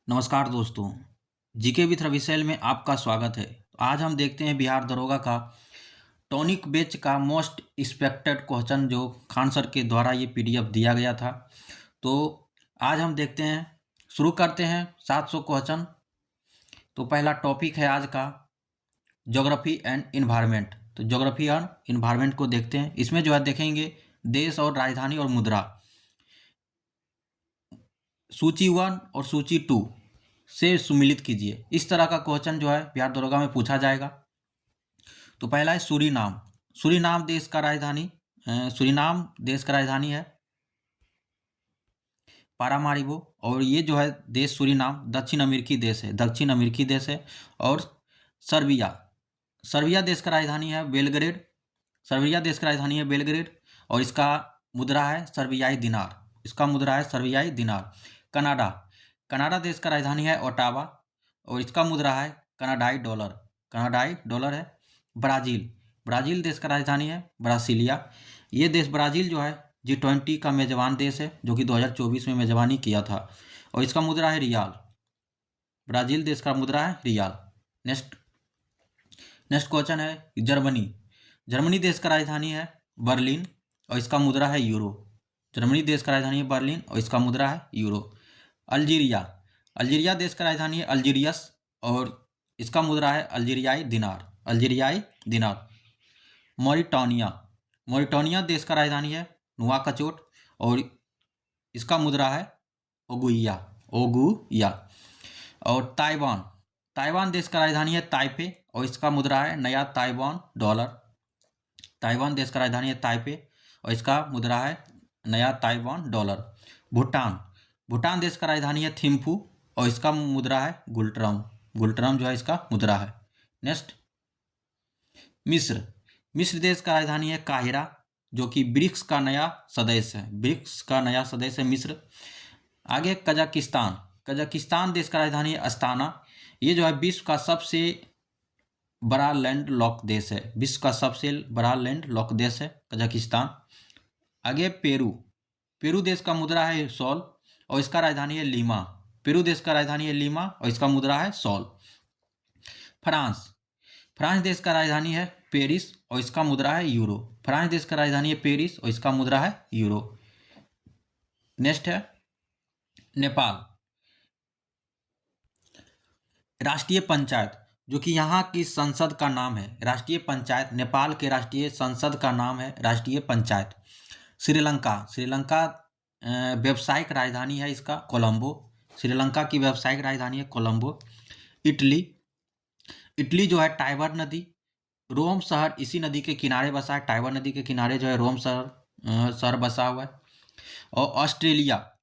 नमस्कार दोस्तों। GK with रविशैल में आपका स्वागत है। तो आज हम देखते हैं बिहार दरोगा का टॉनिक बेच का मोस्ट एक्सपेक्टेड क्वेश्चन जो खान सर के द्वारा ये पीडीएफ दिया गया था। तो आज हम देखते हैं, शुरू करते हैं 700 क्वेश्चन। तो पहला टॉपिक है आज का ज्योग्राफी एंड इन्वायरमेंट। तो ज्योग्राफी और इन्वायरमेंट को देखते हैं। इसमें जो है देखेंगे देश और राजधानी और मुद्रा, सूची 1 और सूची 2 से सुमिलित कीजिए। इस तरह का क्वेश्चन जो है बिहार दरोगा में पूछा जाएगा। तो पहला है सूरीनाम। सूरीनाम देश का राजधानी सूरीनाम देश का राजधानी है पारामारिबो। और ये जो है देश सूरीनाम दक्षिण अमेरिकी देश है, दक्षिण अमेरिकी देश है। और सर्बिया, सर्बिया देश का राजधानी है बेलग्रेड। सर्बिया देश का राजधानी है बेलग्रेड और इसका मुद्रा है सर्बियाई दिनार। इसका मुद्रा है सर्बियाई दिनार। कनाडा, कनाडा देश का राजधानी है ओटावा और इसका मुद्रा है कनाडाई डॉलर। कनाडाई डॉलर है। ब्राज़ील, ब्राज़ील देश का राजधानी है ब्रासिलिया। ये देश ब्राज़ील जो है G20 का मेजबान देश है, जो कि 2024 में मेजबानी किया था और इसका मुद्रा है रियाल। ब्राज़ील देश का मुद्रा है रियाल। नेक्स्ट नेक्स्ट क्वेश्चन है जर्मनी। जर्मनी देश का राजधानी है बर्लिन और इसका मुद्रा है यूरो। जर्मनी देश का राजधानी है बर्लिन और इसका मुद्रा है यूरो। अल्जीरिया, अल्जीरिया देश का राजधानी है अल्जीरियस और इसका मुद्रा है अल्जीरियाई दिनार। अल्जीरियाई दिनार। मॉरिटानिया, मॉरिटानिया देश का राजधानी है नुआकचोट और इसका मुद्रा है ओगुइया। ओगुइया। और ताइवान, ताइवान देश का राजधानी है ताइपे और इसका मुद्रा है नया ताइवान डॉलर। ताइवान देश का राजधानी है ताइपे और इसका मुद्रा है नया ताइवान डॉलर। भूटान, भूटान देश का राजधानी है थिम्फू और इसका मुद्रा है गुलट्रम। गुलट्रम जो है इसका मुद्रा है। नेक्स्ट मिस्र, मिस्र देश का राजधानी है काहिरा जो कि ब्रिक्स का नया सदस्य है। ब्रिक्स का नया सदस्य है मिस्र। आगे कजाकिस्तान, कजाकिस्तान देश का राजधानी है अस्ताना। ये जो है विश्व का सबसे बड़ा लैंड लॉक देश है। विश्व का सबसे बड़ा लैंड लॉक देश है कजाकिस्तान। आगे पेरू, पेरू देश का मुद्रा है सॉल और इसका राजधानी है लीमा। पेरू देश का राजधानी है लीमा और इसका मुद्रा है सॉल। फ्रांस, फ्रांस देश का राजधानी है पेरिस और इसका मुद्रा है यूरो। फ्रांस देश का राजधानी है पेरिस और इसका मुद्रा है यूरो। नेक्स्ट है नेपाल, राष्ट्रीय पंचायत जो कि यहाँ की संसद का नाम है राष्ट्रीय पंचायत। नेपाल के राष्ट्रीय संसद का नाम है राष्ट्रीय पंचायत। श्रीलंका, श्रीलंका व्यावसायिक राजधानी है इसका कोलंबो। श्रीलंका की व्यावसायिक राजधानी है कोलंबो। इटली, इटली जो है टाइबर नदी, रोम शहर इसी नदी के किनारे बसा है। टाइबर नदी के किनारे जो है रोम शहर बसा हुआ है। और ऑस्ट्रेलिया,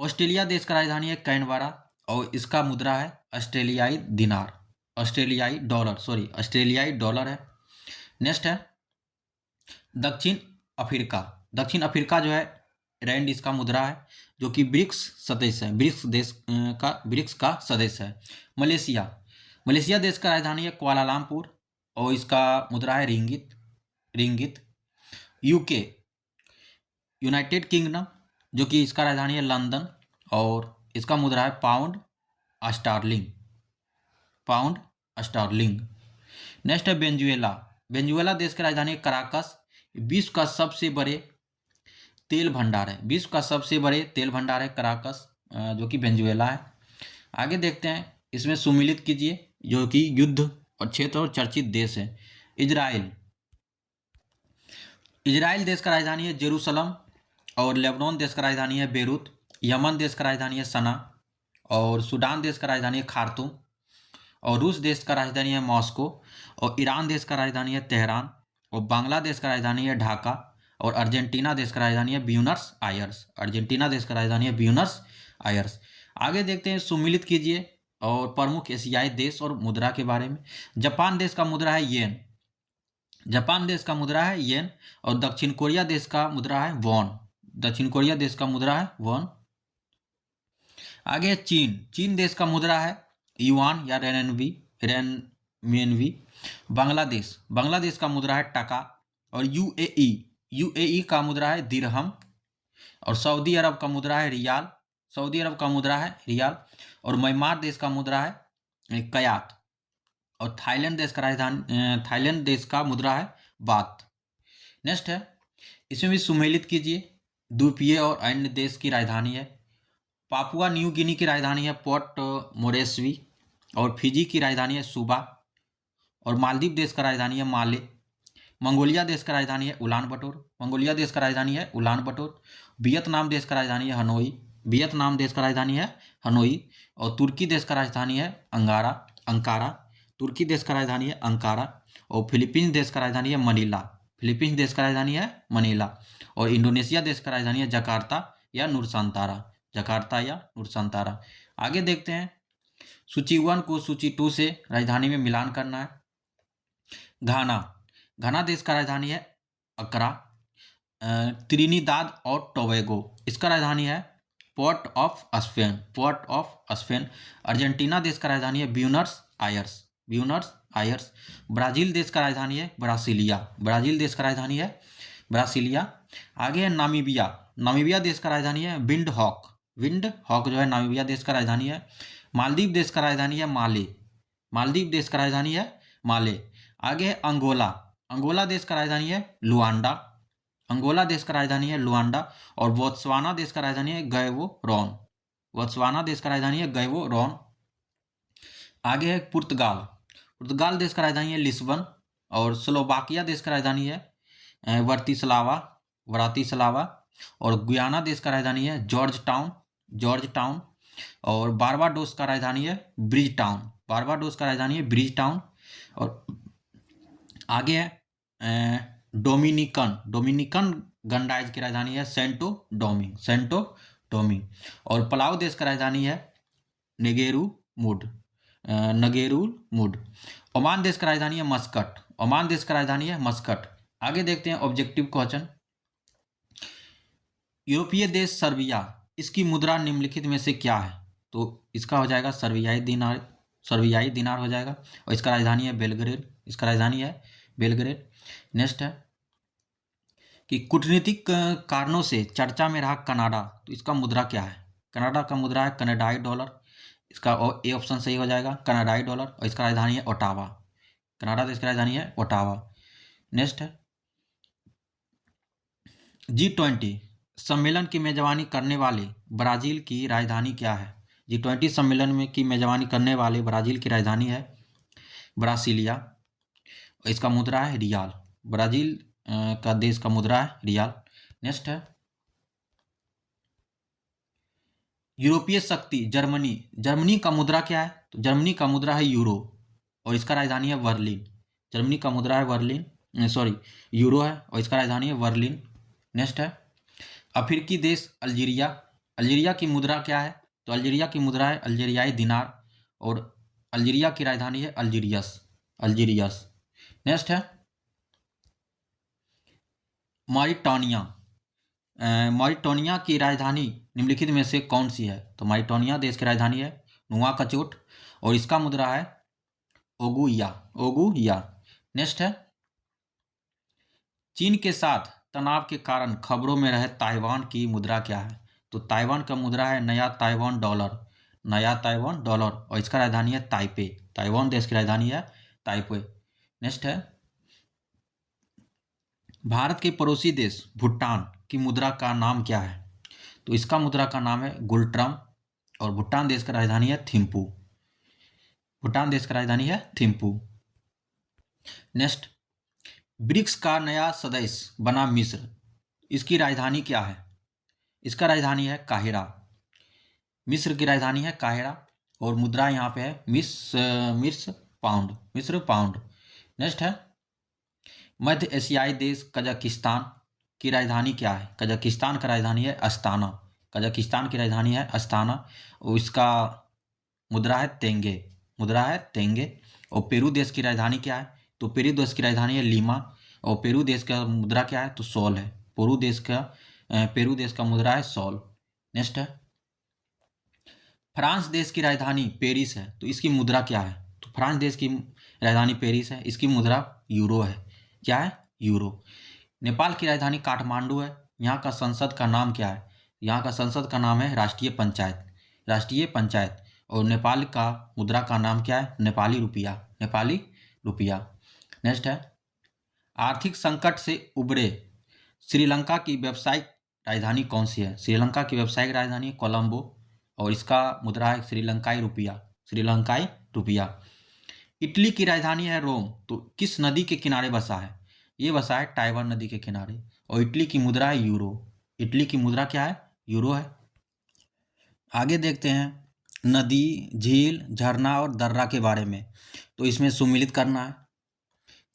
ऑस्ट्रेलिया देश का राजधानी है कैनबरा और इसका मुद्रा है ऑस्ट्रेलियाई दिनार। ऑस्ट्रेलियाई डॉलर, सॉरी ऑस्ट्रेलियाई डॉलर है। नेक्स्ट है दक्षिण अफ्रीका। दक्षिण अफ्रीका जो है रैंड इसका मुद्रा है जो कि ब्रिक्स सदस्य है। ब्रिक्स देश ब्रिक्स का सदस्य है। मलेशिया, मलेशिया देश का राजधानी है कुआलालंपुर और इसका मुद्रा है रिंगित। रिंगित। यूके, यूनाइटेड किंगडम जो कि इसका राजधानी है लंदन और इसका मुद्रा है pound sterling. Pound sterling. Next है वेनेजुएला। वेनेजुएला देश की राजधानी है कराकस। विश्व का सबसे बड़े तेल भंडार है। विश्व का सबसे बड़े तेल भंडार है कराकस जो कि वेनेजुएला है। आगे देखते हैं, इसमें सुमिलित कीजिए जो कि युद्ध और क्षेत्र और चर्चित देश है। इजराइल, इजराइल देश का राजधानी है जेरूसलम और लेबनान देश का राजधानी है बेरूत। यमन देश का राजधानी है सना और सूडान देश का राजधानी है खार्तूम और रूस देश का राजधानी है मॉस्को और ईरान देश का राजधानी है तेहरान और बांग्लादेश का राजधानी है ढाका और अर्जेंटीना देश का राजधानी है ब्यूनस आयर्स। अर्जेंटीना देश का राजधानी है ब्यूनस आयर्स। आगे देखते हैं, सुमिलित कीजिए और प्रमुख एशियाई देश और मुद्रा के बारे में। जापान देश का मुद्रा है येन। जापान देश का मुद्रा है येन और दक्षिण कोरिया देश का मुद्रा है वॉन। दक्षिण कोरिया देश का मुद्रा है वॉन। आगे चीन, चीन देश का मुद्रा है युआन या रेनमियनवी। बांग्लादेश, बांग्लादेश का मुद्रा है टका और यूएई, यूएई का मुद्रा है दिरहम और सऊदी अरब का मुद्रा है रियाल सऊदी अरब का मुद्रा है रियाल। और म्यांमार देश का मुद्रा है कयात। और थाईलैंड देश का मुद्रा है बात। नेक्स्ट है, इसमें भी सुमेलित कीजिए। द्वीपीय और अन्य देश की राजधानी है। पापुआ न्यू गिनी की राजधानी है पोर्ट मोरेस्वी। और फिजी की राजधानी है सुबा। और मालदीव देश का राजधानी है माले। मंगोलिया देश का राजधानी है उलान बटोर। मंगोलिया देश का राजधानी है उलान बटोर। वियतनाम देश का राजधानी है हनोई। वियतनाम देश का राजधानी है हनोई। और तुर्की देश का राजधानी है अंगारा अंकारा। तुर्की देश का राजधानी है अंकारा। और फिलीपींस देश का राजधानी है मनीला। फिलीपींस देश का राजधानी है मनीला। और इंडोनेशिया देश का राजधानी है जकार्ता या नूरसंतारा। जकार्ता या नूरसंतारा। आगे देखते हैं, सूची 1 को सूची 2 से राजधानी में मिलान करना है। घाना। घाना देश का राजधानी है अकरा। त्रिनिदाद और टोबैगो, इसका राजधानी है port of Spain. Port of Spain. Argentina देश का राजधानी है Buenos Aires. Buenos Aires. Brazil देश का राजधानी है ब्रासिलिया। ब्राजील देश का राजधानी है ब्रासिलिया। आगे है नामीबिया। नामीबिया देश का राजधानी है विंड हॉक। विंड हॉक जो है नामीबिया देश का राजधानी है। मालदीव देश का राजधानी है माले। मालदीव देश का राजधानी है माले। आगे है अंगोला। अंगोला देश का राजधानी है लुआंडा। अंगोला देश का राजधानी है लुआंडा। और बोत्सवाना देश का राजधानी है गैवोरॉन। बोत्सवाना देश का राजधानी है गैवोरॉन। आगे है पुर्तगाल। पुर्तगाल देश का राजधानी है लिस्बन। और स्लोवाकिया देश का राजधानी है वर्तिस्लावा। ब्रातिस्लावा। और गुयाना देश का राजधानी है जॉर्ज टाउन। George town. और बारबाडोस का राजधानी है ब्रिज टाउन। बारबाडोस का राजधानी है ब्रिज टाउन। और आगे है डोमिनिकन। डोमिनिकन गणराज्य की राजधानी है सेंटो डोमिंग। Santo Domingo. और पलाऊ देश का राजधानी है नेगेरू मुड। नगेरुल मुड। ओमान देश का राजधानी है मस्कट। ओमान देश का राजधानी है मस्कट। आगे देखते हैं ऑब्जेक्टिव क्वेश्चन। यूरोपीय देश सर्बिया, इसकी मुद्रा निम्नलिखित में से क्या है? तो इसका हो जाएगा सर्बियाई दिनार। सर्बियाई दिनार हो जाएगा। और इसका राजधानी है बेलग्रेड। इसका राजधानी है बेलग्रेड। नेक्स्ट है कि कूटनीतिक कारणों से चर्चा में रहा कनाडा, तो इसका मुद्रा क्या है? कनाडा का मुद्रा है कनाडाई डॉलर। इसका ए ऑप्शन सही हो जाएगा, कनाडाई डॉलर। और इसका राजधानी है ओटावा। कनाडा देश की राजधानी है ओटावा। नेक्स्ट है G20 सम्मेलन की मेजबानी करने वाले ब्राजील की राजधानी क्या है? G20 सम्मेलन में की मेजबानी करने वाले ब्राजील की राजधानी है ब्रासिलिया। और इसका मुद्रा है रियाल। ब्राजील का देश का मुद्रा है रियाल। नेक्स्ट है यूरोपीय शक्ति जर्मनी। जर्मनी का मुद्रा क्या है? तो जर्मनी का मुद्रा है यूरो। और इसका राजधानी है बर्लिन। जर्मनी का मुद्रा है बर्लिन, सॉरी यूरो है। और इसका राजधानी है बर्लिन। नेक्स्ट है अफ्रीकी देश अल्जीरिया। अल्जीरिया की मुद्रा क्या है? तो अल्जीरिया की मुद्रा है अल्जीरियाई दिनार। और अल्जीरिया की राजधानी है अल्जीरियस। अल्जीरियस। नेक्स्ट है मॉरिटानिया। मॉरिटानिया की राजधानी निम्नलिखित में से कौन सी है? तो मॉरिटानिया देश की राजधानी है नुआकचोट। और इसका मुद्रा है ओगुया। ओगुया। नेक्स्ट है चीन के साथ तनाव के कारण खबरों में रहे ताइवान की मुद्रा क्या है? तो ताइवान का मुद्रा है नया ताइवान डॉलर। नया ताइवान डॉलर। और इसका राजधानी है ताइपे। ताइवान देश की राजधानी है ताइपे। नेक्स्ट है भारत के पड़ोसी देश भूटान की मुद्रा का नाम क्या है? तो इसका मुद्रा का नाम है गुलट्रम। और भूटान देश का राजधानी है थिम्पू। भूटान देश का राजधानी है थिम्पू। नेक्स्ट ब्रिक्स का नया सदस्य बना मिस्र, इसकी राजधानी क्या है? इसका राजधानी है काहिरा। मिस्र की राजधानी है काहिरा। और मुद्रा यहाँ पे है मिस्र पाउंड। मिस्र पाउंड। नेक्स्ट है मध्य एशियाई देश कजाकिस्तान की राजधानी क्या है? कजाकिस्तान का राजधानी है अस्ताना। कजाकिस्तान की राजधानी है अस्ताना। और इसका मुद्रा है तेंगे। मुद्रा है तेंगे। और पेरू देश की राजधानी क्या है? तो पेरू देश की राजधानी है लीमा। और पेरू देश का मुद्रा क्या है? तो सोल है। पेरू देश का मुद्रा है सोल। नेक्स्ट है फ्रांस देश की राजधानी पेरिस है, तो इसकी मुद्रा क्या है? तो फ्रांस देश की राजधानी पेरिस है। इसकी मुद्रा यूरो है। क्या है? यूरो। नेपाल की राजधानी काठमांडू है। यहाँ का संसद का नाम क्या है? यहाँ का संसद का नाम है राष्ट्रीय पंचायत, राष्ट्रीय पंचायत। और नेपाल का मुद्रा का नाम क्या है? नेपाली रुपया, नेपाली रुपया। नेक्स्ट है, आर्थिक संकट से उबरे श्रीलंका की व्यावसायिक राजधानी कौन सी है? श्रीलंका की व्यावसायिक राजधानी कोलंबो, और इसका मुद्रा है श्रीलंकाई रुपया, श्रीलंकाई रुपया। इटली की राजधानी है रोम, तो किस नदी के किनारे बसा है? ये बसा है टाइबर नदी के किनारे, और इटली की मुद्रा है यूरो। इटली की मुद्रा क्या है? यूरो है। आगे देखते हैं नदी, झील, झरना और दर्रा के बारे में, तो इसमें सुमिलित करना है।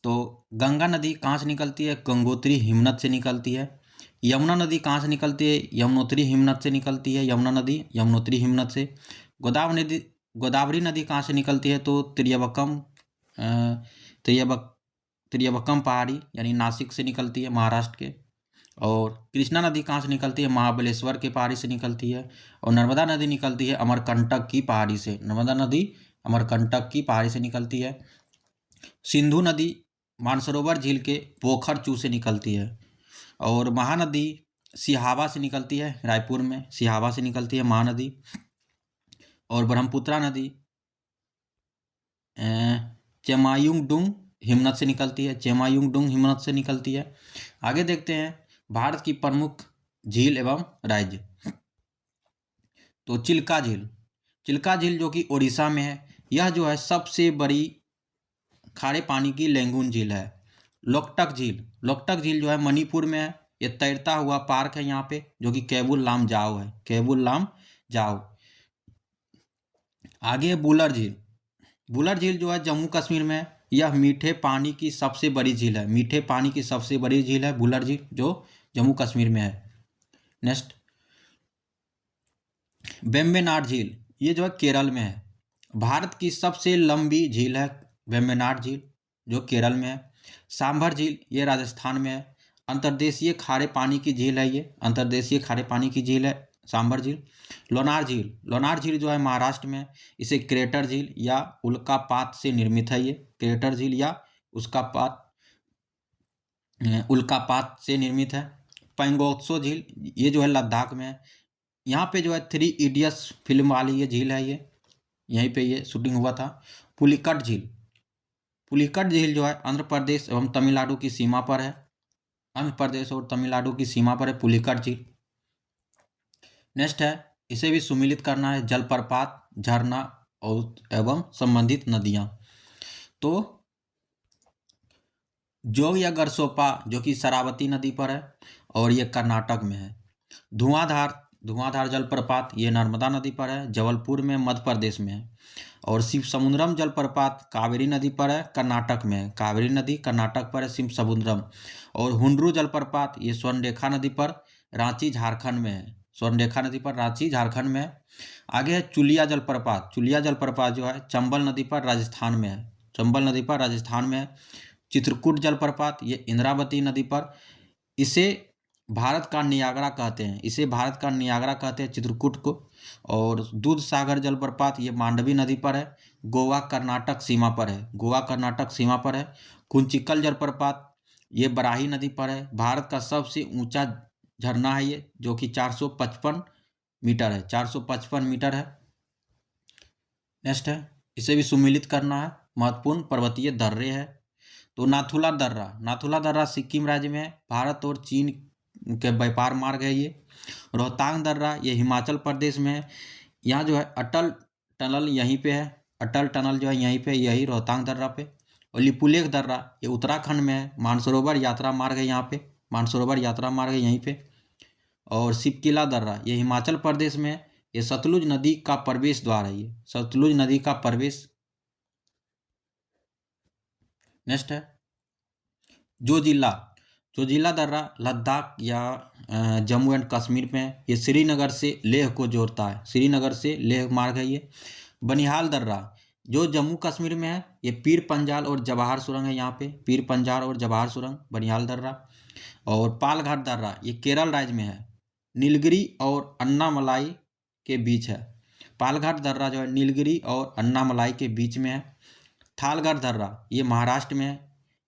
तो गंगा नदी कहाँ से निकलती है? गंगोत्री हिमनद से निकलती है। यमुना नदी कहाँ से निकलती है? यमुनोत्री हिमनद से निकलती है। यमुना नदी यमुनोत्री हिमनद से। गोदावरी नदी कहाँ से निकलती है? तो त्रियबकम पहाड़ी यानी नासिक से निकलती है, महाराष्ट्र के। और कृष्णा नदी कहाँ से निकलती है? महाबलेश्वर के पहाड़ी से निकलती है। और नर्मदा नदी निकलती है अमरकंटक की पहाड़ी से, नर्मदा नदी अमरकंटक की पहाड़ी से निकलती है। सिंधु नदी मानसरोवर झील के पोखरचू से निकलती है। और महानदी सिहावा से निकलती है, रायपुर में सिहावा से निकलती है महानदी। और ब्रह्मपुत्रा नदी चेमायुंगडुंग हिमनद से निकलती है, चेमायुंगडुंग हिमनद से निकलती है। आगे देखते हैं भारत की प्रमुख झील एवं राज्य। तो चिल्का झील, चिल्का झील जो कि उड़ीसा में है, यह जो है सबसे बड़ी खारे पानी की लैंगून झील है। लोकटक झील, लोकटक झील जो है मणिपुर में है। ये तैरता हुआ पार्क है यहाँ पे, जो कि केबुल लामजाओ है, केबुल लामजाओ। आगे बुलर झील, बुलर झील जो है जम्मू कश्मीर में है। यह मीठे पानी की सबसे बड़ी झील है, मीठे पानी की सबसे बड़ी झील है बुलर झील, जो जम्मू कश्मीर में है। नेक्स्ट, वेम्बनाड झील, ये जो है केरल में है। भारत की सबसे लंबी झील है वेम्बनाड झील, जो केरल में है। सांभर झील, ये राजस्थान में है। अंतर्देशीय खारे पानी की झील है, ये अंतर्देशीय खारे पानी की झील है सांभर झील। लोनार झील, लोनार झील जो है महाराष्ट्र में है। इसे क्रेटर झील या उल्कापात से निर्मित है, ये क्रेटर झील या उल्कापात से निर्मित है। पैंगोत्सो झील, ये जो है लद्दाख में है। यहाँ पे जो है 3 इडियट्स फिल्म वाली ये झील है, ये यहीं पे ये शूटिंग हुआ था। पुलिकट झील, पुलिकट झील जो है आंध्र प्रदेश एवं तमिलनाडु की सीमा पर है, आंध्र प्रदेश और तमिलनाडु की सीमा पर है पुलिकट झील। नेक्स्ट है, इसे भी सुमिलित करना है, जलप्रपात, झरना और एवं संबंधित नदियां। तो जोग या गरसोपा जो कि शरावती नदी पर है, और ये कर्नाटक में है। धुआंधार, धुआंधार जलप्रपात ये नर्मदा नदी पर है, जबलपुर में मध्य प्रदेश में है। और शिव समुद्रम जलप्रपात कावेरी नदी पर है, कर्नाटक में है, कावेरी नदी कर्नाटक पर है, शिव समुद्रम। और हुंड्रू जलप्रपात ये स्वर्णरेखा नदी पर रांची झारखंड में है, स्वर्णरेखा नदी पर रांची झारखंड में है। आगे है चुलिया जलप्रपात, चुलिया जलप्रपात जो है चंबल नदी पर राजस्थान में है, चंबल नदी पर राजस्थान में है। चित्रकूट जलप्रपात ये इंद्रावती नदी पर, इसे भारत का नियाग्रा कहते हैं, इसे भारत का नियाग्रा कहते हैं चित्रकूट को। और दूध सागर जलप्रपात ये मांडवी नदी पर है, गोवा कर्नाटक सीमा पर है, गोवा कर्नाटक सीमा पर है। कुंचिकल जलप्रपात ये बराही नदी पर है, भारत का सबसे ऊंचा झरना है ये, जो कि 455 मीटर है, 455 मीटर है। नेक्स्ट है, इसे भी सुमिलित करना है, महत्वपूर्ण पर्वतीय दर्रे है। तो नाथुला दर्रा, नाथुला दर्रा सिक्किम राज्य में है, भारत और चीन के व्यापार मार्ग है ये। रोहतांग दर्रा ये हिमाचल प्रदेश में है। यहाँ जो है अटल टनल यहीं पे है, अटल टनल जो है यहीं पे, यही रोहतांग दर्रा पे। और लिपुलेख दर्रा ये उत्तराखंड में है, मानसरोवर यात्रा मार्ग है यहाँ पे, मानसरोवर यात्रा मार्ग है यहीं पे। और शिवकिला दर्रा ये हिमाचल प्रदेश में है, ये सतलुज नदी का प्रवेश द्वार है, ये सतलुज नदी का प्रवेश। नेक्स्ट है जोजिला, जोजिला दर्रा लद्दाख या जम्मू एंड कश्मीर में है, ये श्रीनगर से लेह को जोड़ता है, श्रीनगर से लेह मार्ग है ये। बनिहाल दर्रा जो जम्मू कश्मीर में है, ये पीर पंजाल और जवाहर सुरंग है, यहाँ पे पीर पंजाल और जवाहर सुरंग, बनिहाल दर्रा। और पालघाट दर्रा ये केरल राज्य में है, नीलगिरी और अन्नामलाई के बीच है। पालघाट दर्रा जो है नीलगिरी और अन्नामलाई के बीच में है। थालगढ़ दर्रा ये महाराष्ट्र में है,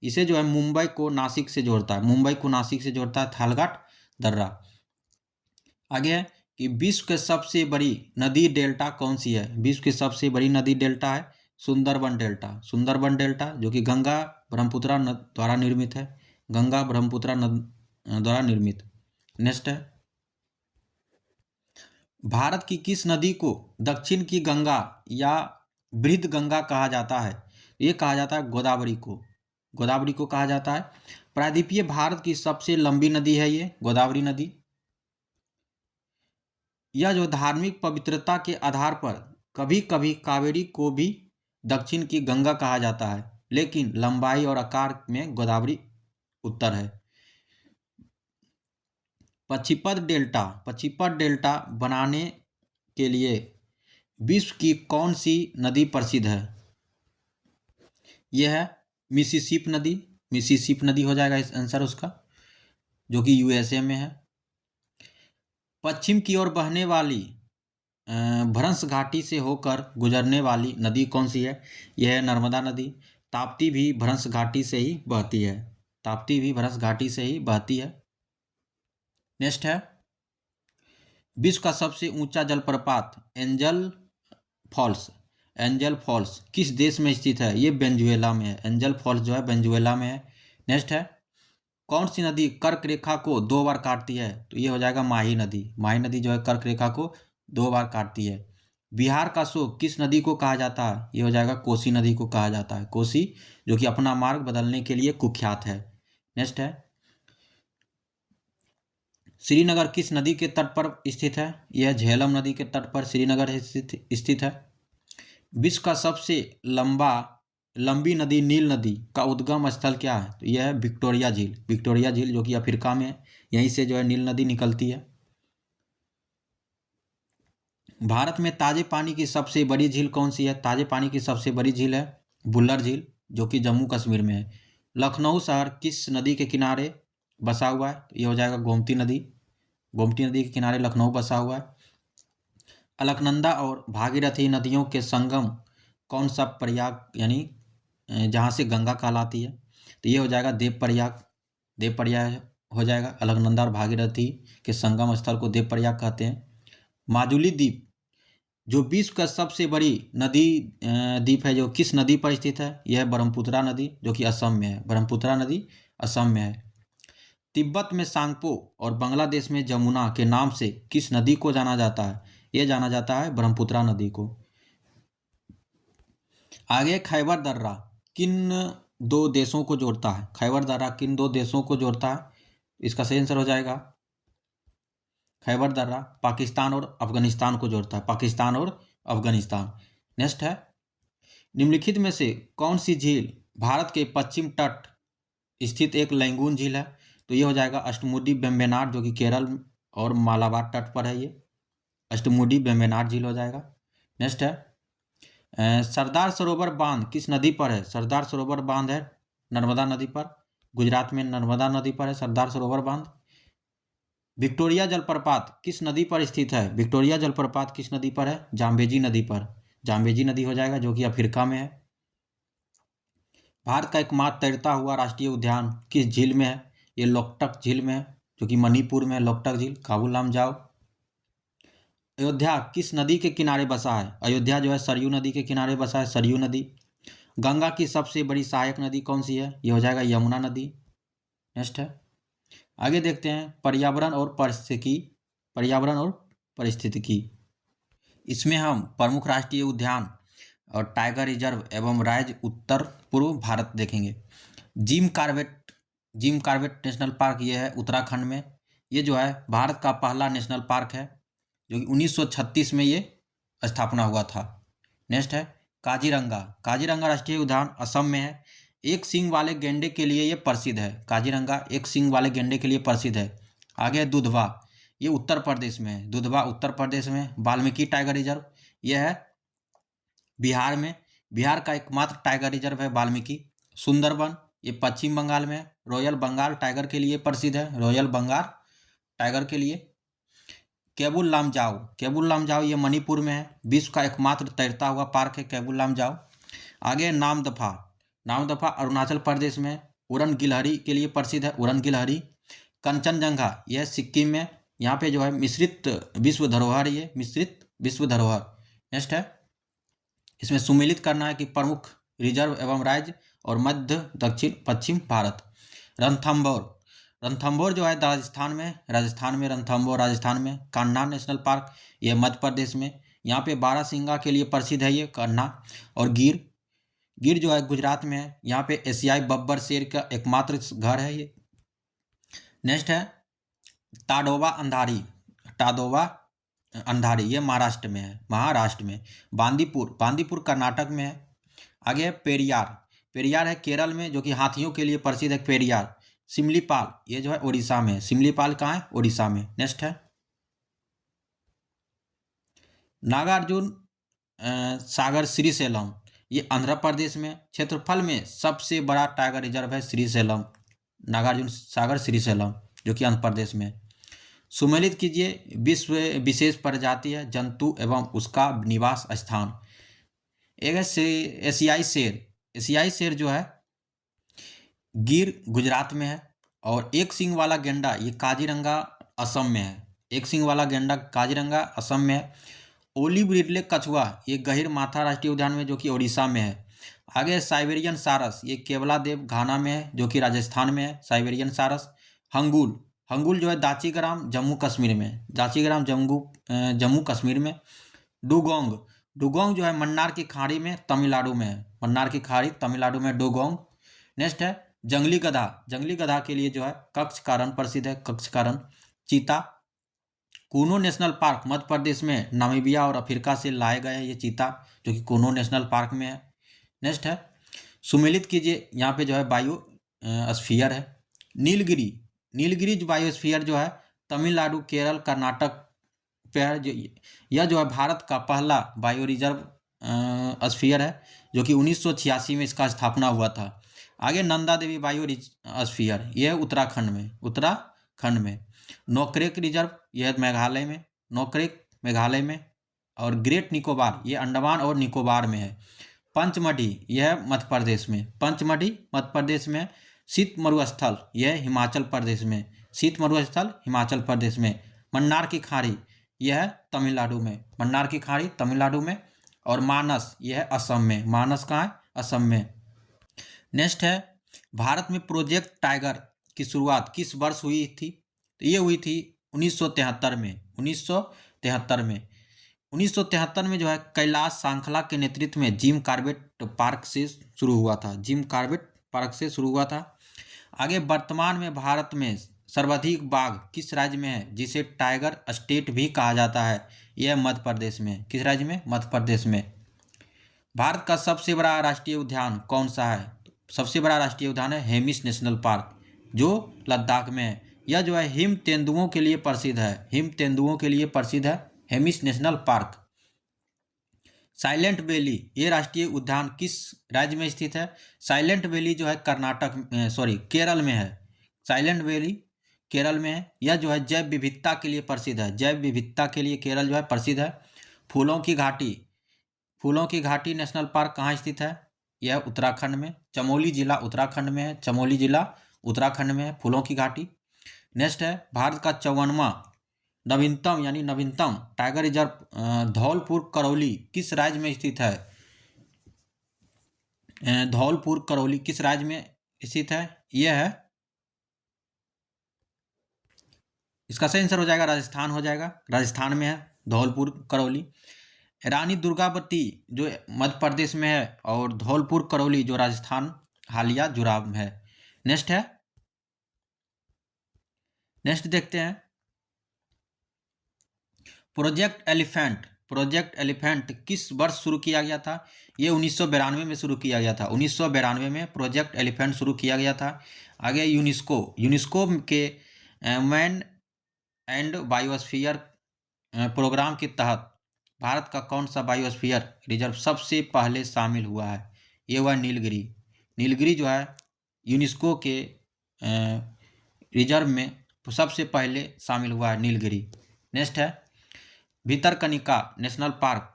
इसे जो है मुंबई को नासिक से जोड़ता है, मुंबई को नासिक से जोड़ता है थालगढ़ दर्रा। आगे है कि विश्व के सबसे बड़ी नदी डेल्टा कौन सी है। विश्व की सबसे बड़ी नदी डेल्टा है सुंदरबन डेल्टा। सुंदरबन डेल्टा जो कि गंगा ब्रह्मपुत्रा द्वारा निर्मित है। गंगा ब्रह्मपुत्रा द्वारा निर्मित। नेक्स्ट है, भारत की किस नदी को दक्षिण की गंगा या बृहद गंगा कहा जाता है। ये कहा जाता है गोदावरी को। गोदावरी को कहा जाता है। प्रायद्वीपीय भारत की सबसे लंबी नदी है ये गोदावरी नदी। यह जो धार्मिक पवित्रता के आधार पर कभी कभी कावेरी को भी दक्षिण की गंगा कहा जाता है, लेकिन लंबाई और आकार में गोदावरी उत्तर है। पछिपत डेल्टा बनाने के लिए विश्व की कौन सी नदी प्रसिद्ध है। यह है मिसिसिपी नदी। मिसिसिपी नदी हो जाएगा इस आंसर उसका, जो कि यूएसए में है। पश्चिम की ओर बहने वाली भ्रंश घाटी से होकर गुजरने वाली नदी कौन सी है। यह है नर्मदा नदी। ताप्ती भी भ्रंश घाटी से ही बहती है। ताप्ती भी भ्रंश घाटी से ही बहती है। नेक्स्ट है, विश्व का सबसे ऊंचा जलप्रपात एंजल फॉल्स। एंजल फॉल्स किस देश में स्थित है। ये वेनेजुएला में है। एंजल फॉल्स जो है वेनेजुएला में है। नेक्स्ट है, कौन सी नदी कर्क रेखा को 2 बार काटती है। तो ये हो जाएगा माही नदी। माही नदी जो है कर्क रेखा को 2 बार काटती है। बिहार का शोक किस नदी को कहा जाता है। ये हो जाएगा कोसी नदी को कहा जाता है। कोसी जो कि अपना मार्ग बदलने के लिए कुख्यात है। नेक्स्ट है, श्रीनगर किस नदी के तट पर स्थित है। यह झेलम नदी के तट पर श्रीनगर स्थित है। विश्व का सबसे लंबी नदी नील नदी का उद्गम स्थल क्या है। तो यह है विक्टोरिया झील। विक्टोरिया झील जो कि अफ्रीका में है, यहीं से जो है नील नदी निकलती है। भारत में ताजे पानी की सबसे बड़ी झील कौन सी है। ताजे पानी की सबसे बड़ी झील है बुल्लर झील, जो कि जम्मू कश्मीर में है। लखनऊ शहर किस नदी के किनारे बसा हुआ है। ये हो जाएगा गोमती नदी। गोमती नदी के किनारे लखनऊ बसा हुआ है। अलकनंदा और भागीरथी नदियों के संगम कौन सा प्रयाग यानी जहाँ से गंगा कहलाती है। तो ये हो जाएगा देवप्रयाग। देवप्रयाग हो जाएगा। अलकनंदा और भागीरथी के संगम स्थल को देवप्रयाग कहते हैं। माजुली द्वीप जो विश्व का सबसे बड़ी नदी द्वीप है, जो किस नदी पर स्थित है। यह है ब्रह्मपुत्रा नदी, जो कि असम में है। ब्रह्मपुत्रा नदी असम में है। तिब्बत में सांगपो और बांग्लादेश में जमुना के नाम से किस नदी को जाना जाता है। यह जाना जाता है ब्रह्मपुत्रा नदी को। आगे खैबर दर्रा किन 2 देशों को जोड़ता है। खैबर दर्रा किन 2 देशों को जोड़ता है। इसका सही आंसर हो जाएगा खैबर दर्रा पाकिस्तान और अफगानिस्तान को जोड़ता है। पाकिस्तान और अफगानिस्तान। नेक्स्ट है, निम्नलिखित में से कौन सी झील भारत के पश्चिम तट स्थित एक लैंगून झील है। तो ये हो जाएगा अष्टमुडी वेम्बनाड, जो कि केरल और मालाबार तट पर है। ये अष्टमुडी वेम्बनाड झील हो जाएगा। नेक्स्ट है, सरदार सरोवर बांध किस नदी पर है। सरदार सरोवर बांध है नर्मदा नदी पर। गुजरात में नर्मदा नदी पर है सरदार सरोवर बांध। विक्टोरिया जलप्रपात किस नदी पर स्थित है। विक्टोरिया जलप्रपात किस नदी पर है। जाम्बेजी नदी पर। जाम्बेजी नदी हो जाएगा, जो कि अफ्रीका में है। भारत का एकमात्र तैरता हुआ राष्ट्रीय उद्यान किस झील में है। ये लोकटक झील में है, जो कि मणिपुर में है। लोकटक झील काबुल लामजाओ। अयोध्या किस नदी के किनारे बसा है। अयोध्या जो है सरयू नदी के किनारे बसा है। सरयू नदी। गंगा की सबसे बड़ी सहायक नदी कौन सी है। ये हो जाएगा यमुना नदी। नेक्स्ट है, आगे देखते हैं पर्यावरण और पारिस्थितिकी। इसमें हम प्रमुख राष्ट्रीय उद्यान और टाइगर रिजर्व एवं राज्य उत्तर पूर्व भारत देखेंगे। जिम कॉर्बेट नेशनल पार्क ये है उत्तराखंड में। ये जो है भारत का पहला नेशनल पार्क है, जो कि 1936 में ये स्थापना हुआ था। नेक्स्ट है काजीरंगा। काजीरंगा राष्ट्रीय उद्यान असम में है। एक सींग वाले गेंडे के लिए ये प्रसिद्ध है। काजीरंगा एक सींग वाले गेंडे के लिए प्रसिद्ध है। आगे है दुधवा, ये उत्तर प्रदेश में है। दुधवा उत्तर प्रदेश में। वाल्मीकि टाइगर रिजर्व यह है बिहार में। बिहार का एकमात्र टाइगर रिजर्व है वाल्मीकि। सुंदरबन ये पश्चिम बंगाल में है। रॉयल बंगाल टाइगर के लिए प्रसिद्ध है। रॉयल बंगाल टाइगर के लिए। केबुल लामजाओ ये मणिपुर में है। विश्व का एकमात्र तैरता हुआ पार्क है केबुल लामजाओ। आगे नामदफा अरुणाचल प्रदेश में। उड़न गिलहरी के लिए प्रसिद्ध है। उड़न गिलहरी। कंचनजंगा यह सिक्किम में। यहाँ पे जो है मिश्रित विश्व धरोहर, ये मिश्रित विश्व धरोहर। नेक्स्ट है, इसमें सुमेलित करना है कि प्रमुख रिजर्व एवं राज्य और मध्य दक्षिण पश्चिम भारत। रणथंभौर, रणथंभौर जो है राजस्थान में, रणथंभौर राजस्थान में। कान्हा नेशनल पार्क, ये मध्य प्रदेश में। यहाँ पे बारहसिंगा के लिए प्रसिद्ध है ये कान्हा। और गिर, गिर जो है गुजरात में है। यहाँ पे एशियाई बब्बर शेर का एकमात्र घर है ये। नेक्स्ट है ताडोबा अंधारी, ताडोबा अंधारी, ये महाराष्ट्र में है, महाराष्ट्र में। बांदीपुर, बांदीपुर कर्नाटक में है। आगे है पेरियार, पेरियार है केरल में, जो कि हाथियों के लिए प्रसिद्ध है पेरियार। सिमलीपाल, ये जो है उड़ीसा में। सिमलीपाल कहाँ है? उड़ीसा में। नेक्स्ट है नागार्जुन सागर श्रीशैलम, ये आंध्र प्रदेश में। क्षेत्रफल में सबसे बड़ा टाइगर रिजर्व है श्रीशैलम, नागार्जुन सागर श्रीशैलम, जो कि आंध्र प्रदेश में। सुमेलित कीजिए विश्व विशेष प्रजाति है जंतु एवं उसका निवास स्थान। एक है एशियाई शेर, एशियाई शेर जो है गिर गुजरात में है। और एक सींग वाला गेंडा, ये काजीरंगा असम में है। एक सींग वाला गेंडा काजीरंगा असम में है। ओलिव रिडले कछुआ, ये गहिर माथा राष्ट्रीय उद्यान में, जो कि उड़ीसा में है। आगे साइबेरियन सारस, ये केवलादेव घाना में है, जो कि राजस्थान में है। साइबेरियन सारस। हंगुल, हंगुल जो है दाचीग्राम जम्मू कश्मीर में, दाचीग्राम जम्मू कश्मीर में। डुगोंग, डुगोंग जो है मन्नार की खाड़ी में, तमिलनाडु में है। मन्नार की खाड़ी तमिलनाडु में डुगोंग। नेक्स्ट है जंगली गधा, जंगली गधा के लिए जो है कच्छ का रण प्रसिद्ध है, कच्छ का रण। चीता, कूनो नेशनल पार्क मध्य प्रदेश में, नामीबिया और अफ्रीका से लाए गए हैं ये चीता, जो कि कूनो नेशनल पार्क में है। नेक्स्ट है सुमेलित कीजिए, यहाँ पे जो है बायोस्फीयर है। नीलगिरी, नीलगिरी बायोस्फीयर जो है तमिलनाडु, केरल, कर्नाटक पे है। यह जो है भारत का पहला बायो रिजर्व स्फीयर है, जो कि 1986 में इसका स्थापना हुआ था। आगे नंदा देवी बायो स्फीयर, यह है उत्तराखंड में, उत्तराखंड में। नोकरेक रिजर्व, यह है मेघालय में, नोकरेक मेघालय में। और ग्रेट निकोबार, ये अंडमान और निकोबार में है। पंचमढ़ी, यह है मध्य प्रदेश में, पंचमढ़ी मध्य प्रदेश में। शीत मरुस्थल, यह हिमाचल प्रदेश में, शीत मरुस्थल हिमाचल प्रदेश में। मन्नार की खाड़ी, यह है तमिलनाडु में, मन्नार की खाड़ी तमिलनाडु में। और मानस, यह है असम में, मानस कहाँ है? असम में। नेक्स्ट है भारत में प्रोजेक्ट टाइगर की शुरुआत किस वर्ष हुई थी? तो ये हुई थी 1973 में, 1973 में। 1973 में जो है कैलाश सांखला के नेतृत्व में जिम कॉर्बेट पार्क से शुरू हुआ था, जिम कॉर्बेट पार्क से शुरू हुआ था। आगे वर्तमान में भारत में सर्वाधिक बाघ किस राज्य में है, जिसे टाइगर स्टेट भी कहा जाता है? यह मध्य प्रदेश में। किस राज्य में? मध्य प्रदेश में। भारत का सबसे बड़ा राष्ट्रीय उद्यान कौन सा है? सबसे बड़ा राष्ट्रीय उद्यान है हेमिस नेशनल पार्क, जो लद्दाख में है। यह जो है हिम तेंदुओं के लिए प्रसिद्ध है, हिम तेंदुओं के लिए प्रसिद्ध है Hemis national park. Silent valley, ये राष्ट्रीय उद्यान किस राज्य में स्थित है? साइलेंट वैली जो है केरल में है। साइलेंट वैली केरल में है। यह जो है जैव विविधता के लिए प्रसिद्ध है, जैव विविधता के लिए केरल जो है प्रसिद्ध है। फूलों की घाटी, फूलों की घाटी नेशनल पार्क कहाँ स्थित है? यह उत्तराखंड में, चमोली जिला उत्तराखंड में है, चमोली जिला उत्तराखंड में है फूलों की घाटी। नेक्स्ट है भारत का 54वां नवीनतम टाइगर रिजर्व धौलपुर करौली किस राज्य में स्थित है? धौलपुर करौली किस राज्य में स्थित है? यह है, इसका सही आंसर हो जाएगा राजस्थान, हो जाएगा राजस्थान में है धौलपुर करौली। रानी दुर्गावती जो मध्य प्रदेश में है, और धौलपुर करौली जो राजस्थान हालिया जुड़ाव में है। नेक्स्ट है, नेक्स्ट देखते हैं प्रोजेक्ट एलिफेंट, प्रोजेक्ट एलिफेंट किस वर्ष शुरू किया गया था? ये 1992 में शुरू किया गया था, 1992 में प्रोजेक्ट एलिफेंट शुरू किया गया था। आगे यूनेस्को, यूनेस्को के मैन एंड बायोस्फीयर प्रोग्राम के तहत भारत का कौन सा बायोस्फीयर रिजर्व सबसे पहले शामिल हुआ है? ये हुआ नीलगिरी। नीलगिरी जो है यूनेस्को के रिजर्व में सबसे पहले शामिल हुआ है नीलगिरी। नेक्स्ट है भितरकनिका नेशनल पार्क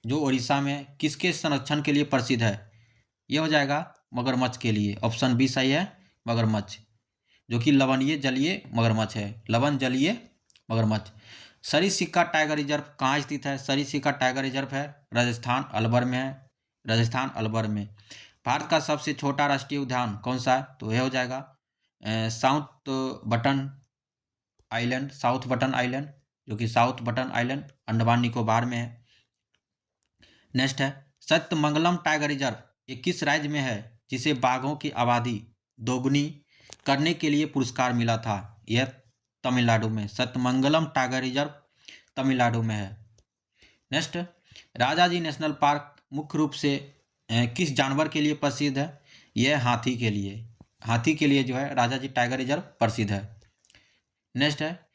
जो उड़ीसा में है, किसके संरक्षण के लिए प्रसिद्ध है? ये हो जाएगा मगरमच्छ के लिए। ऑप्शन बी सही है, मगरमच्छ, जो कि लवणीय जलीय मगरमच्छ है, लवण जलीय मगरमच्छ। सरिस्का टाइगर रिजर्व कहाँ स्थित है? सरिस्का टाइगर रिजर्व है राजस्थान अलवर में है, राजस्थान अलवर में। भारत का सबसे छोटा राष्ट्रीय उद्यान कौन सा है? तो यह हो जाएगा south button island, south button island, जो कि south button island Andaman Nicobar में है। नेक्स्ट है सत्यमंगलम टाइगर रिजर्व, ये किस राज्य में है जिसे बाघों की आबादी दोगुनी करने के लिए पुरस्कार मिला था? यह तमिलनाडु में, सत्यमंगलम टाइगर रिजर्व तमिलनाडु में है। नेक्स्ट, राजाजी नेशनल पार्क मुख्य रूप से किस जानवर के लिए प्रसिद्ध है? यह हाथी के लिए, हाथी के लिए जो है राजाजी टाइगर रिजर्व प्रसिद्ध है। नेक्स्ट है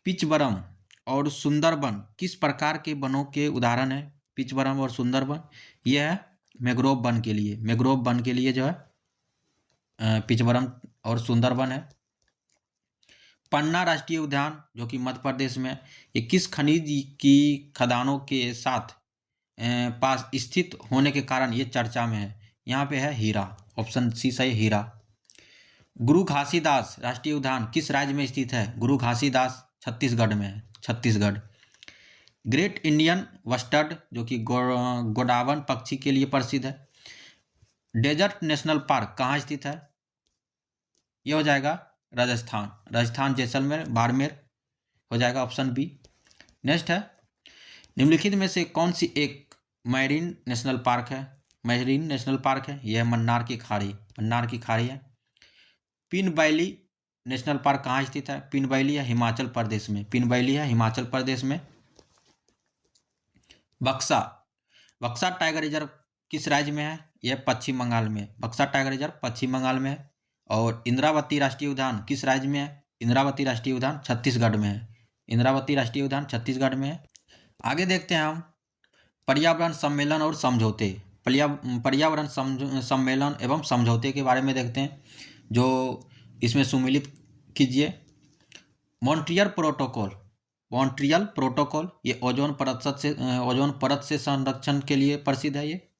पिचबरम और सुंदरबन किस प्रकार के वनों के उदाहरण है? पिचबरम और सुंदरबन यह है मैंग्रोव वन के लिए, मैंग्रोव वन के लिए जो है पिचबरम और सुंदरबन है। पन्ना राष्ट्रीय उद्यान जो कि मध्य प्रदेश में, ये किस खनिज की खदानों के साथ पास स्थित होने के कारण ये चर्चा में है? यहाँ पे है हीरा, ऑप्शन सी सही, हीरा। गुरु घासीदास राष्ट्रीय उद्यान किस राज्य में स्थित है? गुरु घासीदास छत्तीसगढ़ में है, छत्तीसगढ़। ग्रेट इंडियन बस्टर्ड जो कि गोडावन पक्षी के लिए प्रसिद्ध है। डेजर्ट नेशनल पार्क कहाँ स्थित है? ये हो जाएगा राजस्थान, राजस्थान जैसलमेर बाड़मेर हो जाएगा, ऑप्शन बी। नेक्स्ट है निम्नलिखित में से कौन सी एक मैरीन नेशनल पार्क है? मैरीन नेशनल पार्क है, यह मन्नार की खाड़ी, मन्नार की खाड़ी है। पिन वैली नेशनल पार्क कहाँ स्थित है? पिन वैली है हिमाचल प्रदेश में, पिन वैली है हिमाचल प्रदेश में। बक्सा, बक्सा टाइगर रिजर्व किस राज्य में है? यह पश्चिम बंगाल में, बक्सा टाइगर रिजर्व पश्चिम बंगाल में है। और इंद्रावती राष्ट्रीय उद्यान किस राज्य में है? इंद्रावती राष्ट्रीय उद्यान छत्तीसगढ़ में है, इंद्रावती राष्ट्रीय उद्यान छत्तीसगढ़ में है। आगे देखते हैं हम पर्यावरण सम्मेलन और समझौते, पर्यावरण सम्मेलन एवं समझौते के बारे में देखते हैं, जो इसमें सम्मिलित कीजिए। मॉन्ट्रियल प्रोटोकॉल, मॉन्ट्रियल प्रोटोकॉल ये ओजोन परत से संरक्षण के लिए प्रसिद्ध है।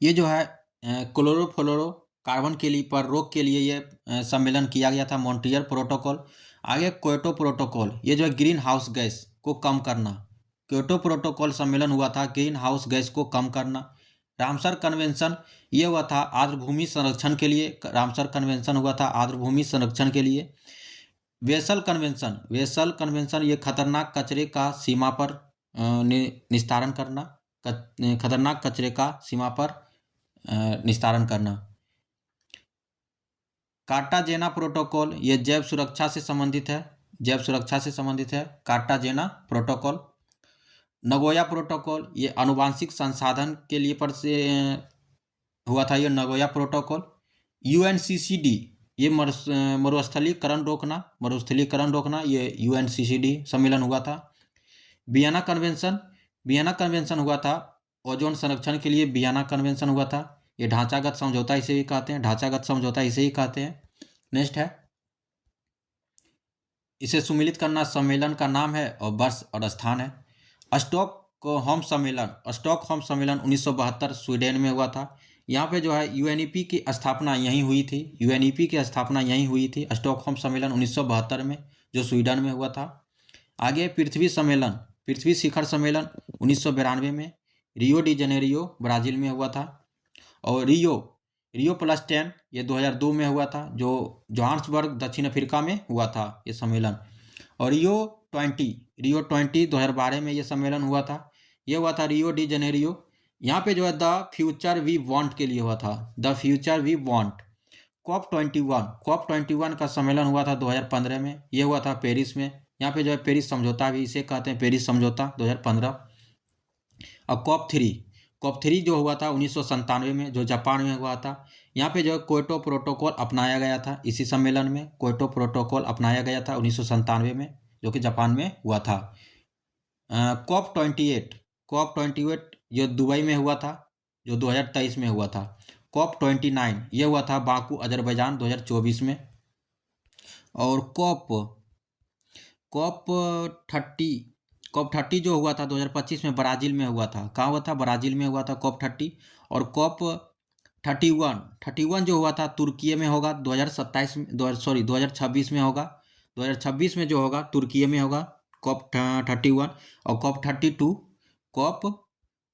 ये जो है क्लोरोफ्लोरो कार्बन के लिए पर रोक के लिए ये सम्मेलन किया गया था, मॉन्ट्रियल प्रोटोकॉल। आगे क्योटो प्रोटोकॉल, ये जो है ग्रीन हाउस गैस को कम करना, क्योटो प्रोटोकॉल सम्मेलन हुआ था ग्रीन हाउस गैस को कम करना। रामसर कन्वेंशन ये हुआ था आर्द्रभूमि संरक्षण के लिए, रामसर कन्वेंशन हुआ था आर्द्रभूमि संरक्षण के लिए। वेसल कन्वेंशन, वेसल कन्वेंशन ये खतरनाक कचरे का सीमा पर निस्तारण करना, खतरनाक कचरे का सीमा पर निस्तारण करना। कार्टाजेना प्रोटोकॉल ये जैव सुरक्षा से संबंधित है, जैव सुरक्षा से संबंधित है कार्टाजेना प्रोटोकॉल। नगोया प्रोटोकॉल ये आनुवांशिक संसाधन के लिए हुआ था, ये नगोया प्रोटोकॉल। यूएनसीसीडी ये मरुस्थलीकरण रोकना, मरुस्थलीकरण रोकना, ये यूएनसीसीडी सम्मेलन हुआ था। वियना कन्वेंशन, वियना कन्वेंशन हुआ था ओजोन संरक्षण के लिए, वियना कन्वेंशन हुआ था। ये ढांचागत समझौता इसे ही कहते हैं, ढांचागत समझौता इसे ही कहते हैं। नेक्स्ट है इसे सम्मिलित करना सम्मेलन का नाम है और वर्ष और स्थान है। स्टॉकहोम सम्मेलन, स्टॉकहोम सम्मेलन 1972 स्वीडन में हुआ था। यहाँ पे जो है यूएनईपी की स्थापना यहीं हुई थी, यूएनईपी की स्थापना यहीं हुई थी स्टॉकहोम सम्मेलन 1972 में, जो स्वीडन में हुआ था। आगे पृथ्वी सम्मेलन, पृथ्वी शिखर सम्मेलन 1992 में रियो डी जेनेरियो ब्राज़ील में हुआ था। और रियो प्लस 10 ये 2002 में हुआ था, जो जोहान्सबर्ग दक्षिण अफ्रीका में हुआ था ये सम्मेलन। और रियो 20 2012 में ये सम्मेलन हुआ था, ये हुआ था रियो डी जेनेरियो। यहाँ पे जो है द फ्यूचर वी वांट के लिए हुआ था, the future we want. COP 21 का सम्मेलन हुआ था 2015 में, ये हुआ था पेरिस में। यहाँ पे जो है पेरिस समझौता भी इसे कहते हैं, पेरिस समझौता 2015। और COP 3 जो हुआ था 1997 में, जो जापान में हुआ था। यहाँ पे जो है क्योटो प्रोटोकॉल अपनाया गया था इसी सम्मेलन में, क्योटो प्रोटोकॉल अपनाया गया था 1997 में, जो कि जापान में हुआ था। COP 28 जो दुबई में हुआ था, जो 2023 में हुआ था। COP 29 ये हुआ था बाकू अजरबैजान 2024 में। और COP 30 जो हुआ था 2025 में ब्राज़ील में हुआ था। कहाँ हुआ था? ब्राज़ील में हुआ था COP 30। और COP 31 जो हुआ था तुर्की में होगा 2026 में होगा 2026 में जो होगा तुर्की में होगा COP 31, और COP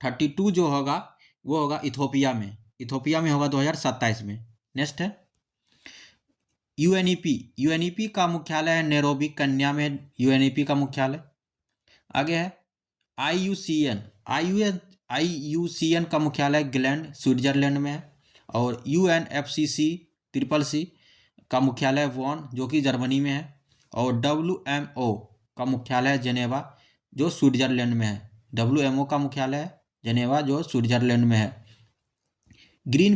32 जो होगा वो होगा इथोपिया में होगा 2027 में। नेक्स्ट है यूएनईपी का मुख्यालय है नैरोबी केन्या में, यूएनईपी का मुख्यालय। आगे है आईयूसीएन का मुख्यालय ग्लैंड स्विट्जरलैंड में है, और यूएनएफसीसी ट्रिपल सी का मुख्यालय वॉन जो कि जर्मनी में है, और डब्ल्यूएमओ का मुख्यालय जेनेवा जो स्विट्जरलैंड में है। डब्ल्यूएमओ का मुख्यालय जेनेवा जो स्विट्जरलैंड में है। ग्रीन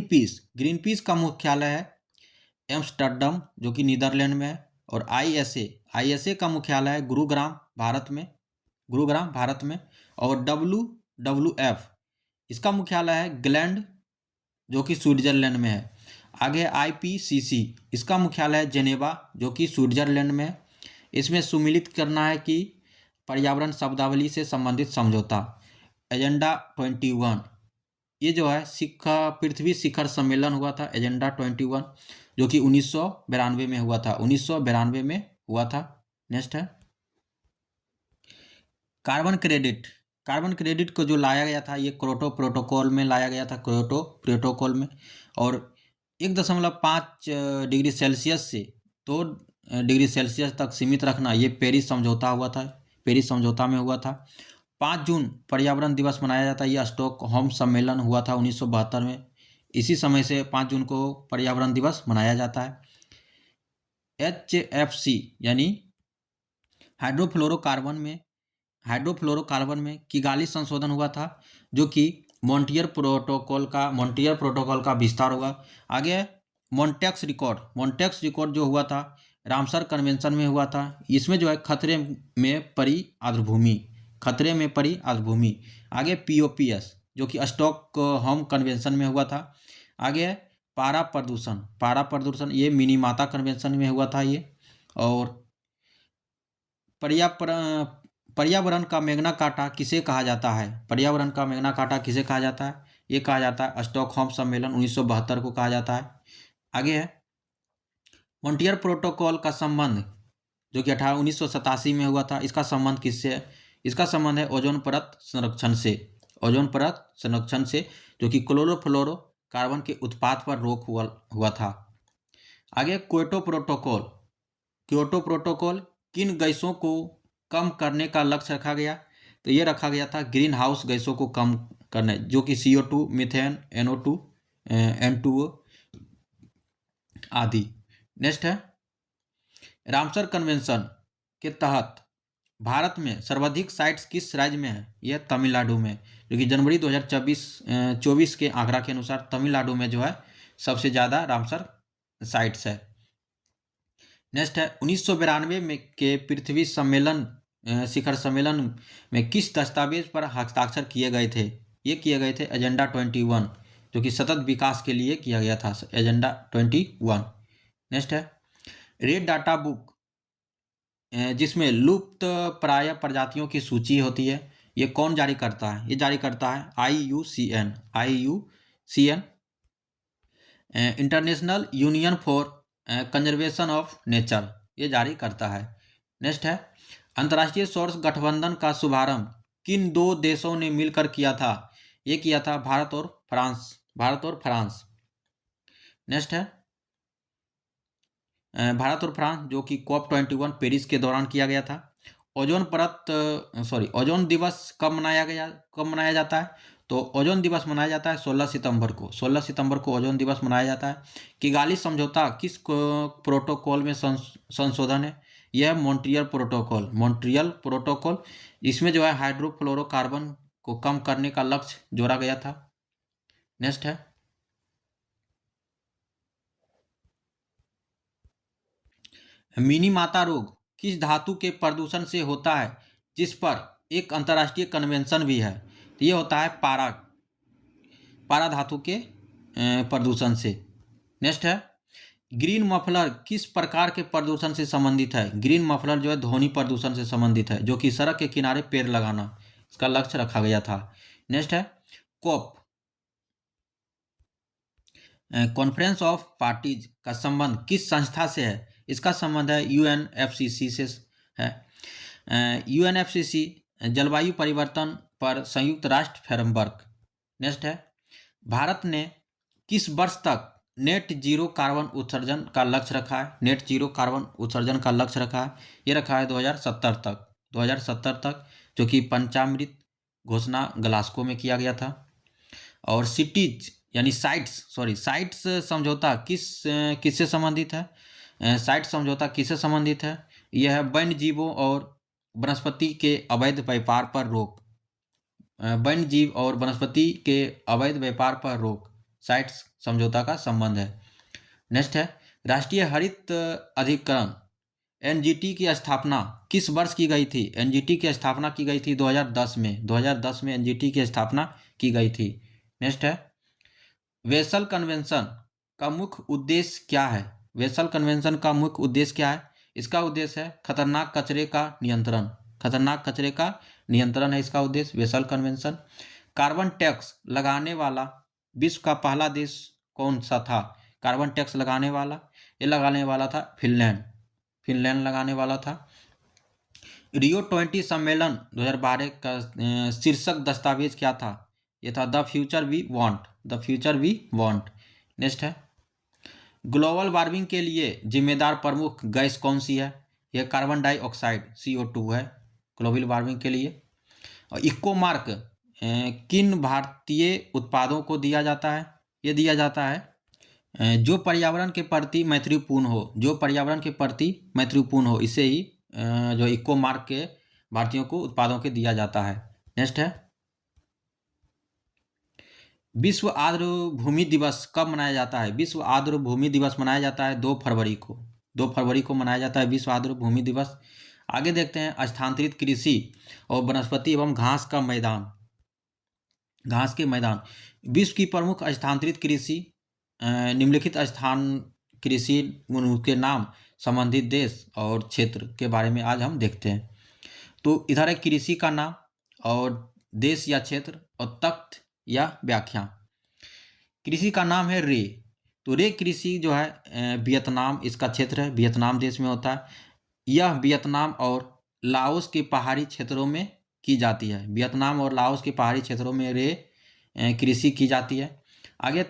पीस का मुख्यालय है एम्स्टर्डम जो कि नीदरलैंड में है, और आईएसए का मुख्यालय है गुरुग्राम भारत में, और डब्ल्यूडब्ल्यूएफ इसका मुख्यालय है ग्लैंड जो कि स्विट्जरलैंड में है। आगे आईपीसीसी इसका मुख्यालय है जेनेवा जो कि स्विट्जरलैंड में है। इसमें सुमिलित करना है कि पर्यावरण शब्दावली से संबंधित समझौता एजेंडा 21, ये जो है पृथ्वी शिखर सम्मेलन हुआ था एजेंडा 21 जो कि 1992 में हुआ था, 1992 में हुआ था। नेक्स्ट है कार्बन क्रेडिट को जो लाया गया था ये क्योटो प्रोटोकॉल में लाया गया था, क्योटो प्रोटोकॉल में, और 1.5 डिग्री सेल्सियस से 2 डिग्री सेल्सियस तक सीमित रखना ये पेरिस समझौता में हुआ था। 5 जून पर्यावरण दिवस मनाया जाता है, ये स्टॉकहोम सम्मेलन हुआ था 1972 में, इसी समय से 5 जून को पर्यावरण दिवस मनाया जाता है। HFC यानी हाइड्रोफ्लोरोकार्बन में किगाली संशोधन हुआ था जो कि मॉन्ट्रियल प्रोटोकॉल का विस्तार हुआ। आगे मॉन्टेक्स रिकॉर्ड जो हुआ था रामसर कन्वेंशन में हुआ था, इसमें जो है खतरे में पड़ी आर्द्रभूमि। आगे POPS जो कि स्टॉकहोम कन्वेंशन में हुआ था। आगे पारा प्रदूषण ये मिनीमाता कन्वेंशन में हुआ था ये। और पर्यावरण का मैग्ना कार्टा किसे कहा जाता है? ये कहा जाता है स्टॉकहोम सम्मेलन 1972 को कहा जाता है। आगे है मॉन्ट्रियल प्रोटोकॉल का संबंध जो कि 1987 में हुआ था, इसका संबंध किससे है? इसका संबंध है ओजोन परत संरक्षण से जो कि क्लोरोफ्लोरोकार्बन के उत्पाद पर रोक हुआ था। आगे क्योटो प्रोटोकॉल किन गैसों को कम करने का लक्ष्य रखा गया? तो ये रखा गया था ग्रीन हाउस गैसों को कम करने जो कि CO2, मीथेन, NO2, N2O आदि। नेक्स्ट है रामसर कन्वेंशन के तहत भारत में सर्वाधिक साइट्स किस राज्य में है? यह तमिलनाडु में, जो कि जनवरी 2024 के आंकड़ा के अनुसार तमिलनाडु में जो है सबसे ज़्यादा रामसर साइट्स है। नेक्स्ट है 1992 में के पृथ्वी शिखर सम्मेलन में किस दस्तावेज पर हस्ताक्षर किए गए थे? ये किए गए थे एजेंडा 21 जो कि सतत विकास के लिए किया गया था, एजेंडा 21। नेक्स्ट है रेड डाटा बुक जिसमें लुप्त प्राय प्रजातियों की सूची होती है, ये कौन जारी करता है? ये जारी करता है IUCN international union for conservation of nature, ये जारी करता है। नेक्स्ट है अंतर्राष्ट्रीय सौर गठबंधन का शुभारंभ किन 2 देशों ने मिलकर किया था? ये किया था भारत और फ्रांस। नेक्स्ट है भारत और फ्रांस जो कि COP 21 पेरिस के दौरान किया गया था। ओजोन दिवस कब मनाया जाता है? तो ओजोन दिवस मनाया जाता है 16 सितंबर को ओजोन दिवस मनाया जाता है। किगाली समझौता किस प्रोटोकॉल में संशोधन है? यह मॉन्ट्रियल प्रोटोकॉल, इसमें जो है हाइड्रोफ्लोरोकार्बन को कम करने का लक्ष्य जोड़ा गया था। नेक्स्ट है मिनीमाता रोग किस धातु के प्रदूषण से होता है जिस पर एक अंतर्राष्ट्रीय कन्वेंशन भी है? तो ये होता है पारा धातु के प्रदूषण से। नेक्स्ट है ग्रीन मफलर किस प्रकार के प्रदूषण से संबंधित है? ग्रीन मफलर जो है ध्वनि प्रदूषण से संबंधित है जो कि सड़क के किनारे पेड़ लगाना इसका लक्ष्य रखा गया था। नेक्स्ट है कॉन्फ्रेंस ऑफ पार्टीज का संबंध किस संस्था से है? इसका संबंध है यूएनएफसीसी से है। यूएनएफसीसी जलवायु परिवर्तन पर संयुक्त राष्ट्र फ्रेमवर्क। नेक्स्ट है, भारत ने किस वर्ष तक नेट जीरो कार्बन उत्सर्जन का लक्ष्य रखा है? नेट जीरो कार्बन उत्सर्जन का लक्ष्य रखा है, ये रखा है 2070 तक। 2070 तक, जो कि पंचामृत घोषणा ग्लासगो में किया गया था। और सिटीज यानी साइट्स समझौता किससे संबंधित है? साइट समझौता किससे संबंधित है? यह है वन्य जीवों और वनस्पति के अवैध व्यापार पर रोक। वन्य जीव और वनस्पति के अवैध व्यापार पर रोक साइट्स समझौता का संबंध है। नेक्स्ट है, राष्ट्रीय हरित अधिकरण एनजीटी की स्थापना किस वर्ष की गई थी? एनजीटी की स्थापना की गई थी 2010 में। 2010 में एनजीटी की स्थापना की गई थी। नेक्स्ट है, वेसल कन्वेंशन का मुख्य उद्देश्य क्या है? वेसल कन्वेंशन का मुख्य उद्देश्य क्या है? इसका उद्देश्य है खतरनाक कचरे का नियंत्रण। खतरनाक कचरे का नियंत्रण है इसका उद्देश्य, वेसल कन्वेंशन। कार्बन टैक्स लगाने वाला विश्व का पहला देश कौन सा था? कार्बन टैक्स लगाने वाला था फिनलैंड लगाने वाला था। रियो 20 सम्मेलन 2012 का शीर्षक दस्तावेज क्या था? ये था the future we want. Next है, ग्लोबल वार्मिंग के लिए जिम्मेदार प्रमुख गैस कौन सी है? यह कार्बन डाइऑक्साइड CO2 है ग्लोबल वार्मिंग के लिए। और इको मार्क किन भारतीय उत्पादों को दिया जाता है? ये दिया जाता है जो पर्यावरण के प्रति मैत्रीपूर्ण हो, इसे ही जो इको मार्क के भारतीयों को उत्पादों के दिया जाता है। नेक्स्ट है, विश्व आर्द्र भूमि दिवस कब मनाया जाता है? विश्व आर्द्र भूमि दिवस मनाया जाता है 2 फरवरी को। 2 फरवरी को मनाया जाता है विश्व आर्द्र भूमि दिवस। आगे देखते हैं, स्थानांतरित कृषि और वनस्पति एवं घास के मैदान। विश्व की प्रमुख स्थानांतरित कृषि निम्नलिखित स्थान कृषि उनके नाम, संबंधित देश और क्षेत्र के बारे में आज हम देखते हैं। तो इधर है कृषि का नाम और देश या क्षेत्र और तख्त या व्याख्या। कृषि का नाम है रे। तो रे कृषि जो है वियतनाम इसका क्षेत्र है, वियतनाम देश में होता है। यह वियतनाम और लाओस के पहाड़ी क्षेत्रों में की जाती है। वियतनाम और लाओस के पहाड़ी क्षेत्रों में रे कृषि की जाती है। आगे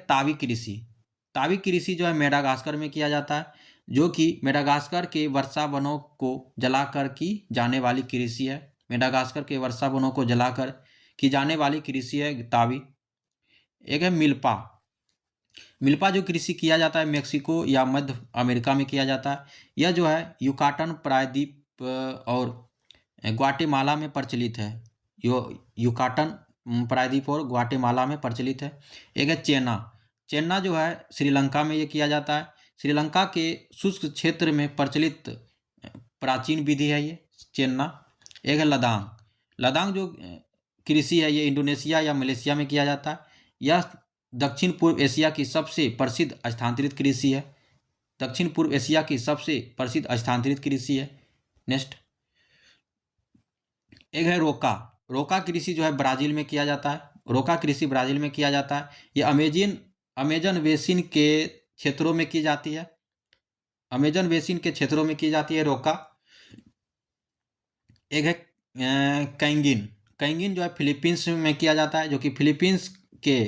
तावी कृषि जो है मेडागास्कर में किया जाता है, जो कि मेडागास्कर के वर्षा वनों को जलाकर की जाने वाली कृषि है। मेडागास्कर के वर्षा वनों को जलाकर की जाने वाली कृषि है तावी। एक है मिल्पा जो कृषि किया जाता है मेक्सिको या मध्य अमेरिका में किया जाता है। यह जो है युकाटन प्रायद्वीप और ग्वाटेमाला में प्रचलित है। युकाटन प्रायद्वीप और ग्वाटेमाला में प्रचलित है। एक है चेन्ना जो है श्रीलंका में ये किया जाता है। श्रीलंका के शुष्क क्षेत्र में प्रचलित प्राचीन विधि है ये चेन्ना। एक है लदांग जो कृषि है ये इंडोनेशिया या मलेशिया में किया जाता है। यह दक्षिण पूर्व एशिया की सबसे प्रसिद्ध स्थानांतरित कृषि है। दक्षिण पूर्व एशिया की सबसे प्रसिद्ध स्थानांतरित कृषि है। नेक्स्ट, एक है रोका कृषि जो है ब्राजील में किया जाता है। रोका कृषि ब्राजील में किया जाता है। ये अमेजन बेसिन के क्षेत्रों में की जाती है। अमेजन बेसिन के क्षेत्रों में की जाती है रोका। एक है कैंगिन जो है फिलीपींस में किया जाता है, जो कि फिलीपींस के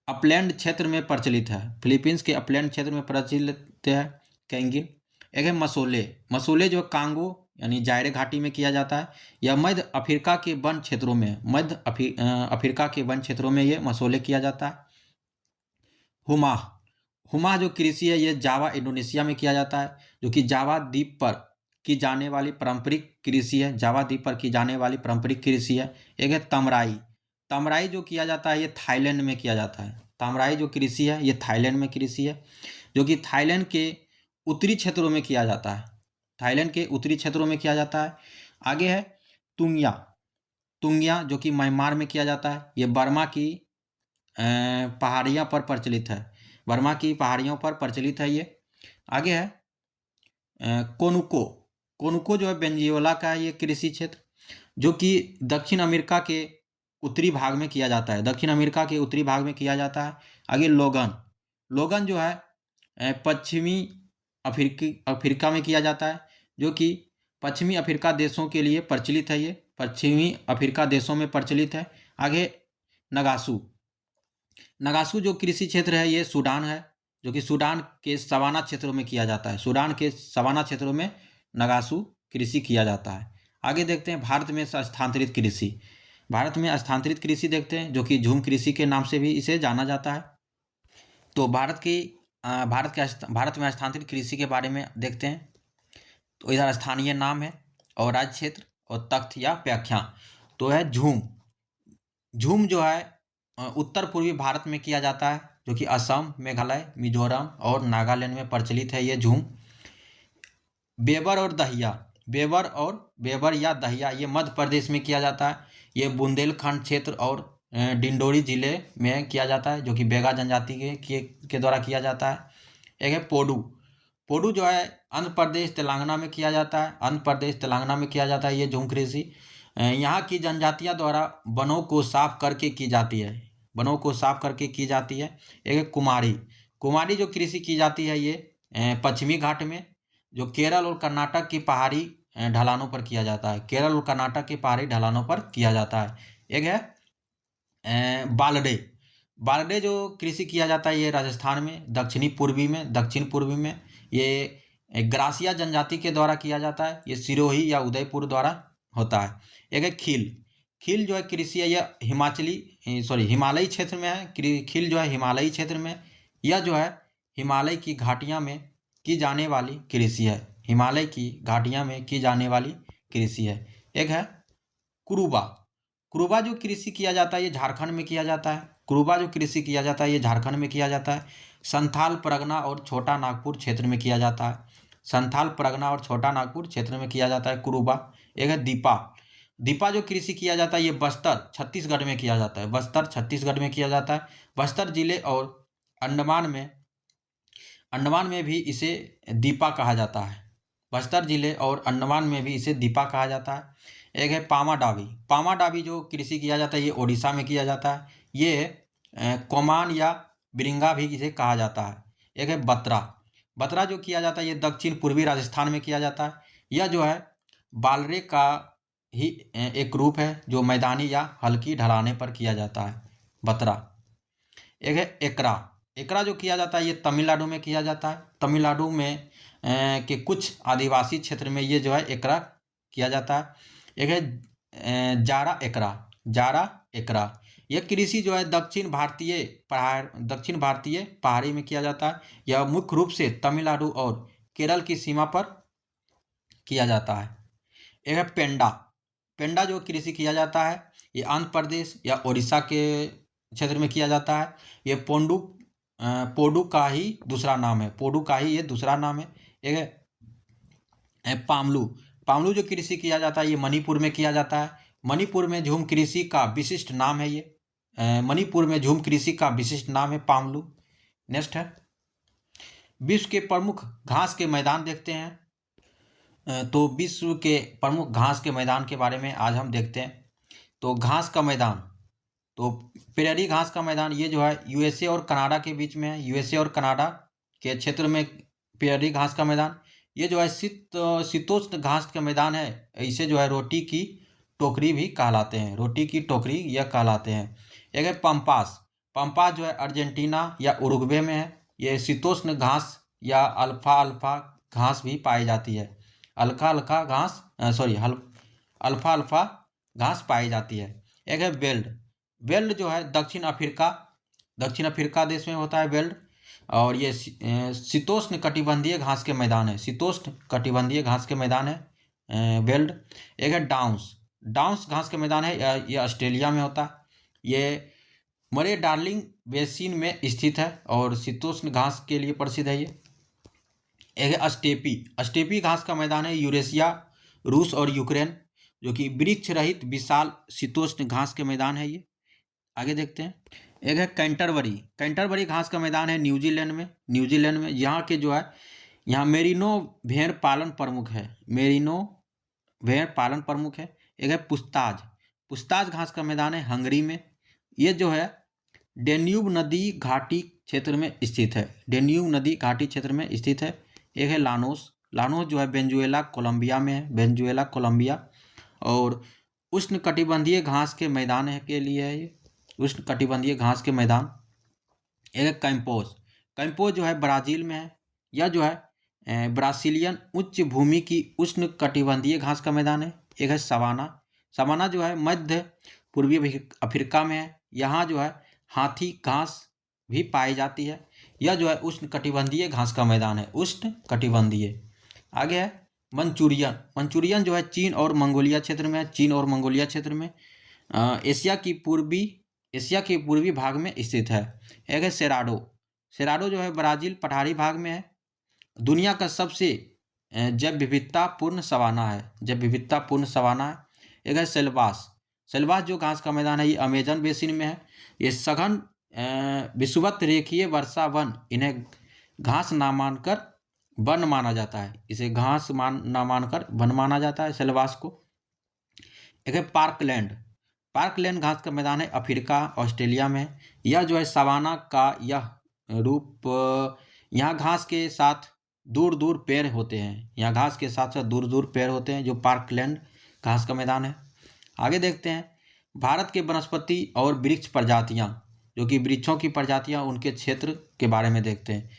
अपलैंड क्षेत्र में प्रचलित है। फिलीपींस के अपलैंड क्षेत्र में प्रचलित है कैंगिन। एक है मसूले जो कांगो यानी जायरे घाटी में किया जाता है। यह मध्य अफ्रीका के वन क्षेत्रों में अफ्रीका के वन क्षेत्रों में ये मसूले किया जाता है। हुमा जो कृषि है ये जावा इंडोनेशिया में किया जाता है, जो कि जावा द्वीप पर की जाने वाली पारंपरिक कृषि है। जावा द्वीप पर की जाने वाली पारंपरिक कृषि है। एक है तमराई जो किया जाता है ये थाईलैंड में किया जाता है। तमराई जो कृषि है ये थाईलैंड में कृषि है, जो कि थाईलैंड के उत्तरी क्षेत्रों में किया जाता है। थाईलैंड के उत्तरी क्षेत्रों में किया जाता है। आगे है तुंगिया जो कि म्यांमार में किया जाता है। ये बर्मा की पहाड़ियों पर प्रचलित है। बर्मा की पहाड़ियों पर प्रचलित है ये। आगे है कोनुको जो है वेनेजुएला का है ये कृषि क्षेत्र, जो कि दक्षिण अमेरिका के उत्तरी भाग में किया जाता है। दक्षिण अमेरिका के उत्तरी भाग में किया जाता है। आगे लोगन जो है पश्चिमी अफ्रीका में किया जाता है, जो कि पश्चिमी अफ्रीका देशों के लिए प्रचलित है। ये पश्चिमी अफ्रीका देशों में प्रचलित है। आगे नगासू। नगासू जो कृषि क्षेत्र है ये सूडान है, जो कि सूडान के सवाना क्षेत्रों में किया जाता है। सूडान के सवाना क्षेत्रों में नगासू कृषि किया जाता है। आगे देखते हैं भारत में स्थानांतरित कृषि। भारत में स्थानांतरित कृषि देखते हैं, जो कि झूम कृषि के नाम से भी इसे जाना जाता है। तो भारत में स्थानांतरित कृषि के बारे में देखते हैं। तो इधर स्थानीय नाम है और राज्य क्षेत्र और तख्त या व्याख्या। तो है झूम। झूम जो है उत्तर पूर्वी भारत में किया जाता है, जो कि असम, मेघालय, मिजोरम और नागालैंड में प्रचलित है ये झूम। बेबर और दहिया। बेबर या दहिया ये मध्य प्रदेश में किया जाता है। ये बुंदेलखंड क्षेत्र और डिंडोरी जिले में किया जाता है, जो कि बेगा जनजाति के द्वारा किया जाता है। एक है पोडू। पोडू जो है आंध्र प्रदेश तेलंगाना में किया जाता है। आंध्र प्रदेश तेलंगाना में किया जाता है ये झूम कृषि। यहाँ की जनजातियाँ द्वारा वनों को साफ करके की जाती है। वनों को साफ करके की जाती है। एक है कुमारी। कुमारी जो कृषि की जाती है ये पश्चिमी घाट में, जो केरल और कर्नाटक की पहाड़ी ढलानों पर किया जाता है। केरल और कर्नाटक की पहाड़ी ढलानों पर किया जाता है। एक है बालडे। बालडे जो कृषि किया जाता है ये राजस्थान में दक्षिण पूर्वी में ये ग्रासिया जनजाति के द्वारा किया जाता है। ये सिरोही या उदयपुर द्वारा होता है। एक है खील। खील जो है कृषि है यह हिमालयी क्षेत्र में है। खील जो है हिमालयी क्षेत्र में, यह जो है हिमालय की घाटियाँ में की जाने वाली कृषि है। हिमालय की घाटियाँ में की जाने वाली कृषि है। एक है कुरुबा। कुरुबा जो कृषि किया जाता है ये झारखंड में किया जाता है। कुरुबा जो कृषि किया जाता है ये झारखंड में किया जाता है। संथाल परगना और छोटा नागपुर क्षेत्र में किया जाता है। संथाल परगना और छोटा नागपुर क्षेत्र में किया जाता है कुरुबा। एक है दीपा। दीपा जो कृषि किया जाता है ये बस्तर छत्तीसगढ़ में किया जाता है। बस्तर छत्तीसगढ़ में किया जाता है। बस्तर जिले और अंडमान में भी इसे दीपा कहा जाता है। बस्तर जिले और अंडमान में भी इसे दीपा कहा जाता है। एक है पामा डाबी। पामा डाबी जो कृषि किया जाता है ये ओडिशा में किया जाता है। ये कोमान या बिरिंगा भी इसे कहा जाता है। एक है बत्रा। बत्रा जो किया जाता है ये दक्षिण पूर्वी राजस्थान में किया जाता है। यह जो है बालरे का ही एक रूप है, जो मैदानी या हल्की ढलाने पर किया जाता है, बत्रा। एक है एकरा। एकरा जो किया जाता है ये तमिलनाडु में किया जाता है। तमिलनाडु में के कुछ आदिवासी क्षेत्र में ये जो है एकरा किया जाता है। एक है जारा एकरा। जारा एकरा यह कृषि जो है दक्षिण भारतीय पहाड़ी में किया जाता है। यह मुख्य रूप से तमिलनाडु और केरल की सीमा पर किया जाता है। एक है पेंडा। पेंडा जो कृषि किया जाता है ये आंध्र प्रदेश या उड़ीसा के क्षेत्र में किया जाता है। ये पोडू का ही दूसरा नाम है। पोडू का ही ये दूसरा नाम है। एक है पामलू। पामलू जो कृषि किया जाता है ये मणिपुर में किया जाता है। मणिपुर में झूम कृषि का विशिष्ट नाम है ये। मणिपुर में झूम कृषि का विशिष्ट नाम है पामलू। नेक्स्ट है विश्व के प्रमुख घास के मैदान देखते हैं। तो विश्व के प्रमुख घास के मैदान के बारे में आज हम देखते हैं। तो घास का मैदान, तो प्रेरी घास का मैदान ये जो है यूएसए और कनाडा के बीच में है। यूएसए और कनाडा के क्षेत्र में प्रेरी घास का मैदान ये जो है शीतोष्ण घास का मैदान है। इसे जो है रोटी की टोकरी भी कहलाते हैं। रोटी की टोकरी यह कहलाते हैं। एक है पंपास। पंपास जो है अर्जेंटीना या उरुग्वे में है। ये शीतोष्ण घास या अल्फा अल्फा घास भी पाई जाती है। अल्फा अल्फा घास पाई जाती है। एक है वेल्ड। वेल्ड जो है दक्षिण अफ्रीका देश में होता है वेल्ड। और ये शीतोष्ण कटिबंधीय घास के मैदान है। शीतोष्ण कटिबंधीय घास के मैदान है वेल्ड। एक है डाउंस। डाउंस घास के मैदान है, ये ऑस्ट्रेलिया में होता है। ये मरे डार्लिंग बेसिन में स्थित है और शीतोष्ण घास के लिए प्रसिद्ध है ये। एक है अस्टेपी। अस्टेपी घास का मैदान है यूरेशिया, रूस और यूक्रेन, जो कि वृक्ष रहित विशाल शीतोष्ण घास के मैदान है ये। आगे देखते हैं। एक है कैंटरबरी। कैंटरबरी घास का मैदान है न्यूजीलैंड में। यहाँ के जो है यहाँ मेरिनो भेड़ पालन प्रमुख है। मेरिनो भेड़ पालन प्रमुख है। एक है पुस्ताज। पुस्ताज घास का मैदान है हंगरी में। ये जो है डेन्यूब नदी घाटी क्षेत्र में स्थित है। डेन्यूब नदी घाटी क्षेत्र में स्थित है। एक है लानोस। लानोस जो है वेनेजुएला कोलंबिया में है, वेनेजुएला कोलंबिया। और उष्णकटिबंधीय घास के मैदान है के लिए है ये, उष्णकटिबंधीय घास के मैदान। एक है कैंपोस। कैंपोस जो है ब्राज़ील में है। यह जो है ब्राज़ीलियन उच्च भूमि की उष्णकटिबंधीय घास का मैदान है। एक है सवाना। सवाना जो है मध्य पूर्वी अफ्रीका में है। यहाँ जो है हाथी घास भी पाई जाती है। यह जो है उष्णकटिबंधीय घास का मैदान है, उष्णकटिबंधीय। आगे है मंचूरियन। मंचूरियन जो है चीन और मंगोलिया क्षेत्र में है, चीन और मंगोलिया क्षेत्र में एशिया के पूर्वी भाग में स्थित है। एक है सेराडो। सेराडो जो है ब्राज़ील पठारी भाग में है। दुनिया का सबसे जैव विविधतापूर्ण सवाना है, जैव विविधतापूर्ण सवाना है। एक है सेल्वास। सेल्वास जो घास का मैदान है ये अमेजन बेसिन में है। ये सघन विषुवत रेखीय वर्षा वन, इन्हें घास ना मानकर वन माना जाता है, इसे घास ना मानकर वन माना जाता है सेल्वास को। एक है पार्कलैंड। पार्कलैंड घास का मैदान है, अफ्रीका ऑस्ट्रेलिया में। यह जो है सवाना का यह रूप, यहाँ घास के साथ दूर दूर पेड़ होते हैं, यहाँ घास के साथ साथ दूर दूर पेड़ होते हैं, जो पार्कलैंड घास का मैदान है। आगे देखते हैं भारत के वनस्पति और वृक्ष प्रजातियाँ, जो कि वृक्षों की प्रजातियाँ, उनके क्षेत्र के बारे में देखते हैं।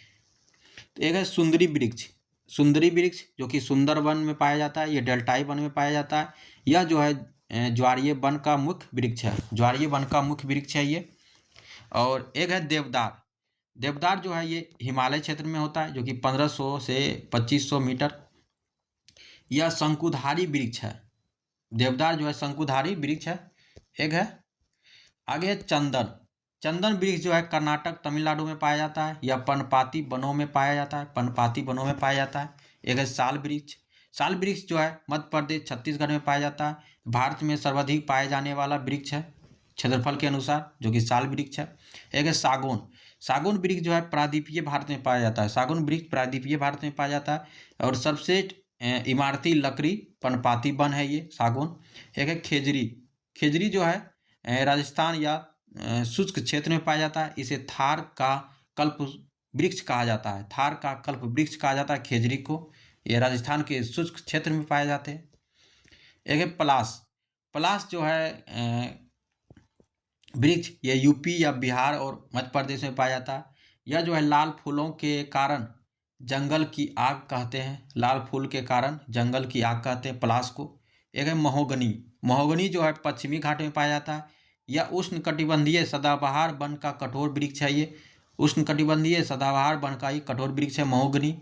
तो एक है सुंदरी वृक्ष। सुंदरी वृक्ष जो कि सुंदर वन में पाया जाता है, ये डेल्टाई वन में पाया जाता है। यह जो है ज्वारीय वन का मुख्य वृक्ष है, ज्वारीय वन का मुख्य वृक्ष है ये। और एक है देवदार। देवदार जो है ये हिमालय क्षेत्र में होता है, जो कि 1500 से 2500 मीटर। यह शंकुधारी वृक्ष है। देवदार जो है शंकुधारी वृक्ष है। एक है आगे है चंदन। चंदन वृक्ष जो है कर्नाटक तमिलनाडु में पाया जाता है। यह पर्णपाती वनों में पाया जाता है, पर्णपाती वनों में पाया जाता है। एक है साल वृक्ष। साल वृक्ष जो है मध्य प्रदेश छत्तीसगढ़ में पाया जाता है। भारत में सर्वाधिक पाए जाने वाला वृक्ष है क्षेत्रफल के अनुसार, जो कि साल वृक्ष है। एक है सागौन। सागौन वृक्ष जो है प्रायद्वीपीय भारत में पाया जाता है। सागौन वृक्ष प्रायद्वीपीय भारत में पाया जाता है और सबसे इमारती लकड़ी पर्णपाती वन है ये सागौन। एक है खेजरी। खेजरी जो है राजस्थान या शुष्क क्षेत्र में पाया जाता है। इसे थार का कल्प वृक्ष कहा जाता है, थार का कल्प वृक्ष कहा जाता है खेजरी को। ये राजस्थान के शुष्क क्षेत्र में पाए जाते हैं। एक है पलास। पलास जो है वृक्ष, ये यूपी या बिहार और मध्य प्रदेश में पाया जाता है। यह जो है लाल फूलों के कारण जंगल की आग कहते हैं, लाल फूल के कारण जंगल की आग कहते हैं पलास को। एक है महोगनी। महोगनी जो है पश्चिमी घाट में पाया जाता है। यह उष्णकटिबंधीय सदाबहार वन का कठोर वृक्ष है। ये उष्णकटिबंधीय सदाबहार वन का ही कठोर वृक्ष है महोगनी।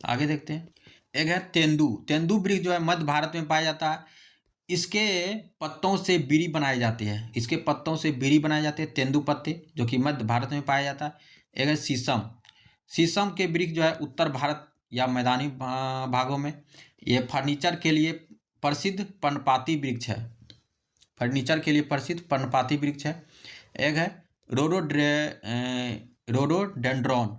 आगे देखते हैं एक है तेंदू। तेंदू वृक्ष जो है मध्य भारत में पाया जाता है। इसके पत्तों से बीड़ी बनाई जाती है, इसके पत्तों से बीड़ी बनाए जाते हैं तेंदू पत्ते, जो कि मध्य भारत में पाया जाता है। एक है शीशम। शीशम के वृक्ष जो है उत्तर भारत या मैदानी भागों में। ये फर्नीचर के लिए प्रसिद्ध पर्णपाती वृक्ष है, फर्नीचर के लिए प्रसिद्ध पर्णपाती वृक्ष है। एक है रोडोडेंड्रॉन,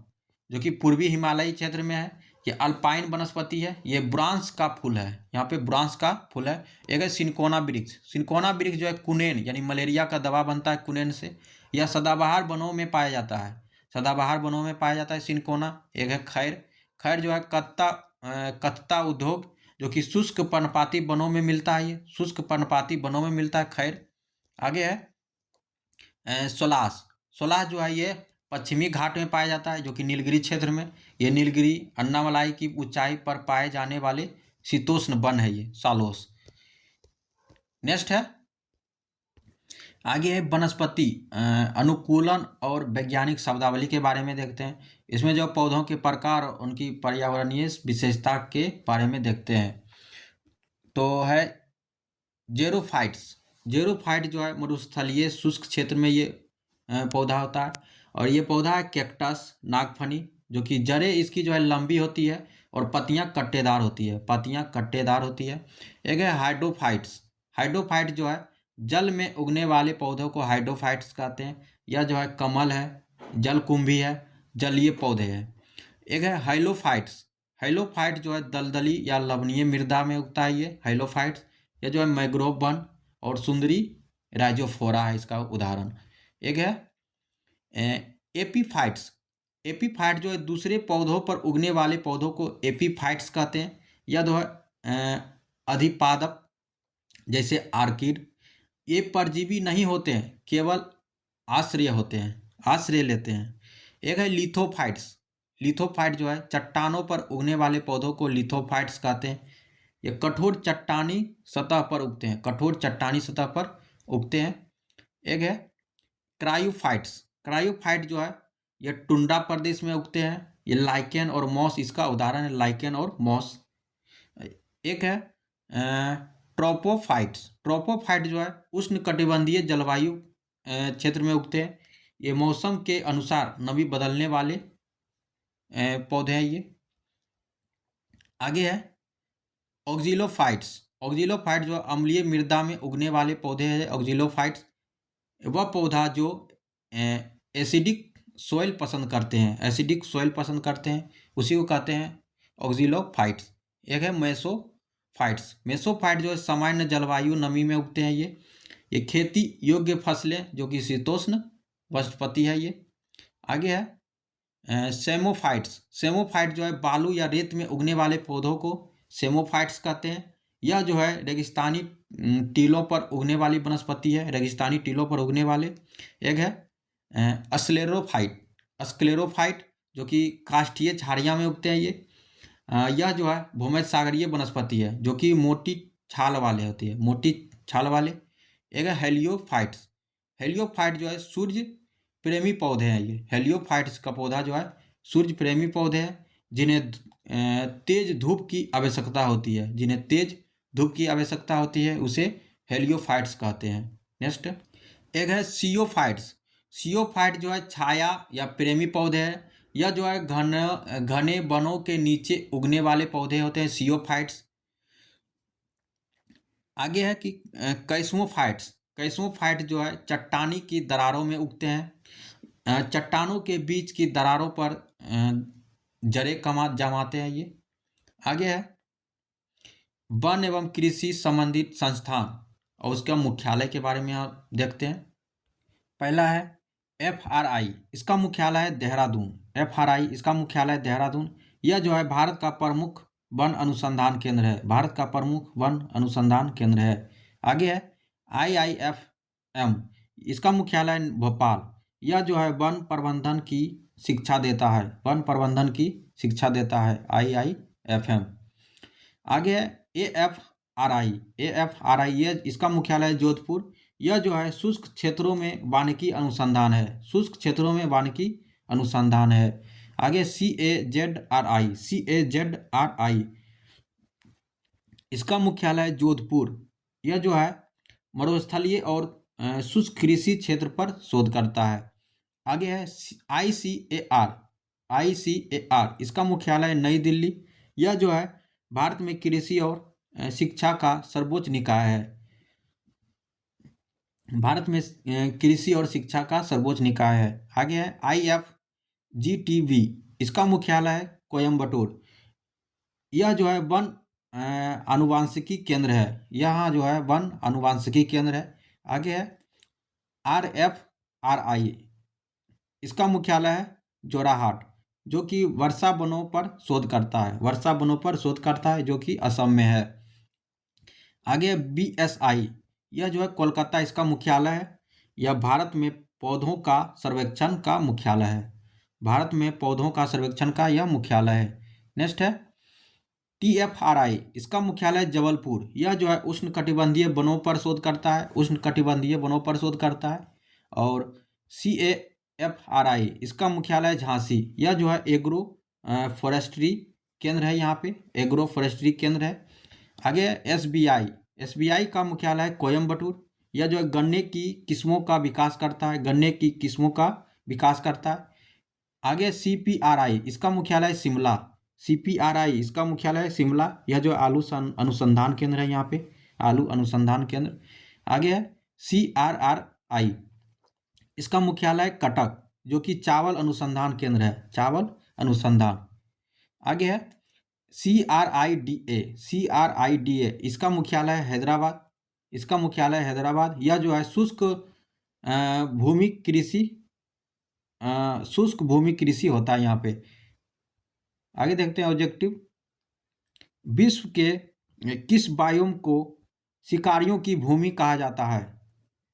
जो कि पूर्वी हिमालयी क्षेत्र में है। ये अल्पाइन वनस्पति है, ये ब्रांस का फूल है, यहाँ पे ब्रांस का फूल है। एक है सिनकोना वृक्ष। सिनकोना वृक्ष जो है कुनेन यानी मलेरिया का दवा बनता है कुनेन से। यह सदाबहार वनों में पाया जाता है, सदाबहार वनों में पाया जाता है सिनकोना। एक है खैर। खैर जो है कत्ता उद्योग, जो कि शुष्क पर्णपाती वनों में मिलता है, ये शुष्क पर्णपाती वनों में मिलता है खैर। आगे है सोलास। सोलास जो है ये पश्चिमी घाट में पाया जाता है, जो कि नीलगिरी क्षेत्र में। ये नीलगिरी अन्नामलाई की ऊंचाई पर पाए जाने वाले शीतोष्ण वन है ये सालोस। नेक्स्ट है आगे है वनस्पति अनुकूलन और वैज्ञानिक शब्दावली के बारे में देखते हैं। इसमें जो पौधों के प्रकार और उनकी पर्यावरणीय विशेषता के बारे में देखते हैं। तो है जेरोफाइट्स। जेरोफाइट जो है मरुस्थलीय शुष्क क्षेत्र में ये पौधा होता है। और ये पौधा है कैक्टस नागफनी, जो कि जड़ें इसकी जो है लंबी होती है और पत्तियां कट्टेदार होती है, पत्तियां कट्टेदार होती है। एक है हाइड्रोफाइट्स। हाइड्रोफाइट जो है जल में उगने वाले पौधों को हाइड्रोफाइट्स कहते हैं। यह जो है कमल है, जलकुंभी है, जलीय पौधे हैं। एक है हाइलोफाइट्स। हाइलोफाइट जो है दलदली या लवणीय मृदा में उगता है ये हाइलोफाइट्स। यह जो है मैंग्रोव वन और सुंदरी राइजोफोरा है इसका उदाहरण। एक है एपीफाइट्स, एपीफाइट जो है दूसरे पौधों पर उगने वाले पौधों को एपीफाइट्स कहते हैं। या जो है अधिपादप, जैसे आर्किड, ये परजीवी नहीं होते हैं, केवल आश्रय होते हैं, आश्रय लेते हैं। एक है लिथोफाइट्स, लिथोफाइट जो है चट्टानों पर उगने वाले पौधों को लिथोफाइट्स कहते हैं। ये कठोर चट्टानी सतह पर उगते हैं, कठोर चट्टानी सतह पर उगते हैं। एक है क्रायोफाइट्स, क्रायोफाइट जो है ये टुंड्रा प्रदेश में उगते हैं। ये लाइकेन और मॉस इसका उदाहरण है, लाइकेन और मॉस। एक है ट्रोपोफाइट्स, ट्रोपोफाइट जो है उष्णकटिबंधीय जलवायु क्षेत्र में उगते हैं। ये मौसम के अनुसार नमी बदलने वाले पौधे हैं ये। आगे है ऑक्जिलोफाइट्स, ऑक्जिलोफाइट जो अम्लीय मृदा में उगने वाले पौधे हैं ऑक्जिलोफाइट्स। वह पौधा जो एसिडिक सोइल पसंद करते हैं, एसिडिक सोइल पसंद करते हैं, उसी को कहते हैं ऑक्जिलोफाइट्स। एक है मेसोफाइट्स, मेसोफाइट जो है सामान्य जलवायु नमी में उगते हैं ये खेती योग्य फसलें जो कि शीतोष्ण वनस्पति है ये। आगे है सेमोफाइट्स, सेमोफाइट जो है बालू या रेत में उगने वाले पौधों को सेमोफाइट्स कहते हैं। यह जो है रेगिस्तानी टीलों पर उगने वाली वनस्पति है, रेगिस्तानी टीलों पर उगने वाले। एक है अस्क्लेरोफाइट, अस्क्लेरोफाइट जो कि काष्ठीय झाड़ियाँ में उगते हैं ये। यह जो है भूमध्य सागरीय वनस्पति है जो कि मोटी छाल वाले होती है, मोटी छाल वाले। एक है हेलियोफाइट्स, हेलियोफाइट जो है सूर्य प्रेमी पौधे हैं ये, हेलियोफाइट्स का पौधा जो है सूर्य प्रेमी पौधे हैं जिन्हें तेज धूप की आवश्यकता होती है, जिन्हें तेज धूप की आवश्यकता होती है उसे हेलियोफाइट्स कहते हैं। नेक्स्ट एक है सियोफाइट्स, सियोफाइट जो है छाया या प्रेमी पौधे हैं। यह जो है घने वनों के नीचे उगने वाले पौधे होते हैं सियोफाइट्स। आगे है कि कैस्मोफाइट्स, कैस्मोफाइट जो है चट्टानी की दरारों में उगते हैं, चट्टानों के बीच की दरारों पर जड़ें जमाते हैं ये। आगे है वन एवं कृषि संबंधित संस्थान और उसका मुख्यालय के बारे में आप देखते हैं। पहला है FRI, इसका मुख्यालय है देहरादून, FRI इसका मुख्यालय देहरादून। यह जो है भारत का प्रमुख वन अनुसंधान केंद्र है, भारत का प्रमुख वन अनुसंधान केंद्र है। आगे है IIFM, इसका मुख्यालय भोपाल। यह जो है वन प्रबंधन की शिक्षा देता है, वन प्रबंधन की शिक्षा देता है IIFM। आगे है AFRI, AFRI ये इसका मुख्यालय जोधपुर। यह जो है शुष्क क्षेत्रों में वानिकी अनुसंधान है, शुष्क क्षेत्रों में वानिकी अनुसंधान है। आगे CAZRI, CAZRI इसका मुख्यालय जोधपुर। यह जो है मरुस्थलीय और शुष्क कृषि क्षेत्र पर शोध करता है। आगे है ICAR, ICAR इसका मुख्यालय नई दिल्ली। यह जो है भारत में कृषि और शिक्षा का सर्वोच्च निकाय है, भारत में कृषि और शिक्षा का सर्वोच्च निकाय है। आगे है IFGTV, इसका मुख्यालय है कोयम्बटूर। यह जो है वन आनुवांशिकी केंद्र है, यहाँ जो है वन आनुवांशिकी केंद्र है। आगे है RFRI, इसका मुख्यालय है जोराहाट, जो कि वर्षा वनों पर शोध करता है, वर्षा वनों पर शोध करता है जो कि असम में है। आगे BSI, यह जो है कोलकाता इसका मुख्यालय है। यह भारत में पौधों का सर्वेक्षण का मुख्यालय है, भारत में पौधों का सर्वेक्षण का यह मुख्यालय है। नेक्स्ट है TFRI, इसका मुख्यालय जबलपुर। यह जो है उष्णकटिबंधीय वनों पर शोध करता है, उष्णकटिबंधीय वनों पर शोध करता है। और CAFRI इसका मुख्यालय झांसी। यह जो है एग्रो फॉरेस्ट्री केंद्र है, यहाँ पे एग्रो फॉरेस्ट्री केंद्र है। आगे SBI का मुख्यालय है कोयम्बटूर। यह जो है गन्ने की किस्मों का विकास करता है, गन्ने की किस्मों का विकास करता है। आगे CPRI, इसका मुख्यालय शिमला, CPRI इसका मुख्यालय शिमला। यह जो आलू अनुसंधान केंद्र है, यहाँ पे आलू अनुसंधान केंद्र। आगे है CRRI, इसका मुख्यालय कटक, जो कि चावल अनुसंधान केंद्र है, चावल अनुसंधान। आगे है CRIDA, इसका मुख्यालय हैदराबाद, इसका मुख्यालय हैदराबाद। यह जो है शुष्क भूमि कृषि शुष्क भूमि कृषि होता है यहाँ पे। आगे देखते हैं ऑब्जेक्टिव। विश्व के किस बायोम को शिकारियों की भूमि कहा जाता है?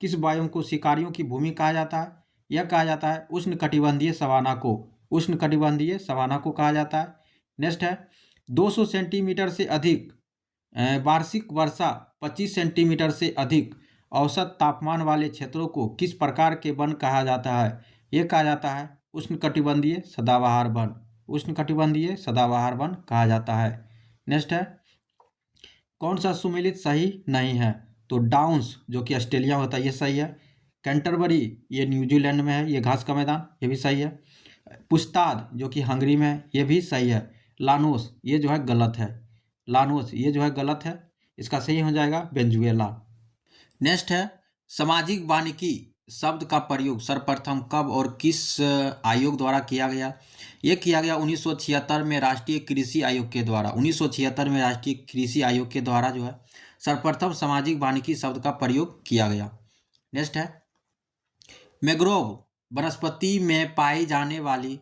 किस बायोम को शिकारियों की भूमि कहा जाता है? यह कहा जाता है उष्णकटिबंधीय सवाना को। उष्णकटिबंधीय सवाना को कहा जाता है। नेक्स्ट है 200 सेंटीमीटर से अधिक वार्षिक वर्षा, 25 सेंटीमीटर से अधिक औसत तापमान वाले क्षेत्रों को किस प्रकार के वन कहा जाता है? यह कहा जाता है उष्णकटिबंधीय सदाबहार वन। उष्णकटिबंधीय सदाबहार वन कहा जाता है। नेक्स्ट है कौन सा सुमेलित सही नहीं है? तो डाउन्स जो कि ऑस्ट्रेलिया होता है ये सही है। कैंटरबरी ये न्यूजीलैंड में है, ये घास का मैदान, ये भी सही है। पुस्ताद जो कि हंगरी में है, ये भी सही है। लानोस ये जो है गलत है। लानोस ये जो है गलत है। इसका सही हो जाएगा वेनेजुएला। नेक्स्ट है सामाजिक वानिकी शब्द का प्रयोग सर्वप्रथम कब और किस आयोग द्वारा किया गया? ये किया गया 1976 में राष्ट्रीय कृषि आयोग के द्वारा। 1976 में राष्ट्रीय कृषि आयोग के द्वारा जो है सर्वप्रथम सामाजिक वानिकी शब्द का प्रयोग किया गया। नेक्स्ट है मैंग्रोव वनस्पति में पाई जाने वाली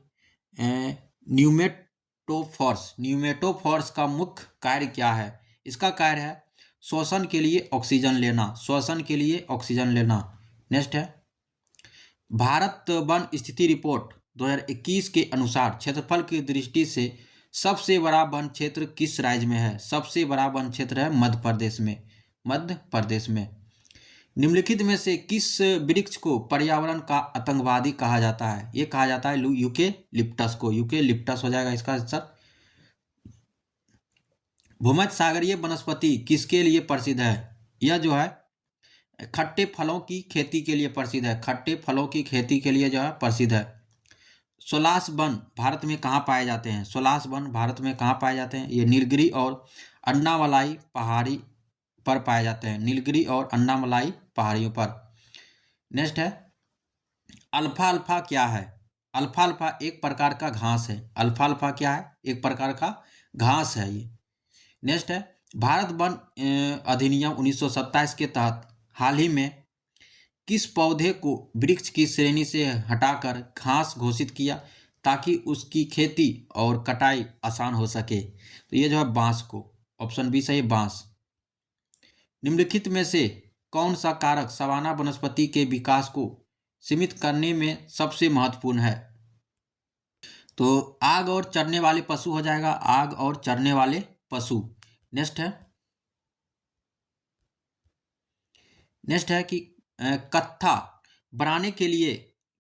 न्यूमेटोफोर्स का मुख्य कार्य क्या है? इसका कार्य है श्वसन के लिए ऑक्सीजन लेना। श्वसन के लिए ऑक्सीजन लेना। नेक्स्ट है भारत वन स्थिति रिपोर्ट 2021 के अनुसार क्षेत्रफल की दृष्टि से सबसे बड़ा वन क्षेत्र किस राज्य में है? सबसे बड़ा वन क्षेत्र है मध्य प्रदेश में। मध्य प्रदेश में। निम्नलिखित में से किस वृक्ष को पर्यावरण का आतंकवादी कहा जाता है? ये कहा जाता है यूकेलिप्टस को। यूकेलिप्टस हो जाएगा इसका आंसर। भूमध्य सागरीय वनस्पति किसके लिए प्रसिद्ध है? यह जो है खट्टे फलों की खेती के लिए प्रसिद्ध है। खट्टे फलों की खेती के लिए जो है प्रसिद्ध है। सोलास वन भारत में कहाँ पाए जाते हैं? सोलास वन भारत में कहाँ पाए जाते हैं? ये नीलगिरी और अन्नामलाई पहाड़ी पर पाए जाते हैं। नीलगिरी और अन्नामलाई पहाड़ियों पर। नेक्स्ट है अल्फा अल्फा क्या है? अल्फा अल्फा एक प्रकार का घास है। अल्फा अल्फा क्या है? एक प्रकार का घास है ये। नेक्स्ट है भारत वन अधिनियम 1927 के तहत हाल ही में किस पौधे को वृक्ष की श्रेणी से हटाकर घास घोषित किया ताकि उसकी खेती और कटाई आसान हो सके? तो ये जो है बांस को। ऑप्शन बी सही, बांस। निम्नलिखित में से कौन सा कारक सवाना वनस्पति के विकास को सीमित करने में सबसे महत्वपूर्ण है? तो आग और चरने वाले पशु हो जाएगा। आग और चरने वाले पशु। नेक्स्ट है कि कत्था बनाने के लिए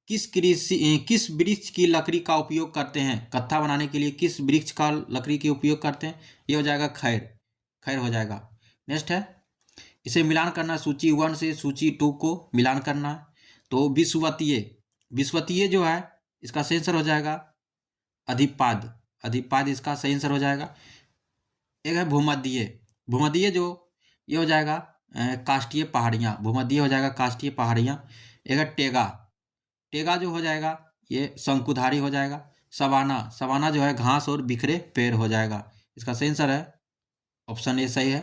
किस वृक्ष की लकड़ी का उपयोग करते हैं? कत्था बनाने के लिए किस वृक्ष का लकड़ी के उपयोग करते हैं? ये हो जाएगा खैर। खैर हो जाएगा। नेक्स्ट है इसे मिलान करना, सूची 1 से सूची 2 को मिलान करना। तो विश्ववतीय जो है इसका सही आंसर हो जाएगा अधिपाद। अधिपाद इसका सही आंसर हो जाएगा। एक है भूमध्यीय जो ये हो जाएगा काष्ठीय पहाड़ियाँ। भूमध्यीय हो जाएगा काष्ठीय पहाड़ियाँ। एक है टेगा जो हो जाएगा ये शंकुधारी हो जाएगा। सवाना जो है घास और बिखरे पेड़ हो जाएगा। इसका सही आंसर है ऑप्शन ए सही है।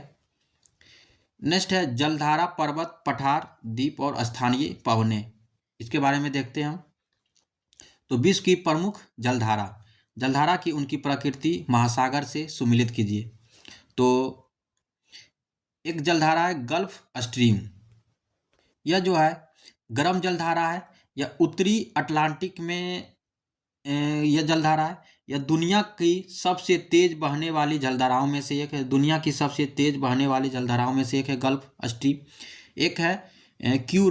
नेक्स्ट है जलधारा, पर्वत, पठार, द्वीप और स्थानीय पवने। इसके बारे में देखते हैं हम। तो विश्व की प्रमुख जलधारा की उनकी प्रकृति महासागर से सुमिलित कीजिए। तो एक जलधारा है गल्फ स्ट्रीम। यह जो है गर्म जलधारा है। यह उत्तरी अटलांटिक में यह जलधारा है। यह दुनिया की सबसे तेज बहने वाली जलधाराओं में से एक है। दुनिया की सबसे तेज बहने वाली जलधाराओं में से एक है गल्फ स्ट्रीम। एक है क्यू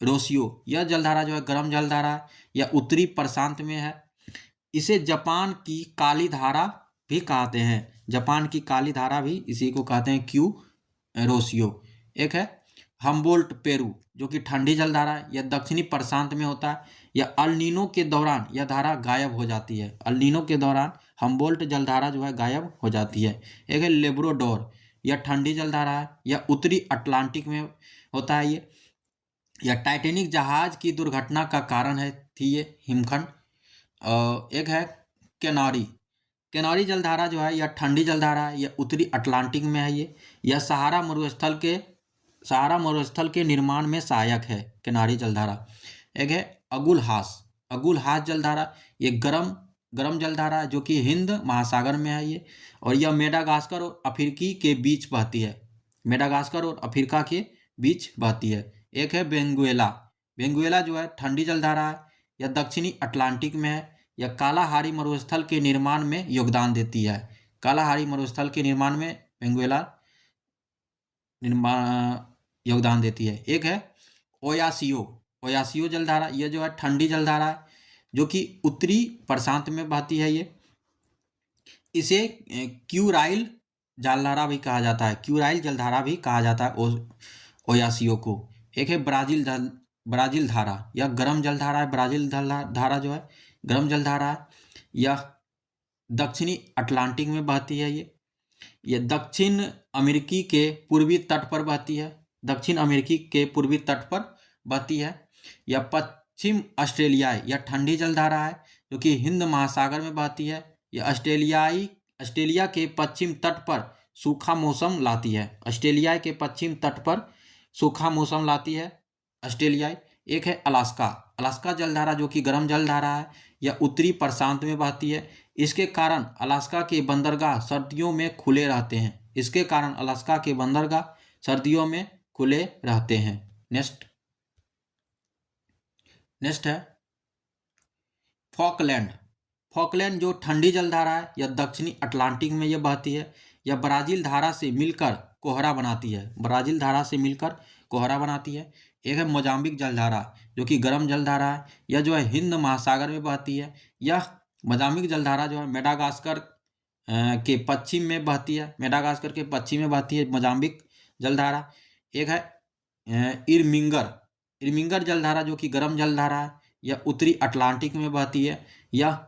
रोसियो। यह जलधारा जो है गर्म जलधारा है। यह उत्तरी प्रशांत में है। इसे जापान की काली धारा भी कहते हैं। जापान की काली धारा भी इसी को कहते हैं क्यू रोसियो। एक है हम्बोल्ट पेरू जो कि ठंडी जलधारा है। यह दक्षिणी प्रशांत में होता है। यह अल नीनो के दौरान यह धारा गायब हो जाती है। अल नीनो के दौरान हम्बोल्ट जलधारा जो है गायब हो जाती है। एक है लेब्राडोर। यह ठंडी जलधारा है। यह उत्तरी अटलांटिक में होता है। यह टाइटैनिक जहाज की दुर्घटना का कारण थी ये हिमखंड। एक है केनारी जलधारा जो है यह ठंडी जलधारा है। यह उत्तरी अटलांटिक में है। यह सहारा मरुस्थल के निर्माण में सहायक है केनारी जलधारा। एक है अगुलहास, अगुलहास जलधारा ये गर्म जलधारा है जो कि हिंद महासागर में है ये, और यह मेडागास्कर और अफ्रीकी के बीच बहती है, मेडागास्कर और अफ्रीका के बीच बहती है। एक है वेंगुएला, वेंगुएला जो है ठंडी जलधारा है, यह दक्षिणी अटलांटिक में है, यह कालाहारी मरुस्थल के निर्माण में योगदान देती है, कालाहारी मरुस्थल के निर्माण में वेंगुएला निर्माण योगदान देती है। एक है ओयासियो, ओयासियो जलधारा, यह जो है ठंडी जलधारा है जो कि उत्तरी प्रशांत में बहती है ये, इसे क्यूराइल जलधारा भी कहा जाता है, क्यूराइल जलधारा भी कहा जाता है ओयासियो को। एक है ब्राजील धारा, यह गर्म जलधारा है, ब्राजील धारा जो है गर्म जलधारा है, यह दक्षिणी अटलांटिक में बहती है ये दक्षिण अमेरिकी के पूर्वी तट पर बहती है, दक्षिण अमेरिकी के पूर्वी तट पर बहती है। यह पश्चिम ऑस्ट्रेलियाई, यह ठंडी जलधारा है जो कि हिंद महासागर में बहती है, यह ऑस्ट्रेलिया के पश्चिम तट पर सूखा मौसम लाती है, ऑस्ट्रेलिया के पश्चिम तट पर सूखा मौसम लाती है ऑस्ट्रेलियाई। एक है अलास्का, अलास्का जलधारा जो कि गर्म जलधारा है, यह उत्तरी प्रशांत में बहती है, इसके कारण अलास्का के बंदरगाह सर्दियों में खुले रहते हैं, इसके कारण अलास्का के बंदरगाह सर्दियों में खुले रहते हैं। नेक्स्ट है फॉकलैंड, फॉकलैंड जो ठंडी जलधारा है, यह दक्षिणी अटलांटिक में यह बहती है, यह ब्राजील धारा से मिलकर कोहरा बनाती है, ब्राजील धारा से मिलकर कोहरा बनाती है। एक है मोजाम्बिक जलधारा जो कि गर्म जलधारा है, यह जो है हिंद महासागर में बहती है, यह मोजाम्बिक जलधारा जो है मेडागास्कर के पश्चिम में बहती है, मेडागास्कर के पश्चिम में बहती है मोजाम्बिक जलधारा। एक है इरमिंगर जलधारा जो कि गर्म जलधारा है, यह उत्तरी अटलांटिक में बहती है, यह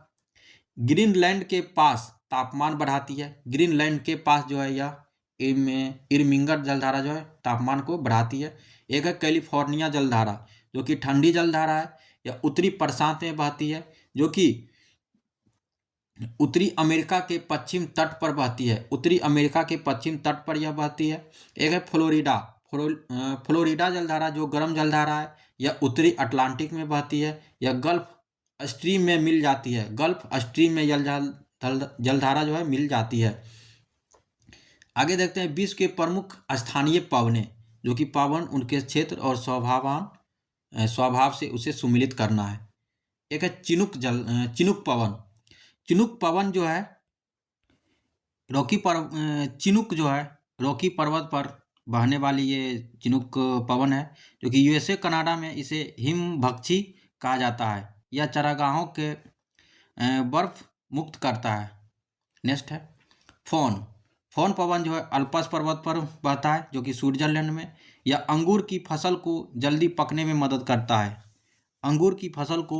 ग्रीनलैंड के पास तापमान बढ़ाती है, ग्रीनलैंड के पास जो है यह इरमिंगर जलधारा जो है तापमान को बढ़ाती है। एक है कैलिफोर्निया जलधारा जो कि ठंडी जलधारा है, यह उत्तरी प्रशांत में बहती है जो कि उत्तरी अमेरिका के पश्चिम तट पर बहती है, उत्तरी अमेरिका के पश्चिम तट पर यह बहती है। एक है फ्लोरिडा जलधारा जो गर्म जलधारा है, यह उत्तरी अटलांटिक में बहती है, यह गल्फ स्ट्रीम में मिल जाती है, गल्फ स्ट्रीम में जलधारा जो है मिल जाती है। आगे देखते हैं विश्व के प्रमुख स्थानीय पवनें, जो कि पवन उनके क्षेत्र और स्वभाव से उसे सुमिलित करना है। एक है चिनुक पवन, चिनुक पवन जो है चिनुक जो है रॉकी पर्वत पर बहने वाली ये चिनुक पवन है जो कि यूएसए कनाडा में इसे हिमभक्षी कहा जाता है, यह चरागाहों के बर्फ मुक्त करता है। नेक्स्ट है फोन पवन जो है अल्पस पर्वत पर बहता है जो कि स्विट्जरलैंड में, यह अंगूर की फसल को जल्दी पकने में मदद करता है, अंगूर की फसल को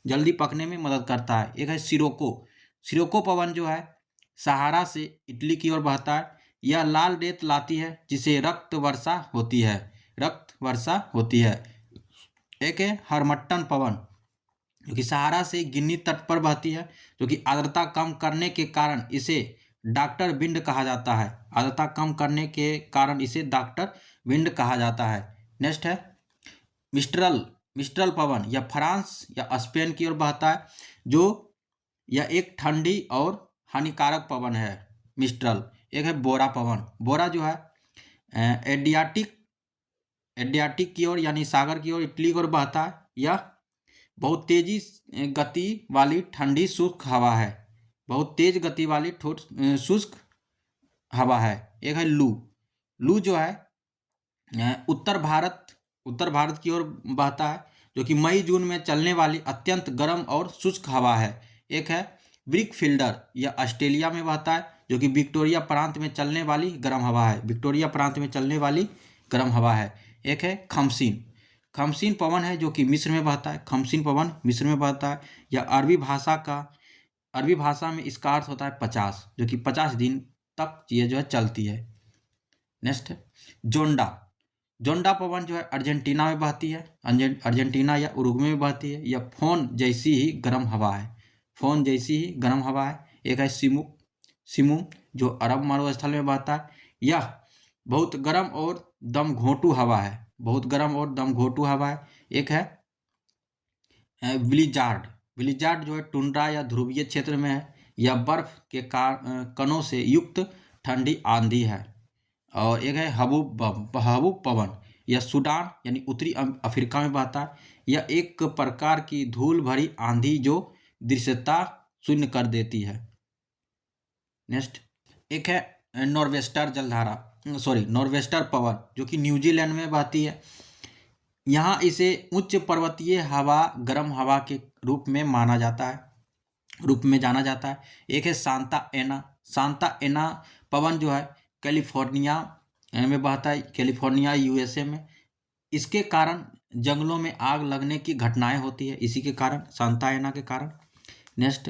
जल्दी पकने में मदद करता है। एक है सिरोको पवन जो है सहारा से इटली की ओर बहता है, यह लाल रेत लाती है जिसे रक्त वर्षा होती है। एक है हरमट्टन पवन जो कि सहारा से गिनी तट पर बहती है जो कि आर्द्रता कम करने के कारण इसे डॉक्टर विंड कहा जाता है, आर्द्रता कम करने के कारण इसे डॉक्टर विंड कहा जाता है। नेक्स्ट है मिस्ट्रल पवन, यह फ्रांस या स्पेन की ओर बहता है जो यह एक ठंडी और हानिकारक पवन है मिस्ट्रल। एक है बोरा पवन, बोरा जो है एडियाटिक की ओर यानी सागर की ओर इटली की ओर बहता है, यह बहुत तेजी गति वाली ठंडी शुष्क हवा है, बहुत तेज गति वाली शुष्क हवा है। एक है लू जो है उत्तर भारत की ओर बहता है जो कि मई जून में चलने वाली अत्यंत गर्म और शुष्क हवा है। एक है ब्रिक फील्डर, यह ऑस्ट्रेलिया में बहता है जो कि विक्टोरिया प्रांत में चलने वाली गर्म हवा है, विक्टोरिया प्रांत में चलने वाली गर्म हवा है। एक है खमसीन पवन है जो कि मिस्र में बहता है, खमसीन पवन मिस्र में बहता है, यह अरबी भाषा में इसका अर्थ होता है 50, जो कि 50 दिन तक ये जो है चलती है। नेक्स्ट है जोंडा पवन जो है अर्जेंटीना में बहती है, अर्जेंटीना या उरुग्वे में बहती है, यह फोन जैसी ही गर्म हवा है। एक है सिमू जो अरब मरुस्थल में बहता है, यह बहुत गर्म और दम घोंटू हवा है, एक है ब्लिजार्ड। ब्लिजार्ड जो है टुंड्रा या ध्रुवीय क्षेत्र में है। यह बर्फ के कणों से युक्त ठंडी आंधी है। और एक है हबूब पवन। यह सूडान यानी उत्तरी अफ्रीका में बहता है। यह एक प्रकार की धूल भरी आंधी जो दृश्यता शून्य कर देती है। नेक्स्ट एक है नॉर्वेस्टर जलधारा, नॉर्वेस्टर पवन, जो कि न्यूजीलैंड में बहती है। यहाँ इसे उच्च पर्वतीय हवा, गर्म हवा के रूप में जाना जाता है। एक है सांता एना। सांता एना पवन जो है कैलिफोर्निया में बहता है, कैलिफोर्निया यूएसए में। इसके कारण जंगलों में आग लगने की घटनाएं होती है, इसी के कारण, सांता एना के कारण। नेक्स्ट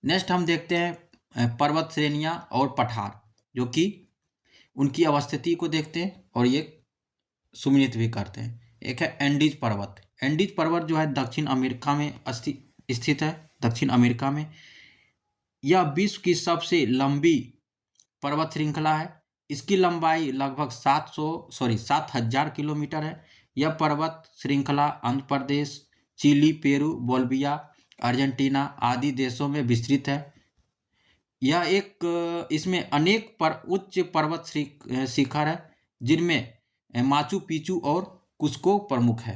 नेक्स्ट हम देखते हैं पर्वत श्रेणियां और पठार, जो कि उनकी अवस्थिति को देखते हैं और ये सुमिलित भी करते हैं। एक है एंडीज पर्वत। एंडीज पर्वत जो है दक्षिण अमेरिका में स्थित है, दक्षिण अमेरिका में। यह विश्व की सबसे लंबी पर्वत श्रृंखला है। इसकी लंबाई लगभग 7,000 किलोमीटर है। यह पर्वत श्रृंखला Andhra Pradesh, chilli, Peru, Bolivia, Argentina आदि देशों में विस्तृत है। यह इसमें अनेक उच्च पर्वत शिखर है, जिनमें माचू पिचू और कुस्को प्रमुख है।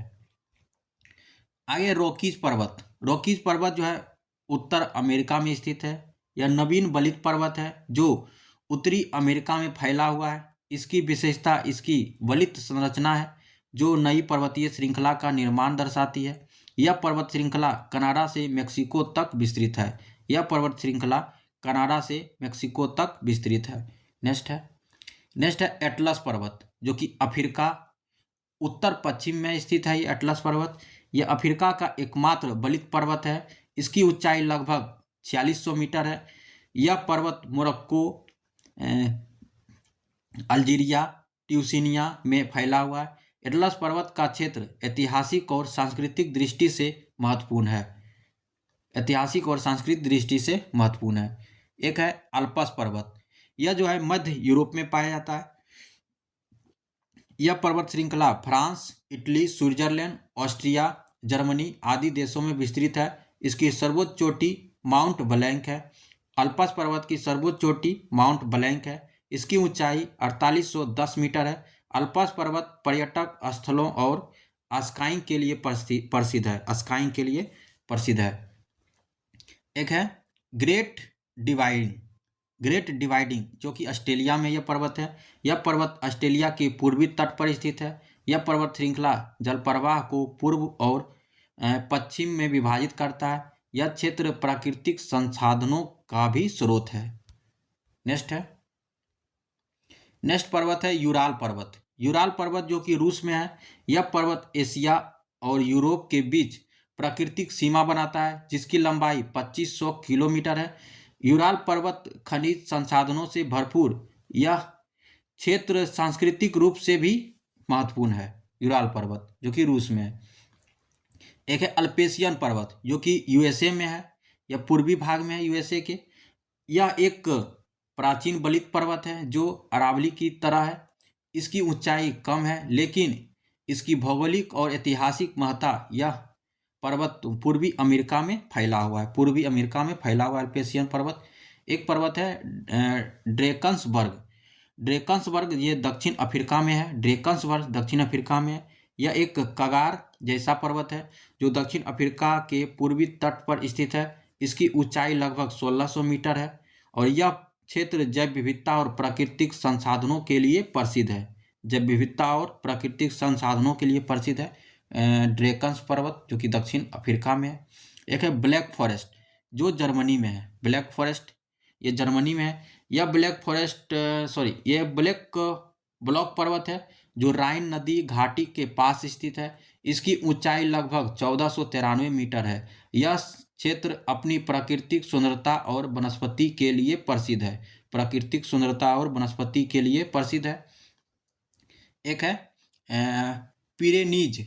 आगे रॉकीज पर्वत। रॉकीज पर्वत जो है उत्तर अमेरिका में स्थित है। यह नवीन बलित पर्वत है जो उत्तरी अमेरिका में फैला हुआ है। इसकी विशेषता इसकी बलित संरचना है, जो नई पर्वतीय श्रृंखला का निर्माण दर्शाती है। यह पर्वत श्रृंखला कनाडा से मेक्सिको तक विस्तृत है। यह पर्वत श्रृंखला कनाडा से मेक्सिको तक विस्तृत है। नेक्स्ट है एटलस पर्वत, जो कि अफ्रीका उत्तर पश्चिम में स्थित है। ये एटलस पर्वत, यह अफ्रीका का एकमात्र बलित पर्वत है। इसकी ऊंचाई लगभग 4600 मीटर है। यह पर्वत मोरक्को, अल्जीरिया, ट्यूनीशिया में फैला हुआ है। एटलस पर्वत का क्षेत्र ऐतिहासिक और सांस्कृतिक दृष्टि से महत्वपूर्ण है। ऐतिहासिक और सांस्कृतिक दृष्टि से महत्वपूर्ण है। एक है अल्पस पर्वत। यह जो है मध्य यूरोप में पाया जाता है। यह पर्वत श्रृंखला France, Italy, Switzerland, Austria, Germany आदि देशों में विस्तृत है। इसकी सर्वोच्च चोटी माउंट ब्लैंक है। अल्पस पर्वत की सर्वोच्च चोटी माउंट ब्लैंक है। इसकी ऊंचाई 4810 मीटर है। अल्पस पर्वत पर्यटक स्थलों और स्काइंग के लिए प्रसिद्ध है। स्काइंग के लिए प्रसिद्ध है। एक है ग्रेट डिवाइडिंग, जो कि ऑस्ट्रेलिया में यह पर्वत है। यह पर्वत ऑस्ट्रेलिया के पूर्वी तट पर स्थित है। यह पर्वत श्रृंखला जलप्रवाह को पूर्व और पश्चिम में विभाजित करता है। यह क्षेत्र प्राकृतिक संसाधनों का भी स्रोत है। नेक्स्ट पर्वत है यूराल पर्वत। यूराल पर्वत जो कि रूस में है। यह पर्वत एशिया और यूरोप के बीच प्राकृतिक सीमा बनाता है, जिसकी लंबाई 2500 किलोमीटर है। यूराल पर्वत खनिज संसाधनों से भरपूर। यह क्षेत्र सांस्कृतिक रूप से भी महत्वपूर्ण है। यूराल पर्वत जो कि रूस में है। एक है अल्पेशियन पर्वत, जो कि यूएसए में है। यह पूर्वी भाग में है यूएसए के। यह एक प्राचीन बलित पर्वत है जो अरावली की तरह है। इसकी ऊंचाई कम है, लेकिन इसकी भौगोलिक और ऐतिहासिक महत्ता, यह पर्वत पूर्वी अमेरिका में फैला हुआ है। पूर्वी अमेरिका में फैला हुआ अल्पेशियन पर्वत। एक पर्वत है ड्रेकन्सबर्ग, ये दक्षिण अफ्रीका में है। ड्रेकन्सबर्ग दक्षिण अफ्रीका में है। यह एक कगार जैसा पर्वत है जो दक्षिण अफ्रीका के पूर्वी तट पर स्थित है। इसकी ऊंचाई लगभग 1600 मीटर है और यह क्षेत्र जैव विविधता और प्राकृतिक संसाधनों के लिए प्रसिद्ध है। जैव विविधता और प्राकृतिक संसाधनों के लिए प्रसिद्ध है ड्रेकन्स पर्वत, जो कि दक्षिण अफ्रीका में है। एक है ब्लैक फॉरेस्ट, जो जर्मनी में है। ब्लैक फॉरेस्ट ये जर्मनी में है। यह ब्लैक ब्लॉक पर्वत है जो राइन नदी घाटी के पास स्थित है। इसकी ऊंचाई लगभग 1493 मीटर है। यह क्षेत्र अपनी प्राकृतिक सुंदरता और वनस्पति के लिए प्रसिद्ध है। प्राकृतिक सुंदरता और वनस्पति के लिए प्रसिद्ध है। एक है पिरेनीज,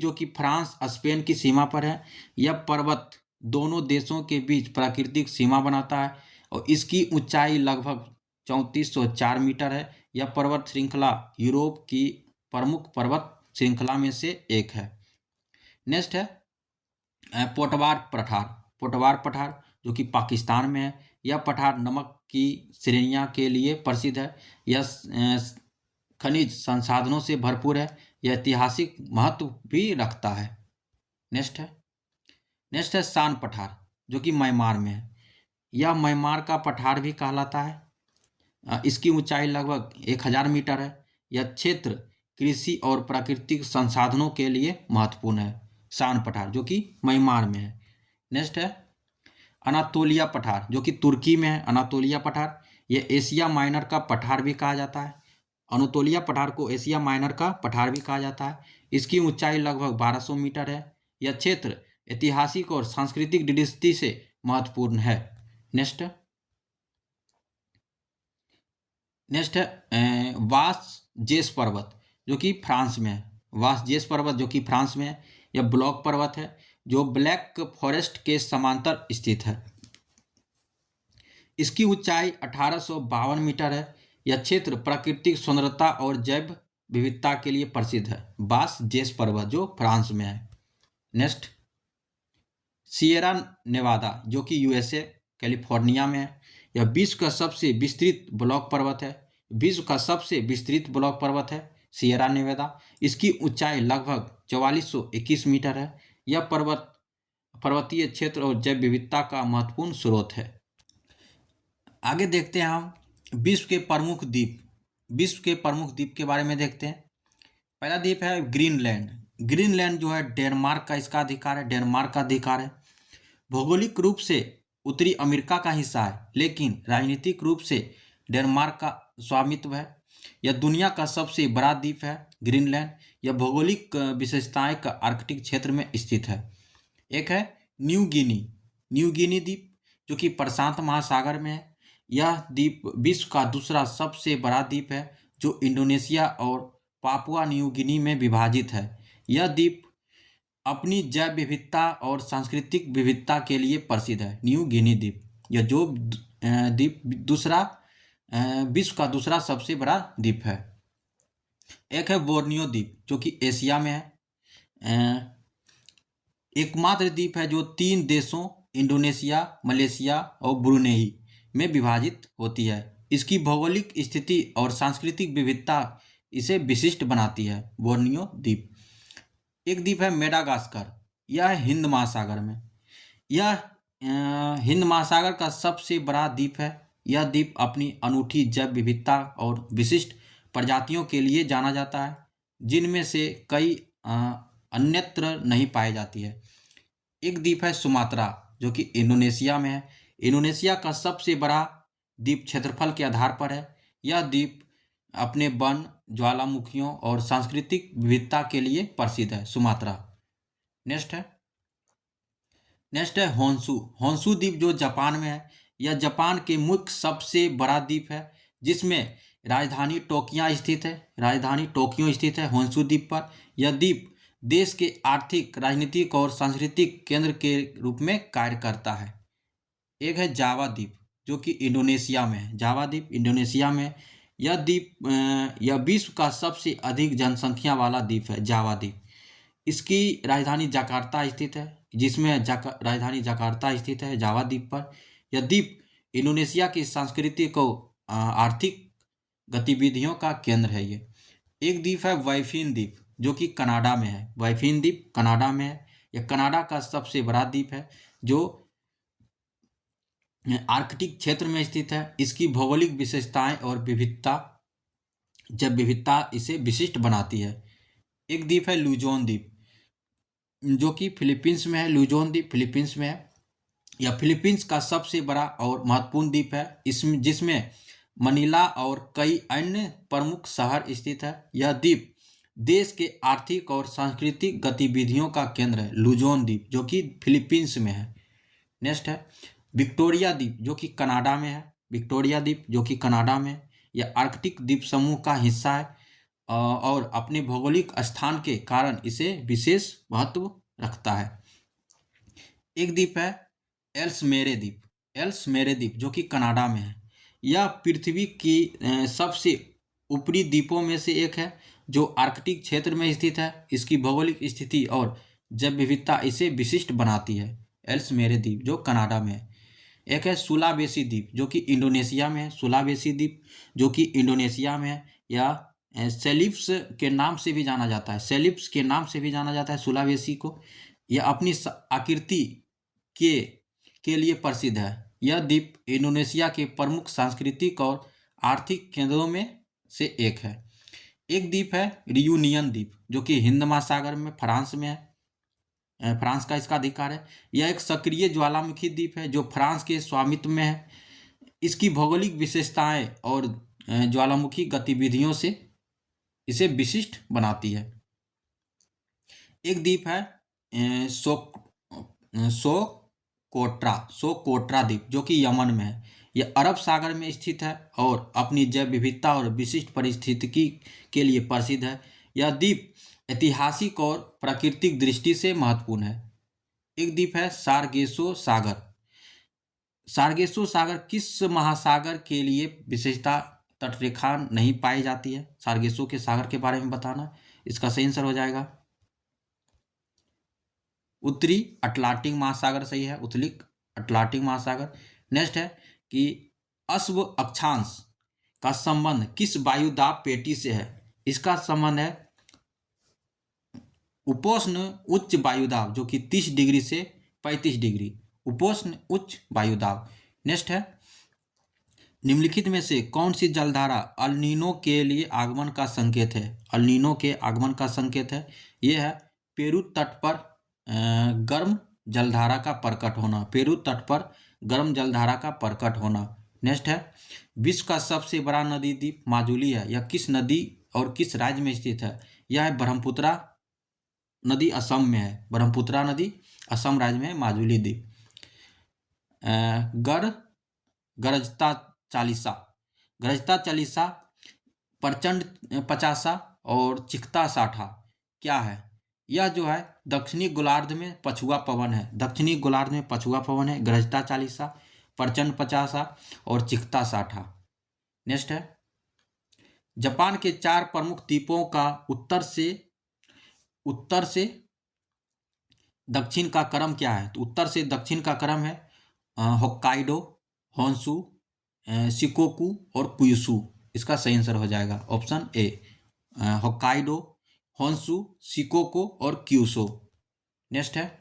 जो कि फ्रांस स्पेन की सीमा पर है। यह पर्वत दोनों देशों के बीच प्राकृतिक सीमा बनाता है और इसकी ऊंचाई लगभग 3404 मीटर है। यह पर्वत श्रृंखला यूरोप की प्रमुख पर्वत श्रृंखला में से एक है। नेक्स्ट है पोटवार पठार, पोटवार पठार जो कि पाकिस्तान में है। यह पठार नमक की श्रेणियां के लिए प्रसिद्ध है। यह खनिज संसाधनों से भरपूर है। यह ऐतिहासिक महत्व भी रखता है। नेक्स्ट है सान पठार जो कि म्यांमार में है। यह म्यांमार का पठार भी कहलाता है। इसकी ऊंचाई लगभग 1000 मीटर है। यह क्षेत्र कृषि और प्राकृतिक संसाधनों के लिए महत्वपूर्ण है। सान पठार जो कि म्यांमार में है। नेक्स्ट है अनातोलिया पठार जो कि तुर्की में है। अनातोलिया पठार यह एशिया माइनर का पठार भी कहा जाता है। अनातोलिया पठार को एशिया माइनर का पठार भी कहा जाता है। इसकी ऊंचाई लगभग 1200 मीटर है। यह क्षेत्र ऐतिहासिक और सांस्कृतिक दृष्टि से महत्वपूर्ण है। नेक्स्ट है वास जेस पर्वत जो कि फ्रांस में है। वास जेस पर्वत जो कि फ्रांस में है। यह ब्लॉक पर्वत है जो ब्लैक फॉरेस्ट के समांतर स्थित है। इसकी ऊंचाई 1852 मीटर है। यह क्षेत्र प्राकृतिक सुंदरता और जैव विविधता के लिए प्रसिद्ध है। वास जेस पर्वत जो फ्रांस में है। नेक्स्ट सिएरा नेवादा जो कि यूएसए कैलिफोर्निया में है। यह विश्व का सबसे विस्तृत ब्लॉक पर्वत है। विश्व का सबसे विस्तृत ब्लॉक पर्वत है सिएरा नेवादा। इसकी ऊंचाई लगभग 4421 मीटर है। यह पर्वतीय क्षेत्र और जैव विविधता का महत्वपूर्ण स्रोत है। आगे देखते हैं हम विश्व के प्रमुख द्वीप। विश्व के प्रमुख द्वीप के बारे में देखते हैं। पहला द्वीप है ग्रीनलैंड। ग्रीनलैंड जो है डेनमार्क का इसका अधिकार है। डेनमार्क का अधिकार है। भौगोलिक रूप से उत्तरी अमेरिका का हिस्सा है लेकिन राजनीतिक रूप से डेनमार्क का स्वामित्व है। यह दुनिया का सबसे बड़ा द्वीप है ग्रीनलैंड। यह भौगोलिक विशेषताएं का आर्कटिक क्षेत्र में स्थित है। एक है न्यू गिनी। न्यू गिनी द्वीप जो कि प्रशांत महासागर में है। यह द्वीप विश्व का दूसरा सबसे बड़ा द्वीप है जो इंडोनेशिया और पापुआ न्यू गिनी में विभाजित है। यह द्वीप अपनी जैव विविधता और सांस्कृतिक विविधता के लिए प्रसिद्ध है। न्यू गिनी द्वीप यह जो द्वीप विश्व का दूसरा सबसे बड़ा द्वीप है। एक है बोर्नियो द्वीप जो कि एशिया में है। एकमात्र द्वीप है जो 3 देशों इंडोनेशिया, मलेशिया और ब्रुनेई में विभाजित होती है। इसकी भौगोलिक स्थिति और सांस्कृतिक विविधता इसे विशिष्ट बनाती है। बोर्नियो द्वीप। एक द्वीप है मेडागास्कर। यह हिंद महासागर में। यह हिंद महासागर का सबसे बड़ा द्वीप है। यह द्वीप अपनी अनूठी जैव विविधता और विशिष्ट प्रजातियों के लिए जाना जाता है जिनमें से कई अन्यत्र नहीं पाई जाती है। एक द्वीप है सुमात्रा जो कि इंडोनेशिया में है। इंडोनेशिया का सबसे बड़ा द्वीप क्षेत्रफल के आधार पर है। यह द्वीप अपने वन, ज्वालामुखियों और सांस्कृतिक विविधता के लिए प्रसिद्ध है। सुमात्रा। नेक्स्ट है होन्शु। होन्शु द्वीप जो जापान में है। यह जापान के मुख्य सबसे बड़ा द्वीप है जिसमें राजधानी टोक्यो स्थित है। राजधानी टोक्यो स्थित है होन्शु द्वीप पर। यह द्वीप देश के आर्थिक, राजनीतिक और सांस्कृतिक केंद्र के रूप में कार्य करता है। एक है जावा द्वीप जो कि इंडोनेशिया में है। जावा द्वीप इंडोनेशिया में। यह द्वीप यह विश्व का सबसे अधिक जनसंख्या वाला द्वीप है। जावा द्वीप। इसकी राजधानी जकार्ता स्थित है। जिसमें राजधानी जकार्ता स्थित है जावा द्वीप पर। यह द्वीप इंडोनेशिया की सांस्कृतिक और आर्थिक गतिविधियों का केंद्र है। ये एक द्वीप है वाइफिन द्वीप जो कि कनाडा में है। वाइफिन द्वीप कनाडा में है। यह कनाडा का सबसे बड़ा द्वीप है जो आर्कटिक क्षेत्र में स्थित है। इसकी भौगोलिक विशेषताएं और विविधता, जब विविधता इसे विशिष्ट बनाती है। एक द्वीप है लुजोन द्वीप जो कि फिलीपींस में है। लुजोन द्वीप फिलीपींस में है। यह फिलीपींस का सबसे बड़ा और महत्वपूर्ण द्वीप है इसमें जिसमें मनीला और कई अन्य प्रमुख शहर स्थित है। यह द्वीप देश के आर्थिक और सांस्कृतिक गतिविधियों का केंद्र है। लुजोन द्वीप जो कि फिलीपींस में है। नेक्स्ट है विक्टोरिया द्वीप जो कि कनाडा में है। विक्टोरिया द्वीप जो कि कनाडा में है। यह आर्कटिक द्वीप समूह का हिस्सा है और अपने भौगोलिक स्थान के कारण इसे विशेष महत्व रखता है। एक द्वीप है एल्समेरे द्वीप। एल्समेरे द्वीप जो कि कनाडा में है। यह पृथ्वी की सबसे ऊपरी द्वीपों में से एक है जो आर्कटिक क्षेत्र में स्थित है। इसकी भौगोलिक स्थिति और जैव विविधता इसे विशिष्ट बनाती है। एल्समेरे द्वीप जो कनाडा में है। एक है सुलावेसी द्वीप जो कि इंडोनेशिया में है। सुलावेसी द्वीप जो कि इंडोनेशिया में है, या सेलिप्स के नाम से भी जाना जाता है। सेलिप्स के नाम से भी जाना जाता है सुलावेसी को। यह अपनी आकृति के के लिए प्रसिद्ध है। यह द्वीप इंडोनेशिया के प्रमुख सांस्कृतिक और आर्थिक केंद्रों में से एक है। एक द्वीप है रियूनियन द्वीप जो कि हिंद महासागर में फ्रांस में है। फ्रांस का इसका अधिकार है। यह एक सक्रिय ज्वालामुखी द्वीप है जो फ्रांस के स्वामित्व में है। इसकी भौगोलिक विशेषताएं और ज्वालामुखी गतिविधियों से इसे विशिष्ट बनाती है। एक द्वीप है सोकोट्रा द्वीप जो कि यमन में है। यह अरब सागर में स्थित है और अपनी जैव विविधता और विशिष्ट पारिस्थितिकी के लिए प्रसिद्ध है। यह द्वीप ऐतिहासिक और प्राकृतिक दृष्टि से महत्वपूर्ण है। एक द्वीप है सारगेसो सागर। सारगेसो सागर किस महासागर के लिए विशेषता तटरेखा नहीं पाई जाती है? सारगेसो के सागर के बारे में बताना। इसका सही आंसर हो जाएगा उत्तरी अटलांटिक महासागर। सही है, उत्तरी अटलांटिक महासागर। नेक्स्ट है कि अश्व अक्षांश का संबंध किस वायुदाब पेटी से है? इसका संबंध है उपोष्ण उच्च वायुदाब जो कि 30 डिग्री से 35 डिग्री, उपोष्ण उच्च वायुदाब। नेक्स्ट है निम्नलिखित में से कौन सी जलधारा अल नीनो के लिए आगमन का संकेत है? अल नीनो के आगमन का संकेत है। यह है पेरू तट पर गर्म जलधारा का प्रकट होना। पेरू तट पर गर्म जलधारा का प्रकट होना। नेक्स्ट है विश्व का सबसे बड़ा नदी द्वीप माजुली है। यह किस नदी और किस राज्य में स्थित है? यह है ब्रह्मपुत्रा नदी, असम में है। ब्रह्मपुत्रा नदी असम राज्य में है, माजुली द्वीप। गरजता चालीसा, गरजता चालीसा, प्रचंड पचासा और चिखता साठा क्या है? यह जो है दक्षिणी गोलार्ध में पछुआ पवन है। दक्षिणी गोलार्ध में पछुआ पवन है गरजता चालीसा, प्रचंड पचासा और चिखता साठा। नेक्स्ट है जापान के 4 प्रमुख द्वीपों का उत्तर से दक्षिण का क्रम क्या है? तो उत्तर से दक्षिण का क्रम है होक्काइडो, होन्शु, शिकोकू और क्यूशू। इसका सही आंसर हो जाएगा ऑप्शन ए, होक्काइडो, होन्शु, शिकोको और क्यूशो। नेक्स्ट है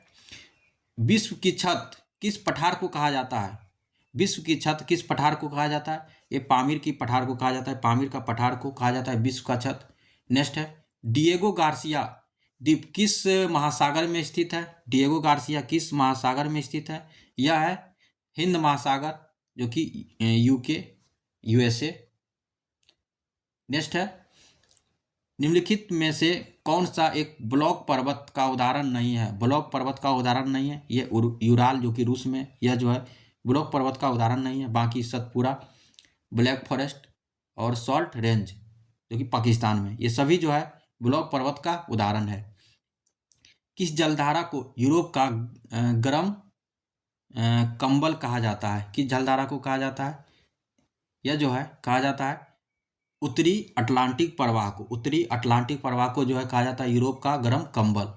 विश्व की छत किस पठार को कहा जाता है? विश्व की छत किस पठार को कहा जाता है? ये पामीर की पठार को कहा जाता है। पामीर का पठार को कहा जाता है विश्व का छत। नेक्स्ट है डिएगो गार्सिया द्वीप किस महासागर में स्थित है? डिएगो गार्सिया किस महासागर में स्थित है? यह है हिंद महासागर जो कि यूके, यूएसए। नेक्स्ट है निम्नलिखित में से कौन सा एक ब्लॉक पर्वत का उदाहरण नहीं है? ब्लॉक पर्वत का उदाहरण नहीं है। ये यूराल जो कि रूस में, यह जो है ब्लॉक पर्वत का उदाहरण नहीं है। बाकी सतपुरा, ब्लैक फॉरेस्ट और सॉल्ट रेंज जो कि पाकिस्तान में, ये सभी जो है ब्लॉक पर्वत का उदाहरण है। किस जलधारा को यूरोप का गर्म कंबल कहा जाता है? किस जलधारा को कहा जाता है? यह जो है कहा जाता है उत्तरी अटलांटिक प्रवाह को। उत्तरी अटलांटिक प्रवाह को जो है कहा जाता है यूरोप का गर्म कंबल।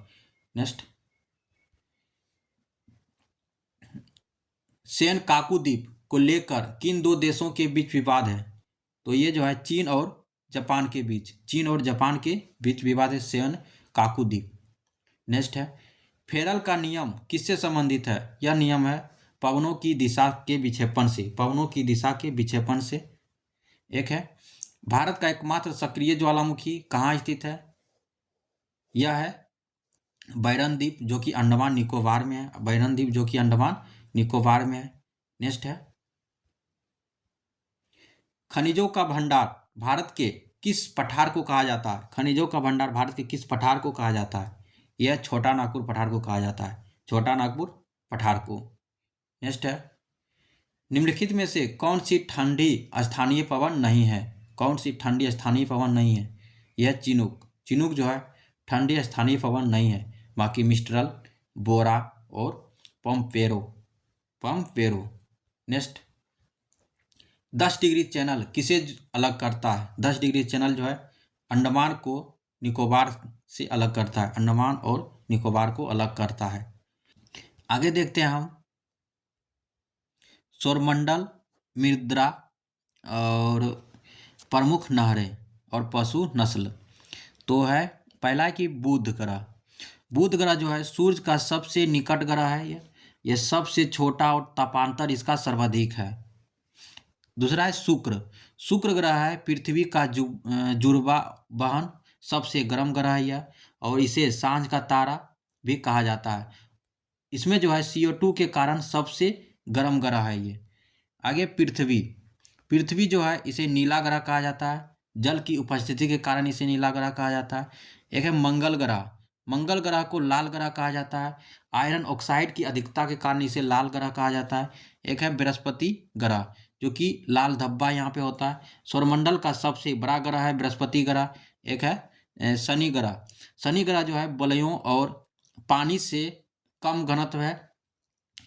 नेक्स्ट सेनकाकू द्वीप को लेकर किन 2 देशों के बीच विवाद है? तो ये जो है चीन और जापान के बीच, चीन और जापान के बीच विवाद है सेनकाकू द्वीप। नेक्स्ट है फेरल का नियम किससे संबंधित है? यह नियम है पवनों की दिशा के विक्षेपण से। पवनों की दिशा के विक्षेपण से। एक है भारत का एकमात्र सक्रिय ज्वालामुखी कहाँ स्थित है? यह है बैरन द्वीप जो कि अंडमान निकोबार में है। बैरन द्वीप जो कि अंडमान निकोबार में है। नेक्स्ट है खनिजों का भंडार भारत के किस पठार को कहा जाता है? खनिजों का भंडार भारत के किस पठार को कहा जाता है? यह छोटा नागपुर पठार को कहा जाता है। छोटा नागपुर पठार को। नेक्स्ट है निम्नलिखित में से कौन सी ठंडी स्थानीय पवन नहीं है? कौन सी ठंडी स्थानीय पवन नहीं है? यह चिनूक। चिनूक जो है ठंडी स्थानीय पवन नहीं है। बाकी मिस्ट्रल, बोरा और पंपेरो। नेक्स्ट 10 डिग्री चैनल किसे अलग करता है? 10 डिग्री चैनल जो है अंडमान को निकोबार से अलग करता है। अंडमान और निकोबार को अलग करता है। आगे देखते हैं हम सौरमंडल, मृदा और प्रमुख नहरें और पशु नस्ल। तो है पहला है कि बुध ग्रह। बुध ग्रह जो है सूर्य का सबसे निकट ग्रह है। ये सबसे छोटा और तापांतर इसका सर्वाधिक है। दूसरा है शुक्र। शुक्र ग्रह है पृथ्वी का जुड़वा बहन सबसे गर्म ग्रह है यह, और इसे सांझ का तारा भी कहा जाता है। इसमें जो है CO2 के कारण सबसे गर्म ग्रह है ये। आगे पृथ्वी। पृथ्वी जो है इसे नीला ग्रह कहा जाता है, जल की उपस्थिति के कारण इसे नीला ग्रह कहा जाता है। एक है मंगल ग्रह। मंगल ग्रह को लाल ग्रह कहा जाता है, आयरन ऑक्साइड की अधिकता के कारण इसे लाल ग्रह कहा जाता है। एक है बृहस्पति ग्रह, जो कि लाल धब्बा यहाँ पे होता है। सौरमंडल का सबसे बड़ा ग्रह है बृहस्पति ग्रह। एक है शनि ग्रह। शनि ग्रह जो है बलयों और पानी से कम घनत्व है।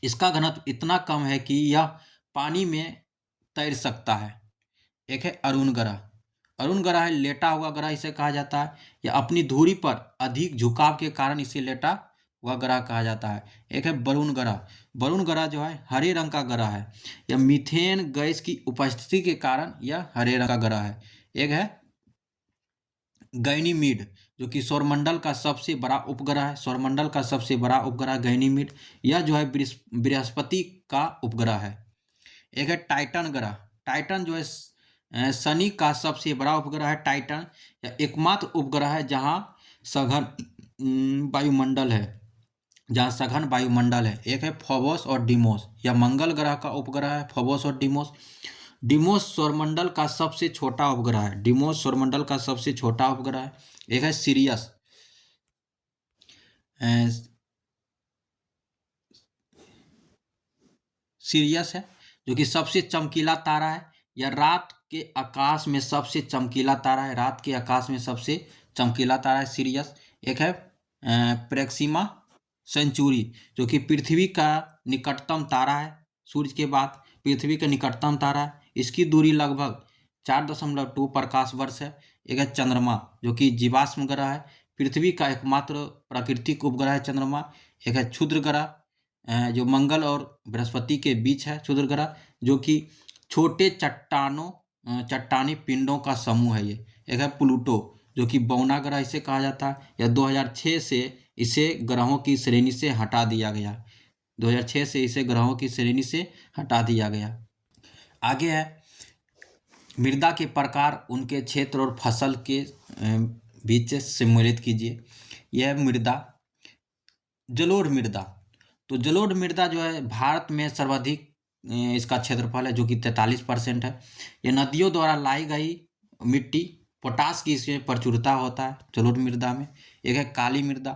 इसका घनत्व इतना कम है कि यह पानी में तैर सकता है। एक है अरुण ग्रह। अरुण ग्रह है लेटा हुआ ग्रह इसे कहा जाता है। यह अपनी धुरी पर अधिक झुकाव के कारण इसे लेटा हुआ ग्रह कहा जाता है। एक है वरुण ग्रह। वरुण ग्रह जो है हरे रंग का ग्रह है। यह मीथेन गैस की उपस्थिति के कारण यह हरे रंग का ग्रह है। एक है गैनीमीड, जो कि सौरमंडल का सबसे बड़ा उपग्रह है। सौरमंडल का सबसे बड़ा उपग्रह गैनीमीड, यह जो है बृहस्पति का उपग्रह है। एक है टाइटन ग्रह। टाइटन जो है शनि का सबसे बड़ा उपग्रह है। टाइटन यह एकमात्र उपग्रह है जहाँ सघन वायुमंडल है, जहाँ सघन वायुमंडल है। एक है फोबोस और डिमोस। यह मंगल ग्रह का उपग्रह है, फोबोस और डिमोस। डिमोस सौरमंडल का सबसे छोटा उपग्रह है। डिमोस सौरमंडल का सबसे छोटा उपग्रह है। एक है सीरियस। सीरियस है जो कि सबसे चमकीला तारा है। यह रात के आकाश में सबसे चमकीला तारा है। रात के आकाश में सबसे चमकीला तारा है सीरियस। एक है प्रेक्सिमा सेंचुरी, जो कि पृथ्वी का निकटतम तारा है। सूर्य के बाद पृथ्वी का निकटतम तारा है। इसकी दूरी लगभग 4.2 प्रकाश वर्ष है। एक है चंद्रमा, जो कि जीवाश्म ग्रह है। पृथ्वी का एकमात्र प्राकृतिक उपग्रह है चंद्रमा। एक है क्षुद्र ग्रह, जो मंगल और बृहस्पति के बीच है। क्षुद्र ग्रह जो कि छोटे चट्टानी पिंडों का समूह है ये। एक है प्लूटो, जो कि बौना ग्रह इसे कहा जाता है। यह 2006 से इसे ग्रहों की श्रेणी से हटा दिया गया। 2006 से इसे ग्रहों की श्रेणी से हटा दिया गया। आगे है मृदा के प्रकार, उनके क्षेत्र और फसल के बीच से सम्मिलित कीजिए। यह है मृदा। जलोढ़ मृदा। तो जलोढ़ मृदा जो है भारत में सर्वाधिक इसका क्षेत्रफल है, जो कि 43% है। ये नदियों द्वारा लाई गई मिट्टी, पोटास की इसमें प्रचुरता होता है जलोढ़ मृदा में। एक है काली मृदा।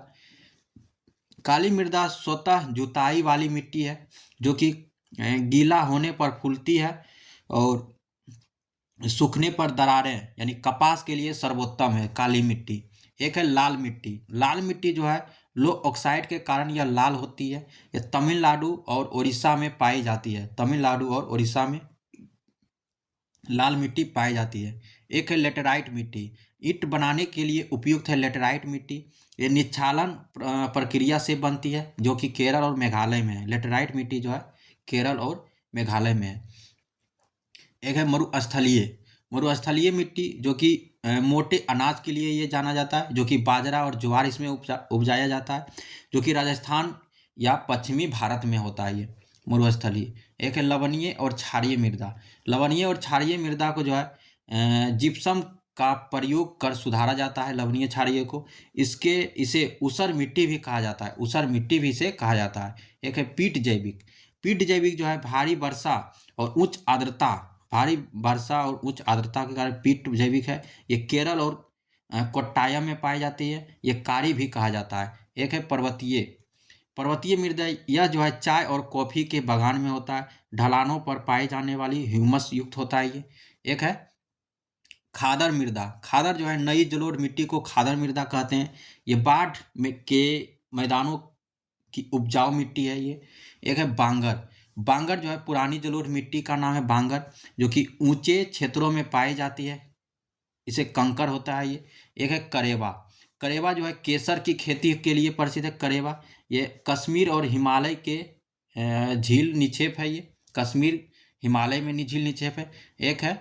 काली मृदा स्वतः जुताई वाली मिट्टी है, जो कि गीला होने पर फूलती है और सूखने पर दरारें, यानी कपास के लिए सर्वोत्तम है काली मिट्टी। एक है लाल मिट्टी। लाल मिट्टी जो है लो ऑक्साइड के कारण यह लाल होती है। यह तमिलनाडु और उड़ीसा में पाई जाती है। तमिलनाडु और उड़ीसा में लाल मिट्टी पाई जाती है। एक है लेटेराइट मिट्टी। ईंट बनाने के लिए उपयुक्त है लेटेराइट मिट्टी। ये निच्छालन प्रक्रिया से बनती है, जो कि केरल और मेघालय में है। लेटेराइट मिट्टी जो है केरल और मेघालय में है। एक है मरुस्थलीय। मरुस्थलीय मिट्टी, जो कि मोटे अनाज के लिए ये जाना जाता है, जो कि बाजरा और ज्वार इसमें उपजाया जाता है, जो कि राजस्थान या पश्चिमी भारत में होता है ये मरुस्थलीय। एक है लवणीय और क्षारीय मृदा। लवणीय और क्षारीय मृदा को जो है जिप्सम का प्रयोग कर सुधारा जाता है, लवणीय क्षारीय को। इसे ऊसर मिट्टी भी कहा जाता है। ऊसर मिट्टी भी इसे कहा जाता है। एक है पीट जैविक। पीट जैविक जो है भारी वर्षा और उच्च आर्द्रता के कारण पीट जैविक है। ये केरल और कोट्टायम में पाई जाती है। ये कारी भी कहा जाता है। एक है पर्वतीय मृदा। यह जो है चाय और कॉफी के बागान में होता है। ढलानों पर पाई जाने वाली ह्यूमस युक्त होता है ये। एक है खादर मृदा। खादर जो है नई जलोढ़ मिट्टी को खादर मृदा कहते हैं। ये बाढ़ के मैदानों की उपजाऊ मिट्टी है ये। एक है बांगर। बांगर जो है पुरानी जलोढ़ मिट्टी का नाम है बांगर, जो कि ऊंचे क्षेत्रों में पाई जाती है। इसे कंकर होता है ये। एक है करेवा। करेवा जो है केसर की खेती के लिए प्रसिद्ध है। करेवा ये कश्मीर और हिमालय के झील निक्षेप है। ये कश्मीर हिमालय में झील निक्षेप है। एक है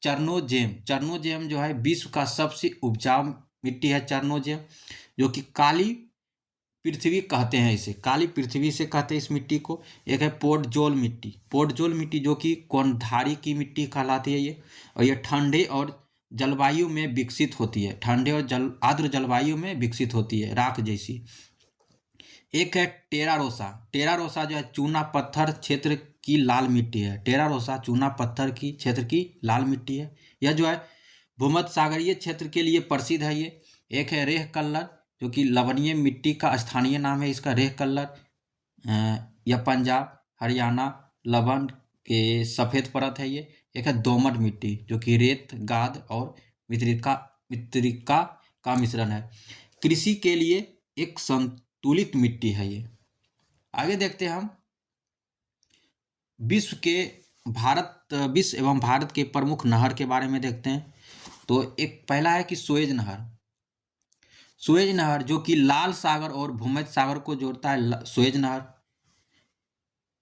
चरनोजेम। चरनोजेम जो है विश्व का सबसे उपजाऊ मिट्टी है चरनोजेम, जो कि काली पृथ्वी कहते हैं इसे, काली पृथ्वी से कहते हैं इस मिट्टी को। एक है पोर्टजोल मिट्टी। पोर्टजोल मिट्टी जो कि कोणधारी की मिट्टी कहलाती है ये, और ये ठंडे और जलवायु में विकसित होती है। ठंडे और आर्द्र जलवायु में विकसित होती है, राख जैसी। एक है टेरा रोसा। टेरा रोसा जो है चूना पत्थर क्षेत्र की लाल मिट्टी है। टेरा रोसा चूना पत्थर की क्षेत्र की लाल मिट्टी है। यह जो है भूमध्य सागरीय क्षेत्र के लिए प्रसिद्ध है ये। एक है रेह कल्लर, जो कि लवणीय मिट्टी का स्थानीय नाम है इसका, रेह कल्लर। यह पंजाब हरियाणा लवण के सफ़ेद परत है ये। एक है दोमट मिट्टी, जो कि रेत गाद और मृत्तिका मृत्तिका का मिश्रण है। कृषि के लिए एक संतुलित मिट्टी है ये। आगे देखते हैं हम विश्व एवं भारत के प्रमुख नहर के बारे में देखते हैं। तो एक पहला है कि सुएज नहर। सुएज नहर जो कि लाल सागर और भूमध्य सागर को जोड़ता है। सुएज नहर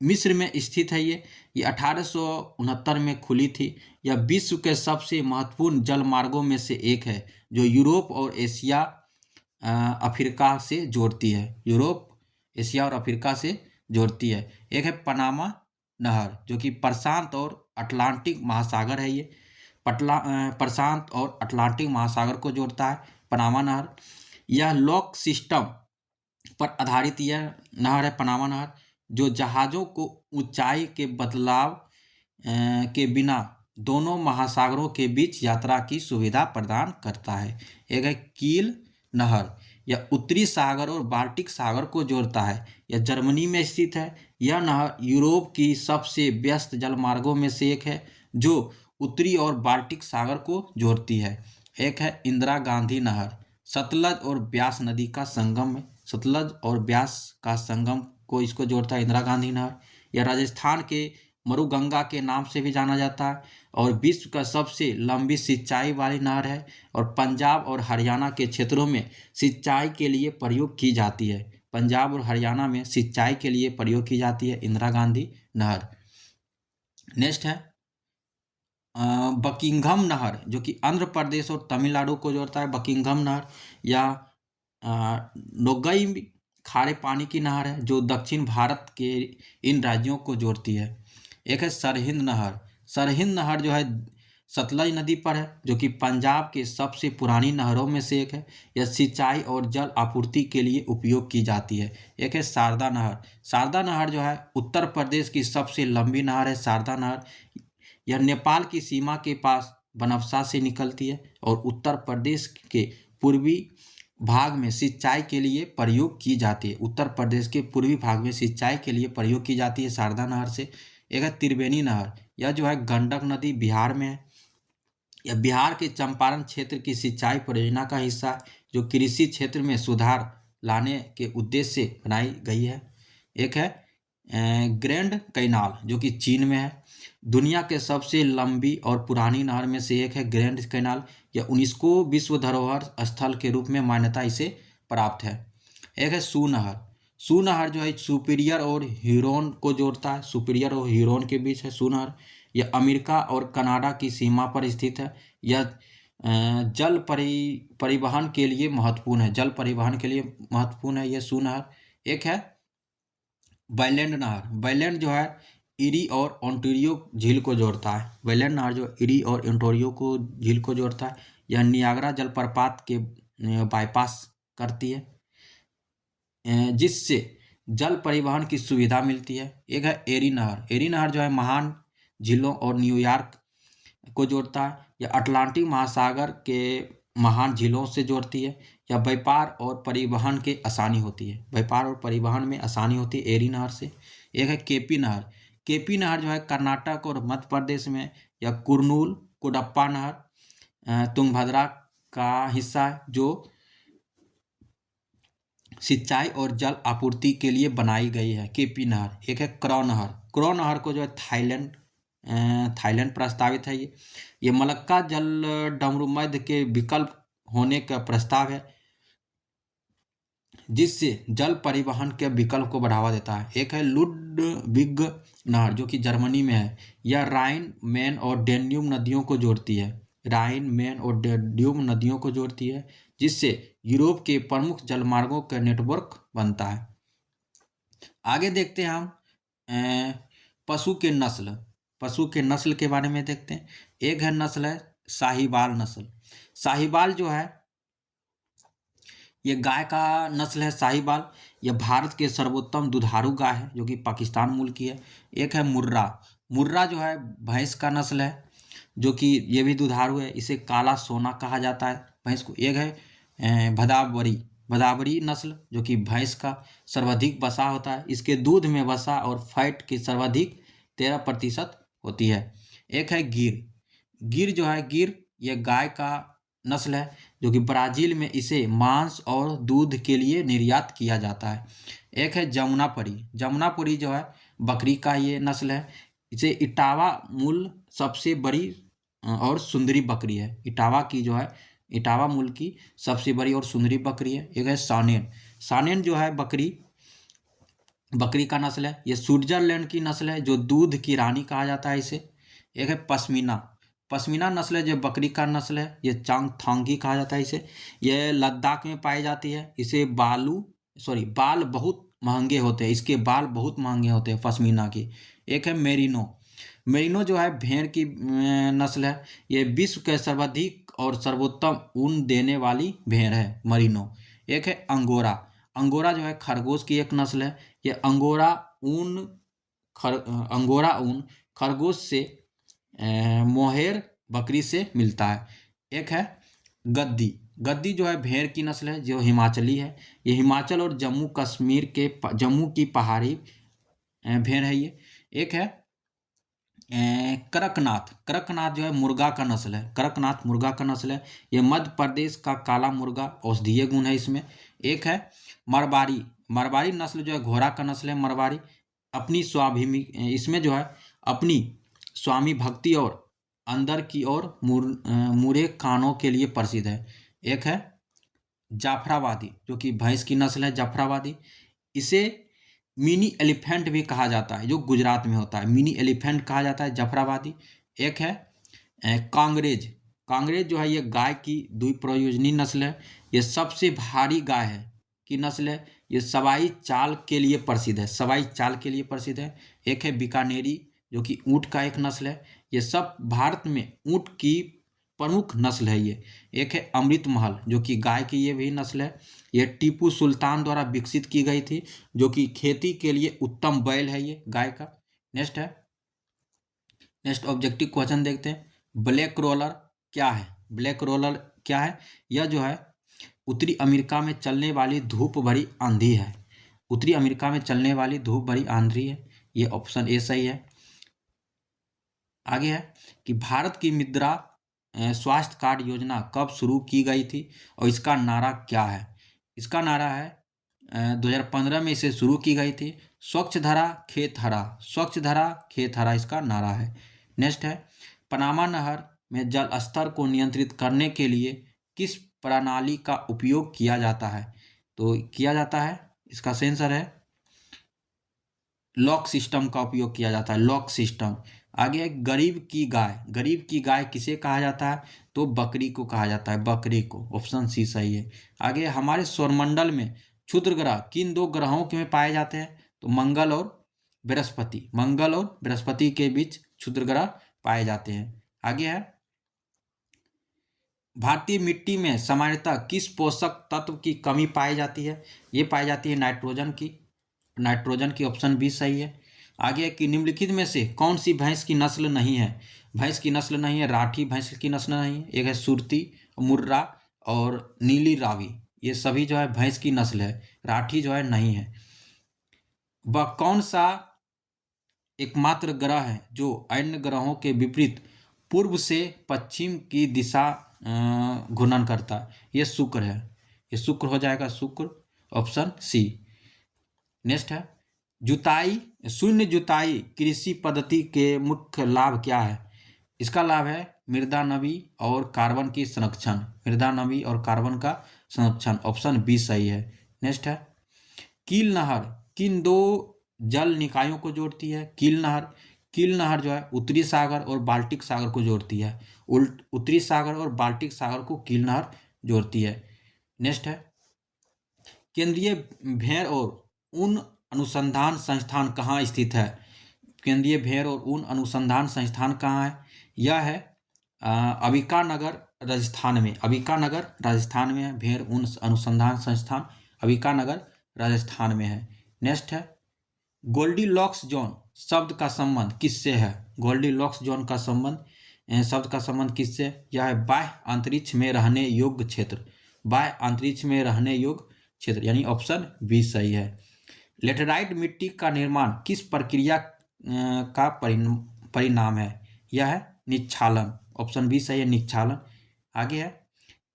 मिस्र में स्थित है ये 1869 में खुली थी। यह विश्व के सबसे महत्वपूर्ण जल मार्गों में से एक है, जो यूरोप और एशिया अफ्रीका से जोड़ती है। यूरोप एशिया और अफ्रीका से जोड़ती है। एक है पनामा नहर, जो कि प्रशांत और अटलांटिक महासागर है ये। प्रशांत और अटलांटिक महासागर को जोड़ता है पनामा नहर। यह लॉक सिस्टम पर आधारित यह नहर है पनामा नहर, जो जहाज़ों को ऊंचाई के बदलाव के बिना दोनों महासागरों के बीच यात्रा की सुविधा प्रदान करता है। एक है कील नहर। यह उत्तरी सागर और बाल्टिक सागर को जोड़ता है। यह जर्मनी में स्थित है। यह नहर यूरोप की सबसे व्यस्त जलमार्गों में से एक है, जो उत्तरी और बाल्टिक सागर को जोड़ती है। एक है इंदिरा गांधी नहर। सतलज और ब्यास नदी का संगम है। सतलज और ब्यास का संगम को इसको जोड़ता है इंदिरा गांधी नहर। यह राजस्थान के मरुगंगा के नाम से भी जाना जाता है और विश्व का सबसे लंबी सिंचाई वाली नहर है, और पंजाब और हरियाणा के क्षेत्रों में सिंचाई के लिए प्रयोग की जाती है। पंजाब और हरियाणा में सिंचाई के लिए प्रयोग की जाती है इंदिरा गांधी नहर। नेक्स्ट है बकिंघम नहर, जो कि आंध्र प्रदेश और तमिलनाडु को जोड़ता है। बकिंघम नहर या नोगई खारे पानी की नहर है, जो दक्षिण भारत के इन राज्यों को जोड़ती है। एक है सरहिंद नहर। सरहिंद नहर जो है सतलज नदी पर है, जो कि पंजाब के सबसे पुरानी नहरों में से एक है। यह सिंचाई और जल आपूर्ति के लिए उपयोग की जाती है। एक है शारदा नहर। शारदा नहर जो है उत्तर प्रदेश की सबसे लंबी नहर है। शारदा नहर यह नेपाल की सीमा के पास बनफसा से निकलती है और उत्तर प्रदेश के पूर्वी भाग में सिंचाई के लिए प्रयोग की जाती है। उत्तर प्रदेश के पूर्वी भाग में सिंचाई के लिए प्रयोग की जाती है शारदा नहर से। एक है त्रिवेणी नहर। यह जो है गंडक नदी बिहार में है। यह बिहार के चंपारण क्षेत्र की सिंचाई परियोजना का हिस्सा है, जो कृषि क्षेत्र में सुधार लाने के उद्देश्य से बनाई गई है। एक है ग्रैंड कैनाल, जो कि चीन में है। दुनिया के सबसे लंबी और पुरानी नहर में से एक है ग्रैंड कैनाल। यह यूनेस्को विश्व धरोहर स्थल के रूप में मान्यता इसे प्राप्त है। एक है सू नहर। सू नहर जो है सुपीरियर और ह्यूरोन को जोड़ता है। सुपीरियर और ह्यूरोन के बीच है सू नहर। यह अमेरिका और कनाडा की सीमा पर स्थित है। यह जल परिवहन के लिए महत्वपूर्ण है। जल परिवहन के लिए महत्वपूर्ण है यह सू नहर। एक है बैलेंड नहर। बैलेंड जो है इरी और ओंटारियो झील को जोड़ता है। बैलेंड नहर जो इरी और ओंटारियो को झील को जोड़ता है। यह नियाग्रा जलप्रपात के बाईपास करती है, जिससे जल परिवहन की सुविधा मिलती है। एक है एरी नहर। एरी नहर जो है महान झीलों और न्यूयॉर्क को जोड़ता है। यह अटलांटिक महासागर के महान झीलों से जोड़ती है। यह व्यापार और परिवहन के आसानी होती है। व्यापार और परिवहन में आसानी होती है एरी नहर से। एक है केपी नहर। केपी नहर जो है कर्नाटक और मध्य प्रदेश में। यह कुरनूल कोडप्पा नहर तुंगभद्रा का हिस्सा है, जो सिंचाई और जल आपूर्ति के लिए बनाई गई है केपी नहर। एक है क्रॉ नहर। क्रॉ नहर को जो है थाईलैंड प्रस्तावित है। ये मलक्का जल डमरूमध्य के विकल्प होने का प्रस्ताव है। जिससे जल परिवहन के विकल्प को बढ़ावा देता है। एक है लुडविग नहर जो कि जर्मनी में है। यह राइन मेन और डेन्यूब नदियों को जोड़ती है। राइन मेन और डेन्यूब नदियों को जोड़ती है, जिससे यूरोप के प्रमुख जलमार्गों का नेटवर्क बनता है। आगे देखते हैं हम पशु के नस्ल। पशु के नस्ल के बारे में देखते हैं। एक है नस्ल है साहिवाल नस्ल। साहिवाल जो है ये गाय का नस्ल है साहिवाल। यह भारत के सर्वोत्तम दुधारू गाय है जो कि पाकिस्तान मूल की है। एक है मुर्रा। मुर्रा जो है भैंस का नस्ल है जो कि ये भी दुधारू है। इसे काला सोना कहा जाता है भैंस को। एक है भदावरी। भदावरी नस्ल जो कि भैंस का सर्वाधिक वसा होता है। इसके दूध में वसा और फैट की सर्वाधिक 13% होती है। एक है गिर। गिर जो है गिर ये गाय का नस्ल है जो कि ब्राजील में इसे मांस और दूध के लिए निर्यात किया जाता है। एक है जमुनापरी। जमुनापरी जो है बकरी का ये नस्ल है। इसे इटावा मूल सबसे बड़ी और सुंदरी बकरी है। इटावा की जो है इटावा मूल की सबसे बड़ी और सुंदरी बकरी है। एक है सानेन। सानेन जो है बकरी का नस्ल है। ये स्विट्जरलैंड की नस्ल है जो दूध की रानी कहा जाता है इसे। एक है पश्मीना। पश्मीना नस्ल है जो बकरी का नस्ल है। ये चांगथांगी कहा जाता है इसे। यह लद्दाख में पाई जाती है। इसे बाल बहुत महंगे होते हैं। इसके बाल बहुत महंगे होते हैं पश्मीना के। एक है मेरिनो। मेरिनो जो है भेड़ की नस्ल है। ये विश्व के सर्वाधिक और सर्वोत्तम ऊन देने वाली भेड़ है मरीनो। एक है अंगोरा। अंगोरा जो है खरगोश की एक नस्ल है। ये ऊन अंगोरा ऊन खरगोश से मोहेर बकरी से मिलता है। एक है गद्दी। गद्दी जो है भेड़ की नस्ल है जो हिमाचली है। ये हिमाचल और जम्मू की पहाड़ी भेड़ है ये। एक है कड़कनाथ। कड़कनाथ जो है मुर्गा का नस्ल है। कड़कनाथ मुर्गा का नस्ल है। ये मध्य प्रदेश का काला मुर्गा औषधीय गुण है इसमें। एक है मरवारी। मरवारी नस्ल जो है घोड़ा का नस्ल है मरवारी। अपनी इसमें जो है अपनी स्वामी भक्ति और अंदर की ओर मुरे कानों के लिए प्रसिद्ध है। एक है जाफराबादी जो कि भैंस की नस्ल है जाफराबादी। इसे मिनी एलिफेंट भी कहा जाता है जो गुजरात में होता है। मिनी एलिफेंट कहा जाता है जाफराबादी। एक है कांग्रेज। कांग्रेज जो है ये गाय की द्विप्रयोजनी नस्ल है। ये सबसे भारी गाय है की नस्ल है। ये सवाई चाल के लिए प्रसिद्ध है। सवाई चाल के लिए प्रसिद्ध है। एक है बीकानेरी जो कि ऊँट का एक नस्ल है। ये सब भारत में ऊँट की प्रमुख नस्ल है ये। एक है अमृत महल जो कि गाय की ये भी नस्ल है। ये टीपू सुल्तान द्वारा विकसित की गई थी जो कि खेती के लिए उत्तम बैल है ये गाय का। नेक्स्ट ऑब्जेक्टिव क्वेश्चन देखते हैं। ब्लैक रोलर क्या है? ब्लैक रोलर क्या है? यह जो है उत्तरी अमेरिका में चलने वाली धूप भरी आंधी है। उत्तरी अमेरिका में चलने वाली धूप भरी आंधी है। ये ऑप्शन ए सही है। आगे है कि भारत की मुद्रा स्वास्थ्य कार्ड योजना कब शुरू की गई थी और इसका नारा क्या है? इसका नारा है 2015 में इसे शुरू की गई थी। स्वच्छ धरा खेत हरा। स्वच्छ धरा खेत हरा इसका नारा है। नेक्स्ट है पनामा नहर में जल स्तर को नियंत्रित करने के लिए किस प्रणाली का उपयोग किया जाता है? तो किया जाता है इसका सेंसर है लॉक सिस्टम का उपयोग किया जाता है। Lock system. आगे है गरीब की गाय। गरीब की गाय किसे कहा जाता है? तो बकरी को कहा जाता है। बकरी को। ऑप्शन सी सही है। आगे हमारे सौरमंडल में क्षुद्र ग्रह किन दो ग्रहों के में पाए जाते हैं? तो मंगल और बृहस्पति। मंगल और बृहस्पति के बीच क्षुद्र ग्रह पाए जाते हैं। आगे है भारतीय मिट्टी में सामान्यतः किस पोषक तत्व की कमी पाई जाती है? ये पाई जाती है नाइट्रोजन की। नाइट्रोजन की ऑप्शन बी सही है। आगे है कि निम्नलिखित में से कौन सी भैंस की नस्ल नहीं है? भैंस की नस्ल नहीं है। राठी भैंस की नस्ल नहीं है। एक है सुरती, मुर्रा और नीली रावी। ये सभी जो है भैंस की नस्ल है। राठी जो है नहीं है। वह कौन सा एकमात्र ग्रह है जो अन्य ग्रहों के विपरीत पूर्व से पश्चिम की दिशा घूर्णन करता है? ये शुक्र है। ये शुक्र हो जाएगा शुक्र। Option C. नेक्स्ट है जुताई शून्य जुताई कृषि पद्धति के मुख्य लाभ क्या है? इसका लाभ है मृदा नमी और कार्बन की संरक्षण। मृदा नमी और कार्बन का संरक्षण। ऑप्शन बी सही है। नेक्स्ट है कील नहर किन दो जल निकायों को जोड़ती है? कील नहर जो है उत्तरी सागर और बाल्टिक सागर को जोड़ती है। उत्तरी सागर और बाल्टिक सागर को कील नहर जोड़ती है। नेक्स्ट है केंद्रीय भेड़ और ऊन अनुसंधान संस्थान कहाँ स्थित है? केंद्रीय भेड़ और ऊन अनुसंधान संस्थान कहाँ है? यह है अबिकानगर राजस्थान में। अबिकानगर राजस्थान में है। भेड़ ऊन अनुसंधान संस्थान अबिकानगर राजस्थान में है। नेक्स्ट है गोल्डीलॉक्स जोन शब्द का संबंध किससे है? गोल्डीलॉक्स जोन का संबंध शब्द का संबंध किससे? यह है बाह्य अंतरिक्ष में रहने योग्य क्षेत्र। बाह्य अंतरिक्ष में रहने योग्य क्षेत्र यानी ऑप्शन बी सही है। लेटेराइट मिट्टी का निर्माण किस प्रक्रिया का परिणाम है? यह है निक्षालन। ऑप्शन बी सही है निक्षालन। आगे है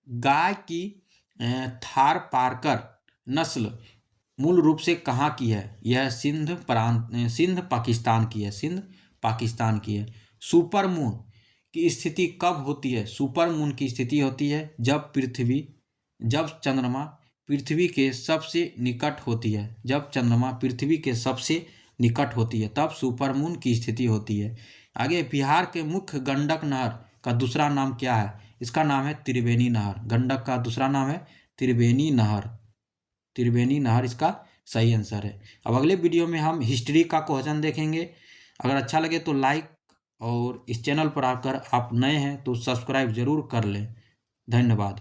गाय की थारपारकर नस्ल मूल रूप से कहाँ की है? यह सिंध पाकिस्तान की है। सिंध पाकिस्तान की है। सुपर मून की स्थिति कब होती है? सुपर मून की स्थिति होती है जब चंद्रमा पृथ्वी के सबसे निकट होती है। जब चंद्रमा पृथ्वी के सबसे निकट होती है तब सुपर मून की स्थिति होती है। आगे बिहार के मुख्य गंडक नहर का दूसरा नाम क्या है? इसका नाम है त्रिवेणी नहर। गंडक का दूसरा नाम है त्रिवेणी नहर। त्रिवेणी नहर इसका सही आंसर है। अब अगले वीडियो में हम हिस्ट्री का क्वेश्चन देखेंगे। अगर अच्छा लगे तो लाइक और इस चैनल पर आकर आप नए हैं तो सब्सक्राइब जरूर कर लें। धन्यवाद।